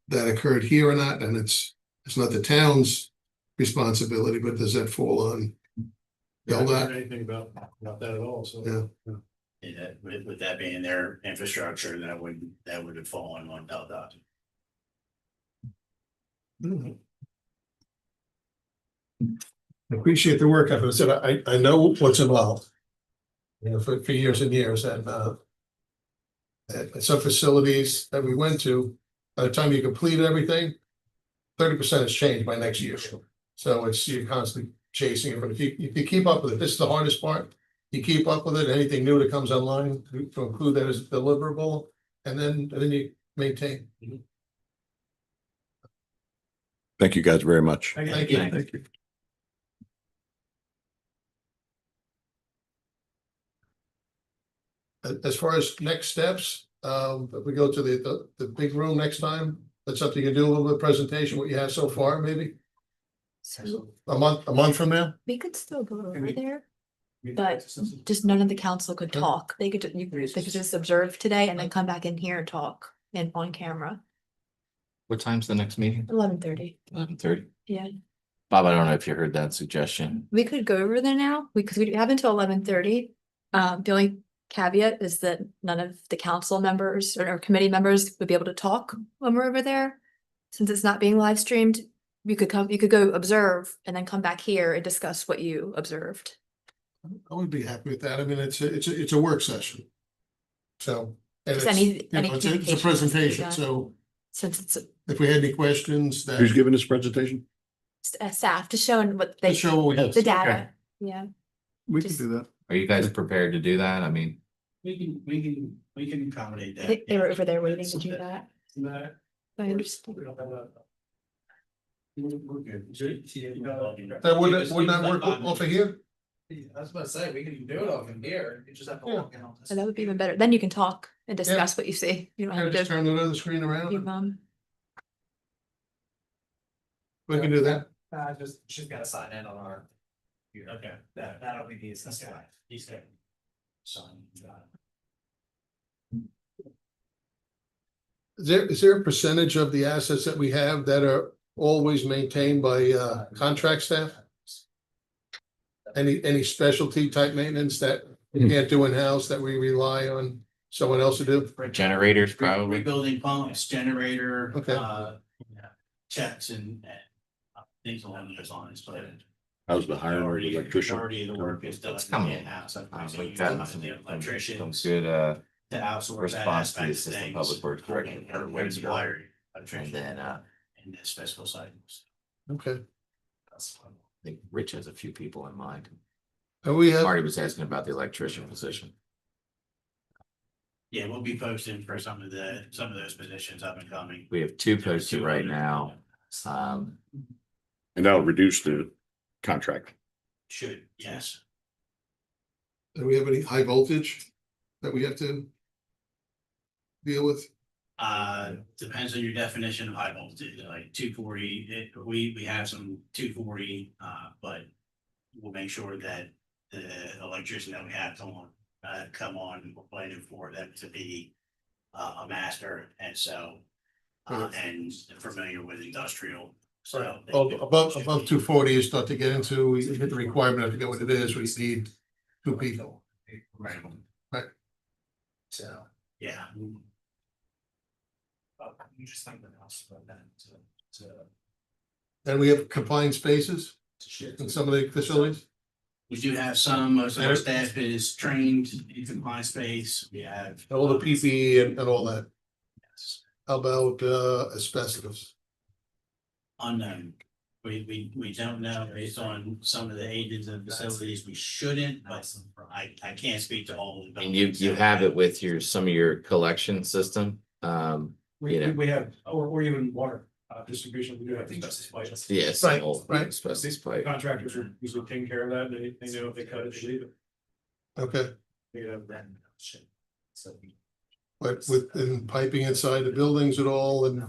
that occurred here or not, and it's not the town's responsibility, but does that fall on I haven't DelDOT? heard anything about that at all, so. Yeah. Yeah, with that being their infrastructure, that would have fallen on DelDOT. I appreciate the work. I've said, I know what's involved. For years and years, and at some facilities that we went to, by the time you complete everything, 30% has changed by next year. So you're constantly chasing it, but if you keep up with it, this is the hardest part. You keep up with it, anything new that comes online, to include that as deliverable, and then you maintain. Thank you guys very much. Thank you. Thank you. As far as next steps, if we go to the big room next time, that's something you can do a little bit of presentation, what you have so far, maybe So a month from now. we could still go over there, but just none of the council could talk. They could just observe today and then come back in here and talk and on camera. What time's the next meeting? 11:30. 11:30. Yeah, Bob, I don't know if you heard that suggestion. we could go over there now because we have until 11:30. The only caveat is that none of the council members or committee members would be able to talk when we're over there. Since it's not being live streamed, you could go observe and then come back here and discuss what you observed. I would be happy with that. I mean, it's a work session. So. and Just it's, any you know, it's a communication has to be presentation, done. so Since it's if we had any questions Who's that, giving this presentation? staff, just showing what they, to show what we have. the data, yeah. We can Just- do that. Are you guys prepared to do that? I mean, We can accommodate that. They were over there waiting to do that. That. I understand. We don't have that. We're good. That wouldn't that work off of here? I was about to say, we can do it off in here, you just have to walk in on this. So that would be even better. Then you can talk and discuss what you see. You don't Can I have just to. turn the other screen You, around? We can do that. Just, she's gotta sign in on our. Okay. That'll be the assessment. He's good. Sign. Is there a percentage of the assets that we have that are always maintained by contract staff? Any specialty type maintenance that we can't do in-house that we rely on someone else to do? Generators, probably. Rebuilding pumps, generator, Okay. checks and things along those lines, but. How's the hiring of the electrician? Majority of the work is done It's coming. in-house. We've gotten some Electricians good to outsource that response to the aspect of assistant things. public works director, And Wayne's the wiring, electrician, and then and the special cycles. Okay. I think Rich has a few people in mind. And we have, Marty was asking about the electrician position. Yeah, we'll be posting for some of those positions up and coming. We have two posted right now. And that'll reduce the contract. Should, yes. do we have any high voltage that we have to deal with? Depends on your definition of high voltage, like 240, we have some 240, but we'll make sure that the electrician that we have come on, we're planning for them to be a master, and so and familiar with industrial. So Above 240, you start to get into, we hit the requirement, I forget what it is, we need two people. Right. Right. So, yeah. You just think the house about that to. And we have confined spaces in some of the facilities. We do have some, most of our staff is trained in confined space, we have. All the PPE and all that. Yes. How about asbestos? Unknown. We don't know based on some of the ages and facilities, we shouldn't, but I can't speak to all of them. And you have it with some of your collection system. You know. We have, or even water distribution, we do have asbestos pipes. Yes. Right. Asbestos pipe. Contractors are usually taking care of that, they know if they cut it, they leave it. Okay, They have that. So. but within piping inside the buildings at all and.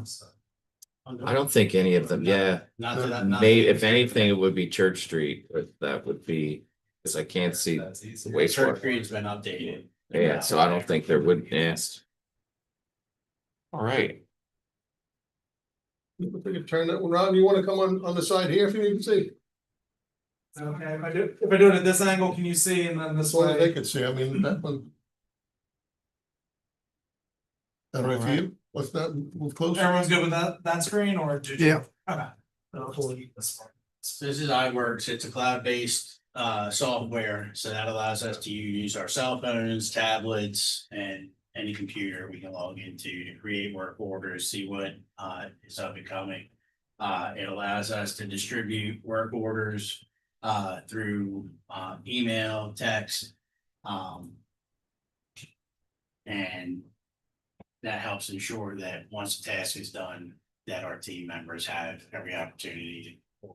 I don't think any of them, yeah. Not that Maybe if anything, it would be Church Street, or that would be, because I can't see the Church wastewater. Street's been updated. Yeah, so I don't think there would, yes. All right, We could turn that one around. You want to come on the side here if you need to see? Okay, if I do it at this angle, can you see, and then this That's all they way? can see. I mean, that one. All right, for you? What's that? Move closer. Everyone's good with that screen, or? did you- Yeah. Okay. This one. So this is iWorks, it's a cloud-based software, so that allows us to use our cell phones, tablets, and any computer we can log into to create work orders, see what is up and coming. It allows us to distribute work orders through email, text. And that helps ensure that once the task is done, that our team members have every opportunity to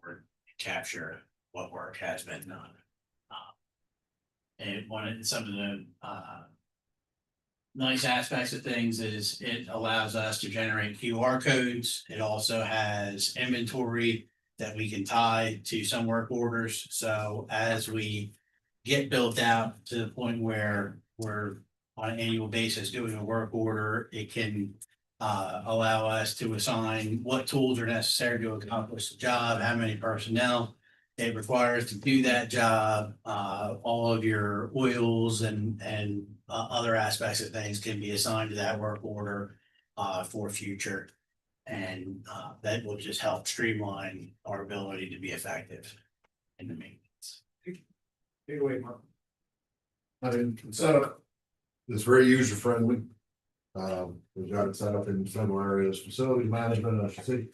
capture what work has been done. And some of the nice aspects of things is it allows us to generate QR codes. It also has inventory that we can tie to some work orders. So as we get built out to the point where we're on an annual basis doing a work order, it can allow us to assign what tools are necessary to accomplish the job, how many personnel it requires to do that job. All of your oils and other aspects of things can be assigned to that work order for future. And that will just help streamline our ability to be effective in the maintenance. Take away, Mark. I mean, setup is very user friendly. We've got it set up in several areas, facilities management, I should say.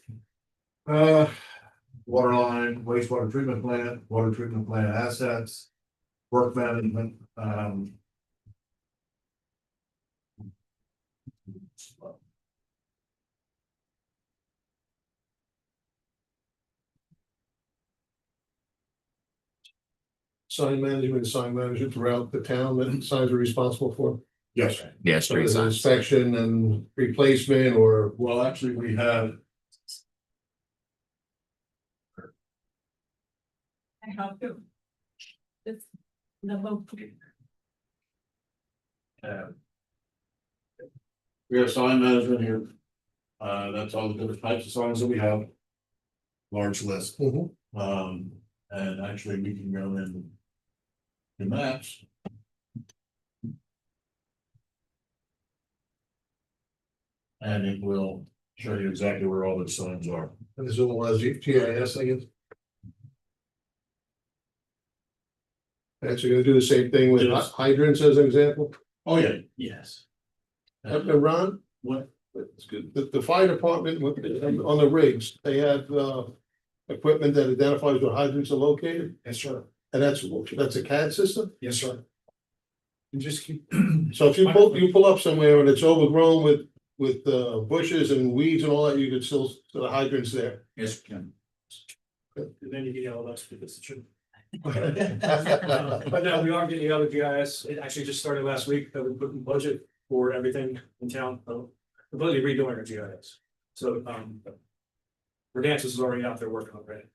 Water line, wastewater treatment plant, water treatment plant assets, work management, sign management throughout the town that signs are responsible for. yes. yeah, So street there's signs. inspection and replacement or. Well, actually, we have I have to. It's number. We have sign management here. That's all the different types of signs that we have. Large list. And actually we can go in the maps. And it will show you exactly where all the signs are. And this all has GIS, I guess. Actually, gonna do the same thing with Yes. hydrants as an example. Oh, yeah. Yes. Ron, What? that's good. The fire department, on the rigs, they have, equipment that identifies where hydrants are located, Yes, sir. and that's a CAD system? Yes, sir. You just keep. So if you pull up somewhere and it's overgrown with bushes and weeds and all that, you could still, the hydrants there. Yes, Ken. And then you get all those because it should. But no, we are getting other GIS. It actually just started last week that we put in budget for everything in town, completely redoing our GIS. So, Verdantis is already out there working on it.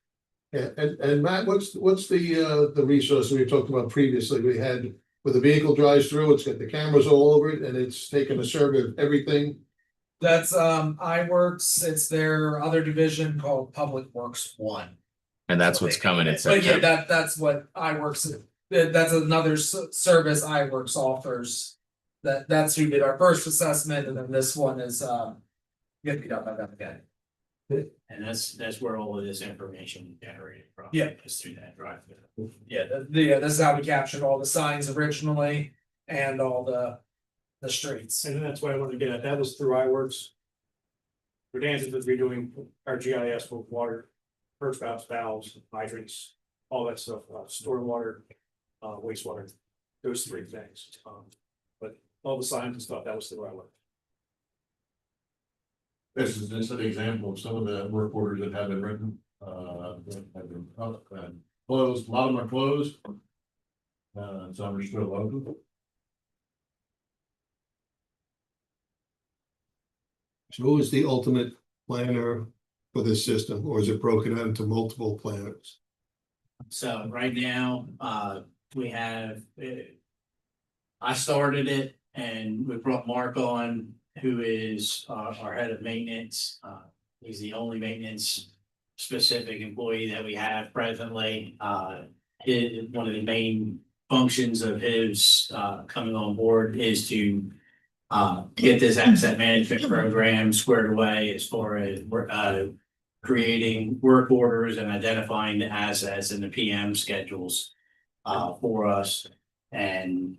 Yeah, and Matt, what's the resource we talked about previously? We had, where the vehicle drives through, it's got the cameras all over it and it's taking a survey of everything. That's iWorks, it's their other division called Public Works One. And that's what's coming in But yeah, September. that's what iWorks, that's another service iWorks offers. That's who did our first assessment, and then this one is get beat up by them again. And that's where all of this information is generated from. Yeah. Is through that drive. Yeah, this is how we captured all the signs originally and all the streets. And that's why I wanted to get at, that was through iWorks. Verdantis was redoing our GIS for water, first valves, hydrants, all that stuff, stormwater, wastewater, those three things. But all the signs and stuff, that was through iWorks. This is an example of some of the work orders that have been written, have been closed, a lot of them are closed. Some are still open. So who is the ultimate planner for this system, or is it broken out into multiple planners? So right now, we have, I started it and we brought Mark on, who is our head of maintenance. He's the only maintenance specific employee that we have presently. One of the main functions of his coming on board is to get this asset management program squared away as far as creating work orders and identifying the assets and the PM schedules for us. And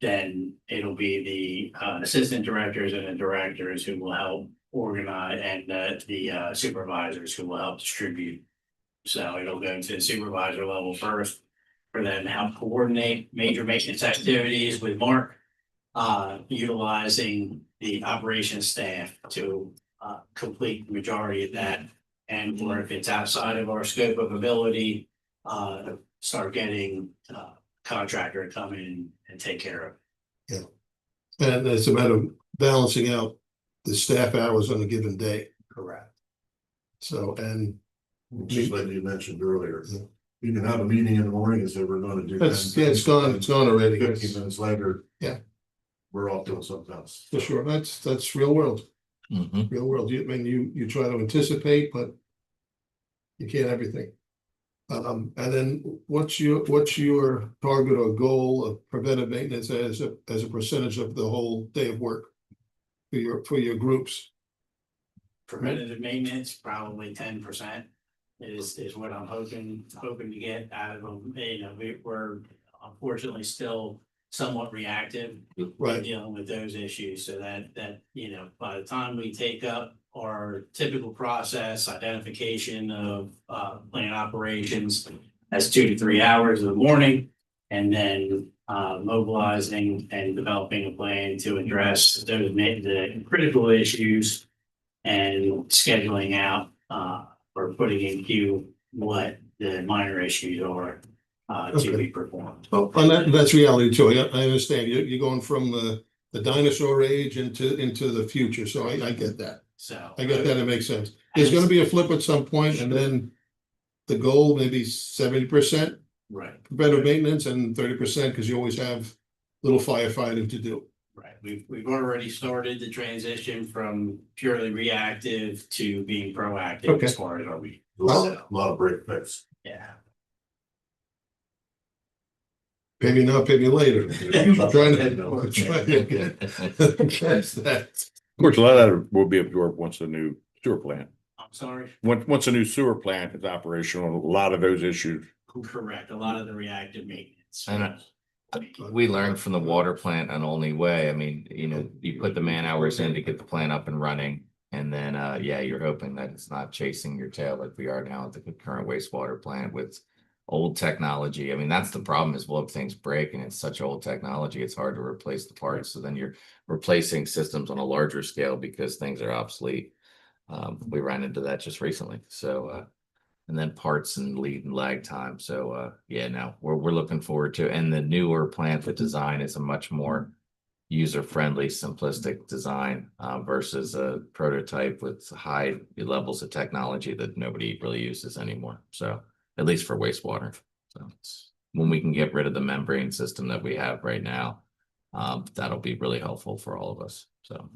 then it'll be the assistant directors and the directors who will help organize, and the supervisors who will help distribute. So it'll go to the supervisor level first for them to help coordinate major maintenance activities with Mark, utilizing the operations staff to complete the majority of that. And or if it's outside of our scope of ability, start getting contractor to come in and take care of it. Yeah. And it's a matter of balancing out the staff hours on a given day. Correct. So, and Just like you mentioned earlier, you can have a meeting in the morning and say we're gonna do. that's, yeah, it's gone already. 15 minutes later. Yeah. We're off doing something else. For sure, that's real world, real world. You try to anticipate, but you can't everything. And then what's your target or goal of preventive maintenance as a percentage of the whole day of work for your groups? Preventative maintenance, probably 10% is what I'm hoping to get out of them. You know, we're unfortunately still somewhat reactive in Right. dealing with those issues, so that you know, by the time we take up our typical process, identification of plant operations, that's 2 to 3 hours in the morning, and then mobilizing and developing a plan to address those the critical issues and scheduling out or putting in queue what the minor issues are to be performed. Well, and that's reality too. I understand. You're going from the dinosaur age into the future. So I get that. So I get that. It makes sense. There's gonna be a flip at some point, and then the goal, maybe 70% Right, preventive maintenance and 30% because you always have little firefighting to do. right. We've already started the transition from purely reactive to being proactive Okay. as far as our week. A lot of break fix. Yeah. Pay me now, pay me later. I'm trying to get that. Of course, a lot of that will be absorbed once the new sewer plant, I'm sorry. once a new sewer plant is operational, a lot of those issues. Correct, a lot of the reactive maintenance. And we learned from the water plant an only way. I mean, you put the man hours in to get the plant up and running. And then, yeah, you're hoping that it's not chasing your tail like we are now at the current wastewater plant with old technology. I mean, that's the problem is, well, if things break and it's such old technology, it's hard to replace the parts. So then you're replacing systems on a larger scale because things are obsolete. We ran into that just recently. So, and then parts and lead and lag time. So, yeah, no, we're looking forward to, and the newer plant, the design is a much more user-friendly, simplistic design versus a prototype with high levels of technology that nobody really uses anymore. So at least for wastewater. So when we can get rid of the membrane system that we have right now, that'll be really helpful for all of us. So.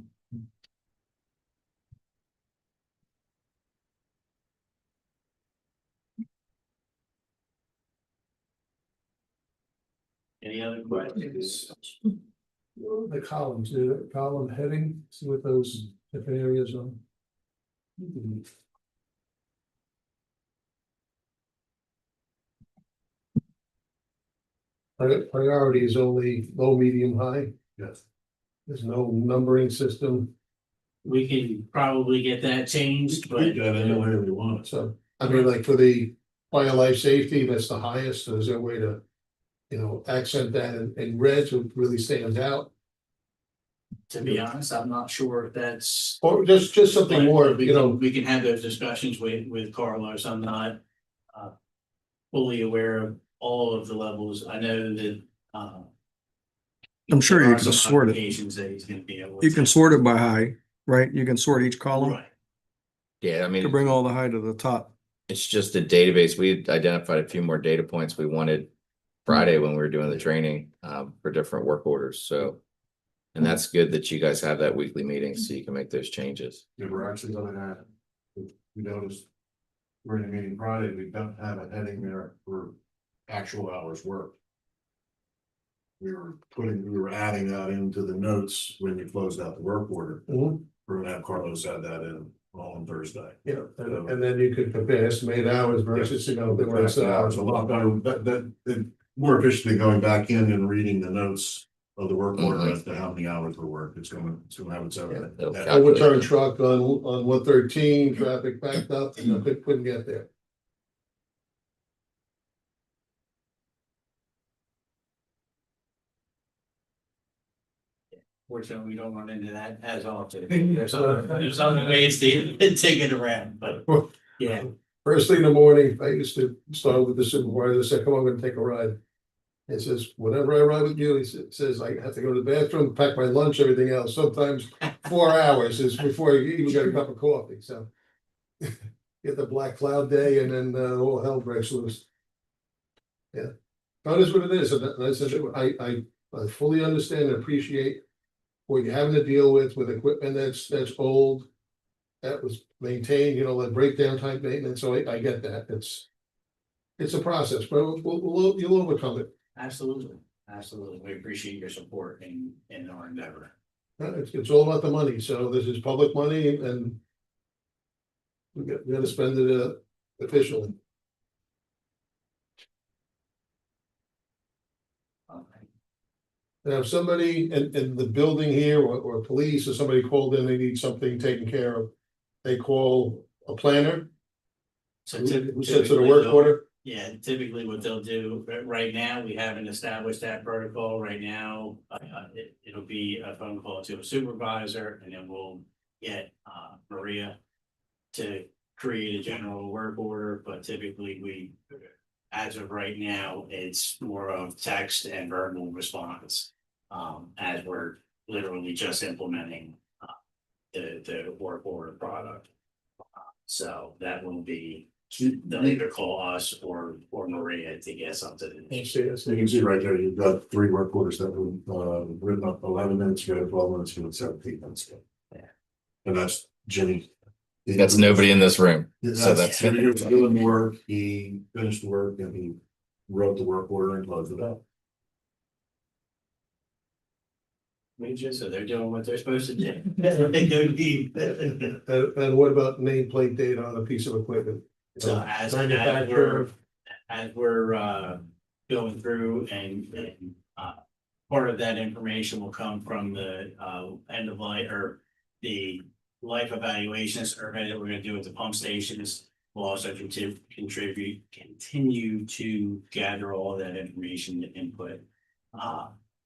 Any other questions? The columns, the column heading, see what those different areas are. Priority is only low, medium, high. Yes. There's no numbering system, We can probably get that changed, but. We got any way we want it. So, I mean, like for the fire life safety, that's the highest. So is there a way to, accent that in red so it really stands out? To be honest, I'm not sure if that's. Or just something more, We can have those discussions with Carlos. I'm not fully aware of all of the levels. I know that I'm sure there you are can some sort it. applications that he's gonna be able. You can sort it by high, right? You can sort each column Right. Yeah, I mean, to bring all the high to the top. it's just a database. We identified a few more data points we wanted Friday when we were doing the training for different work orders. So, and that's good that you guys have that weekly meeting so you can make those changes. Yeah, we're actually gonna have, we noticed during the meeting Friday, we don't have a heading there for actual hours worked. We were adding that into the notes when you closed out the work order. Mhm. We're gonna have Carlos add that in on Thursday. And then you could compare estimated hours versus, the rest of the hours. A lot better, more efficiently going back in and reading the notes of the work order as to how many hours were worked. It's gonna have its own. It'll Overturned truck on 113, traffic backed up, couldn't get there. Fortunately, we don't run into that as often. There's other ways to take it around, but yeah. First thing in the morning, I used to start with the supervisor, say, come on, I'm gonna take a ride. He says, whenever I ride with you, he says, I have to go to the bathroom, pack my lunch, everything else, sometimes 4 hours is before you even get a cup of coffee, so. Get the black cloud day and then all hell breaks loose. Yeah, that is what it is, and I said, I fully understand and appreciate what you're having to deal with equipment that's old. That was maintained, like breakdown type maintenance, so I get that, it's a process, but you'll overcome it. Absolutely, absolutely. We appreciate your support in our endeavor. It's all about the money, so this is public money and we gotta spend it efficiently. Now, if somebody in the building here or police or somebody called in, they need something taken care of, they call a planner. So Who sets it a work order? Yeah, typically what they'll do, right now, we haven't established that protocol right now. It'll be a phone call to a supervisor and then we'll get Maria to create a general work order, but typically as of right now, it's more of text and verbal response. As we're literally just implementing the work order product. So that will be they'll either call us or Maria to get something. You can see right there, you've got 3 work orders that were written up 11 minutes ago, 12 minutes ago, and 17 minutes ago. Yeah. And that's Jimmy. That's nobody in this room. So that's. Jimmy was doing the work, he finished the work and he wrote the work order and closed it out. So they're doing what they're supposed to do. They don't need. And what about nameplate date on a piece of equipment? So as we're going through and part of that information will come from the end of life or the life evaluation survey that we're gonna do at the pump stations. We'll also continue to gather all that information to input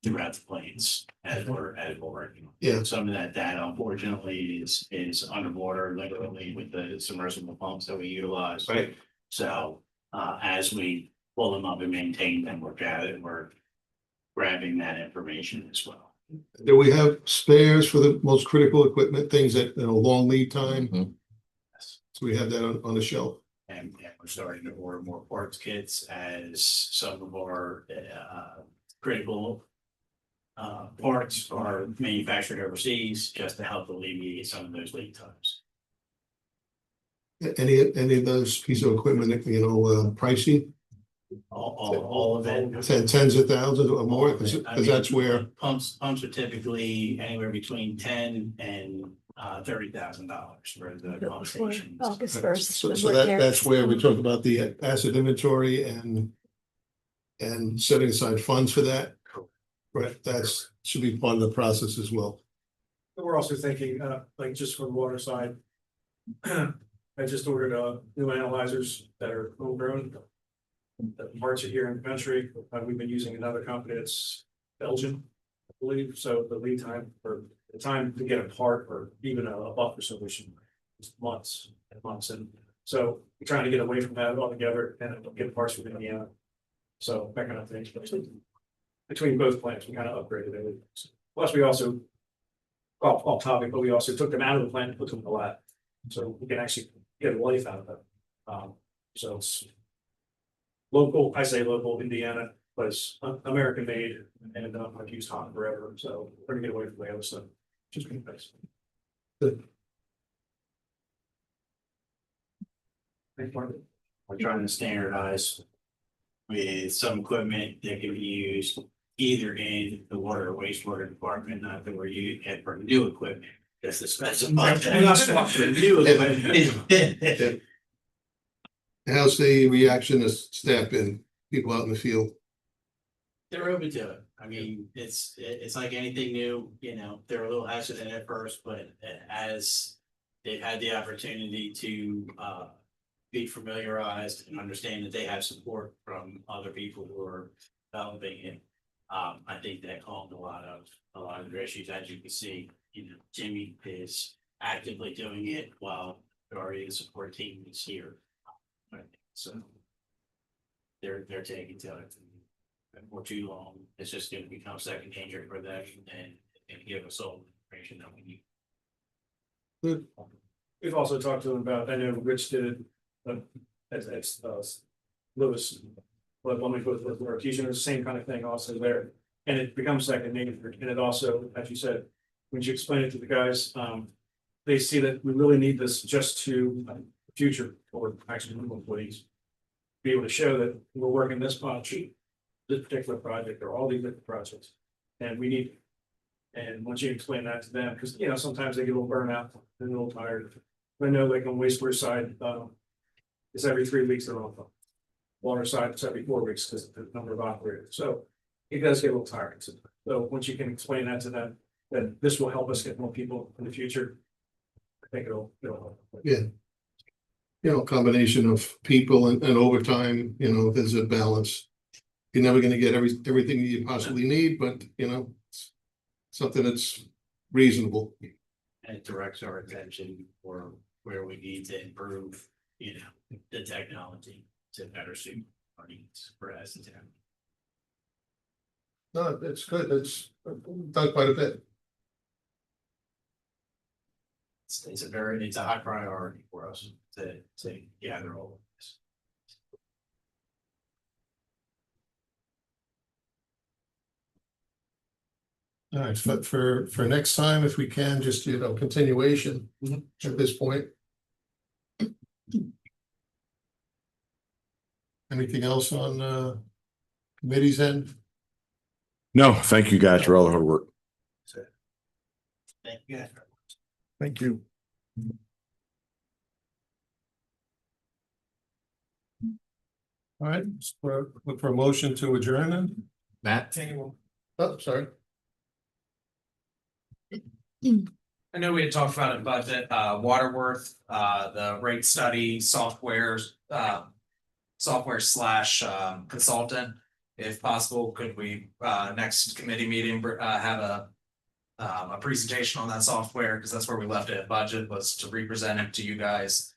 throughout the plants as we're working. Yeah. Some of that data unfortunately is underwater, literally with the submersible pumps that we utilize. Right. So as we pull them up and maintain them, we're grabbing that information as well. Do we have spares for the most critical equipment, things that, long lead time? Mhm. So we have that on the shelf. And we're starting to order more parts kits as some of our critical parts are manufactured overseas just to help alleviate some of those lead times. Any of those pieces of equipment, pricey? All of it. Tens of thousands or more, because that's where. Pumps are typically anywhere between $10,000 and $30,000 for the pump stations. August first. So that's where we talk about the asset inventory and setting aside funds for that. Right, that's should be part of the process as well. But we're also thinking, like just for the water side. I just ordered new analyzers that are homegrown. The parts are here in the country. We've been using another company that's Belgian, I believe. So the lead time or the time to get a part or even a buffer solution is months and months. And so we're trying to get away from that altogether and get parts from Indiana. So that kind of thing. Between both plants, we kind of upgraded everything. Plus, we also, off topic, but we also took them out of the plant and put them in the lab. So we can actually get life out of them. So it's local, I say local Indiana, but it's American made and I've used Hot forever. So we're gonna get away from the other stuff. Just being nice. Thanks, Mark. We're trying to standardize with some equipment that can be used either in the water or wastewater department, not that we're using for new equipment. That's the specify. New equipment. How's the reaction of staff and people out in the field? They're open to it. I mean, it's like anything new, they're a little hesitant at first, but as they've had the opportunity to be familiarized and understand that they have support from other people who are developing it. I think that calmed a lot of their issues. As you can see, Jimmy is actively doing it while already the support team is here. So they're taking to it. For too long, it's just going to become second nature for them and give us all the information that we need. Good. We've also talked to them about, I know Rich did it, as Lewis, but when we put with Artesian, it's the same kind of thing also there. And it becomes second nature. And it also, as you said, when you explain it to the guys, they see that we really need this just to future or actually new employees. Be able to show that we're working this much, this particular project or all these different projects. And we need, and once you explain that to them, because sometimes they get a little burnout, they're a little tired. I know like on wastewater side, it's every 3 weeks they're on. Water side, it's every 4 weeks because of the number of operators. So it does get a little tired. So once you can explain that to them, then this will help us get more people in the future. I think it'll help. Yeah. Combination of people and overtime, there's a balance. You're never gonna get everything you possibly need, but something that's reasonable. And it directs our attention for where we need to improve, the technology to better suit our needs for as the town. No, that's good. That's done quite a bit. It's a high priority for us. to gather all of this. All right, for next time, if we can, just, continuation at this point. Anything else on committee's end? No, thank you guys for all the hard work. Thank you. Thank you. All right, look for a motion to adjourn then. Matt? Oh, sorry. I know we had talked about it, but Waterworth, the rate study software, software slash consultant. If possible, could we next committee meeting have a presentation on that software? Because that's where we left it at budget, was to represent it to you guys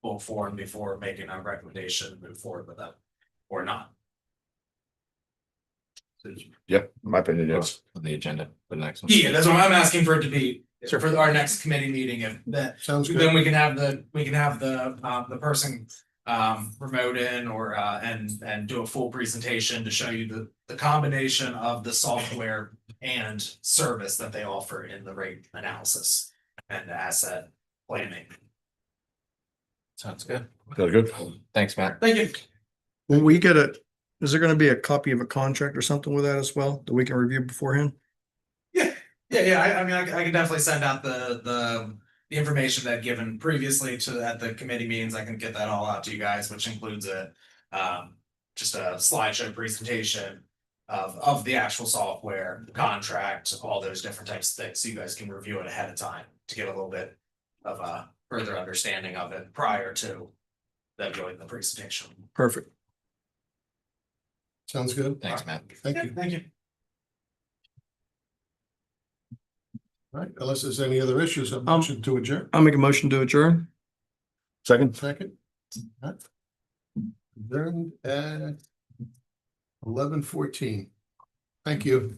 full form before making a recommendation, move forward with that or not. Yep, my opinion, yes. On the agenda for the next one. Yeah, that's what I'm asking for it to be for our next committee meeting. If that, Sounds good. then we can have the person remote in or and do a full presentation to show you the combination of the software and service that they offer in the rate analysis and asset planning. Sounds good. Sounds good. Thanks, Matt. Thank you. When we get it, is there gonna be a copy of a contract or something with that as well that we can review beforehand? Yeah. I mean, I can definitely send out the information that given previously at the committee meetings. I can get that all out to you guys, which includes just a slideshow presentation of the actual software, the contract, all those different types of things, so you guys can review it ahead of time to get a little bit of a further understanding of it prior to them doing the presentation. Perfect. Sounds good. Thanks, Matt. Thank you. Thank you. All right, unless there's any other issues, a motion to adjourn. I'll make a motion to adjourn. Second. Second. All right. Adjourned at 11:14. Thank you.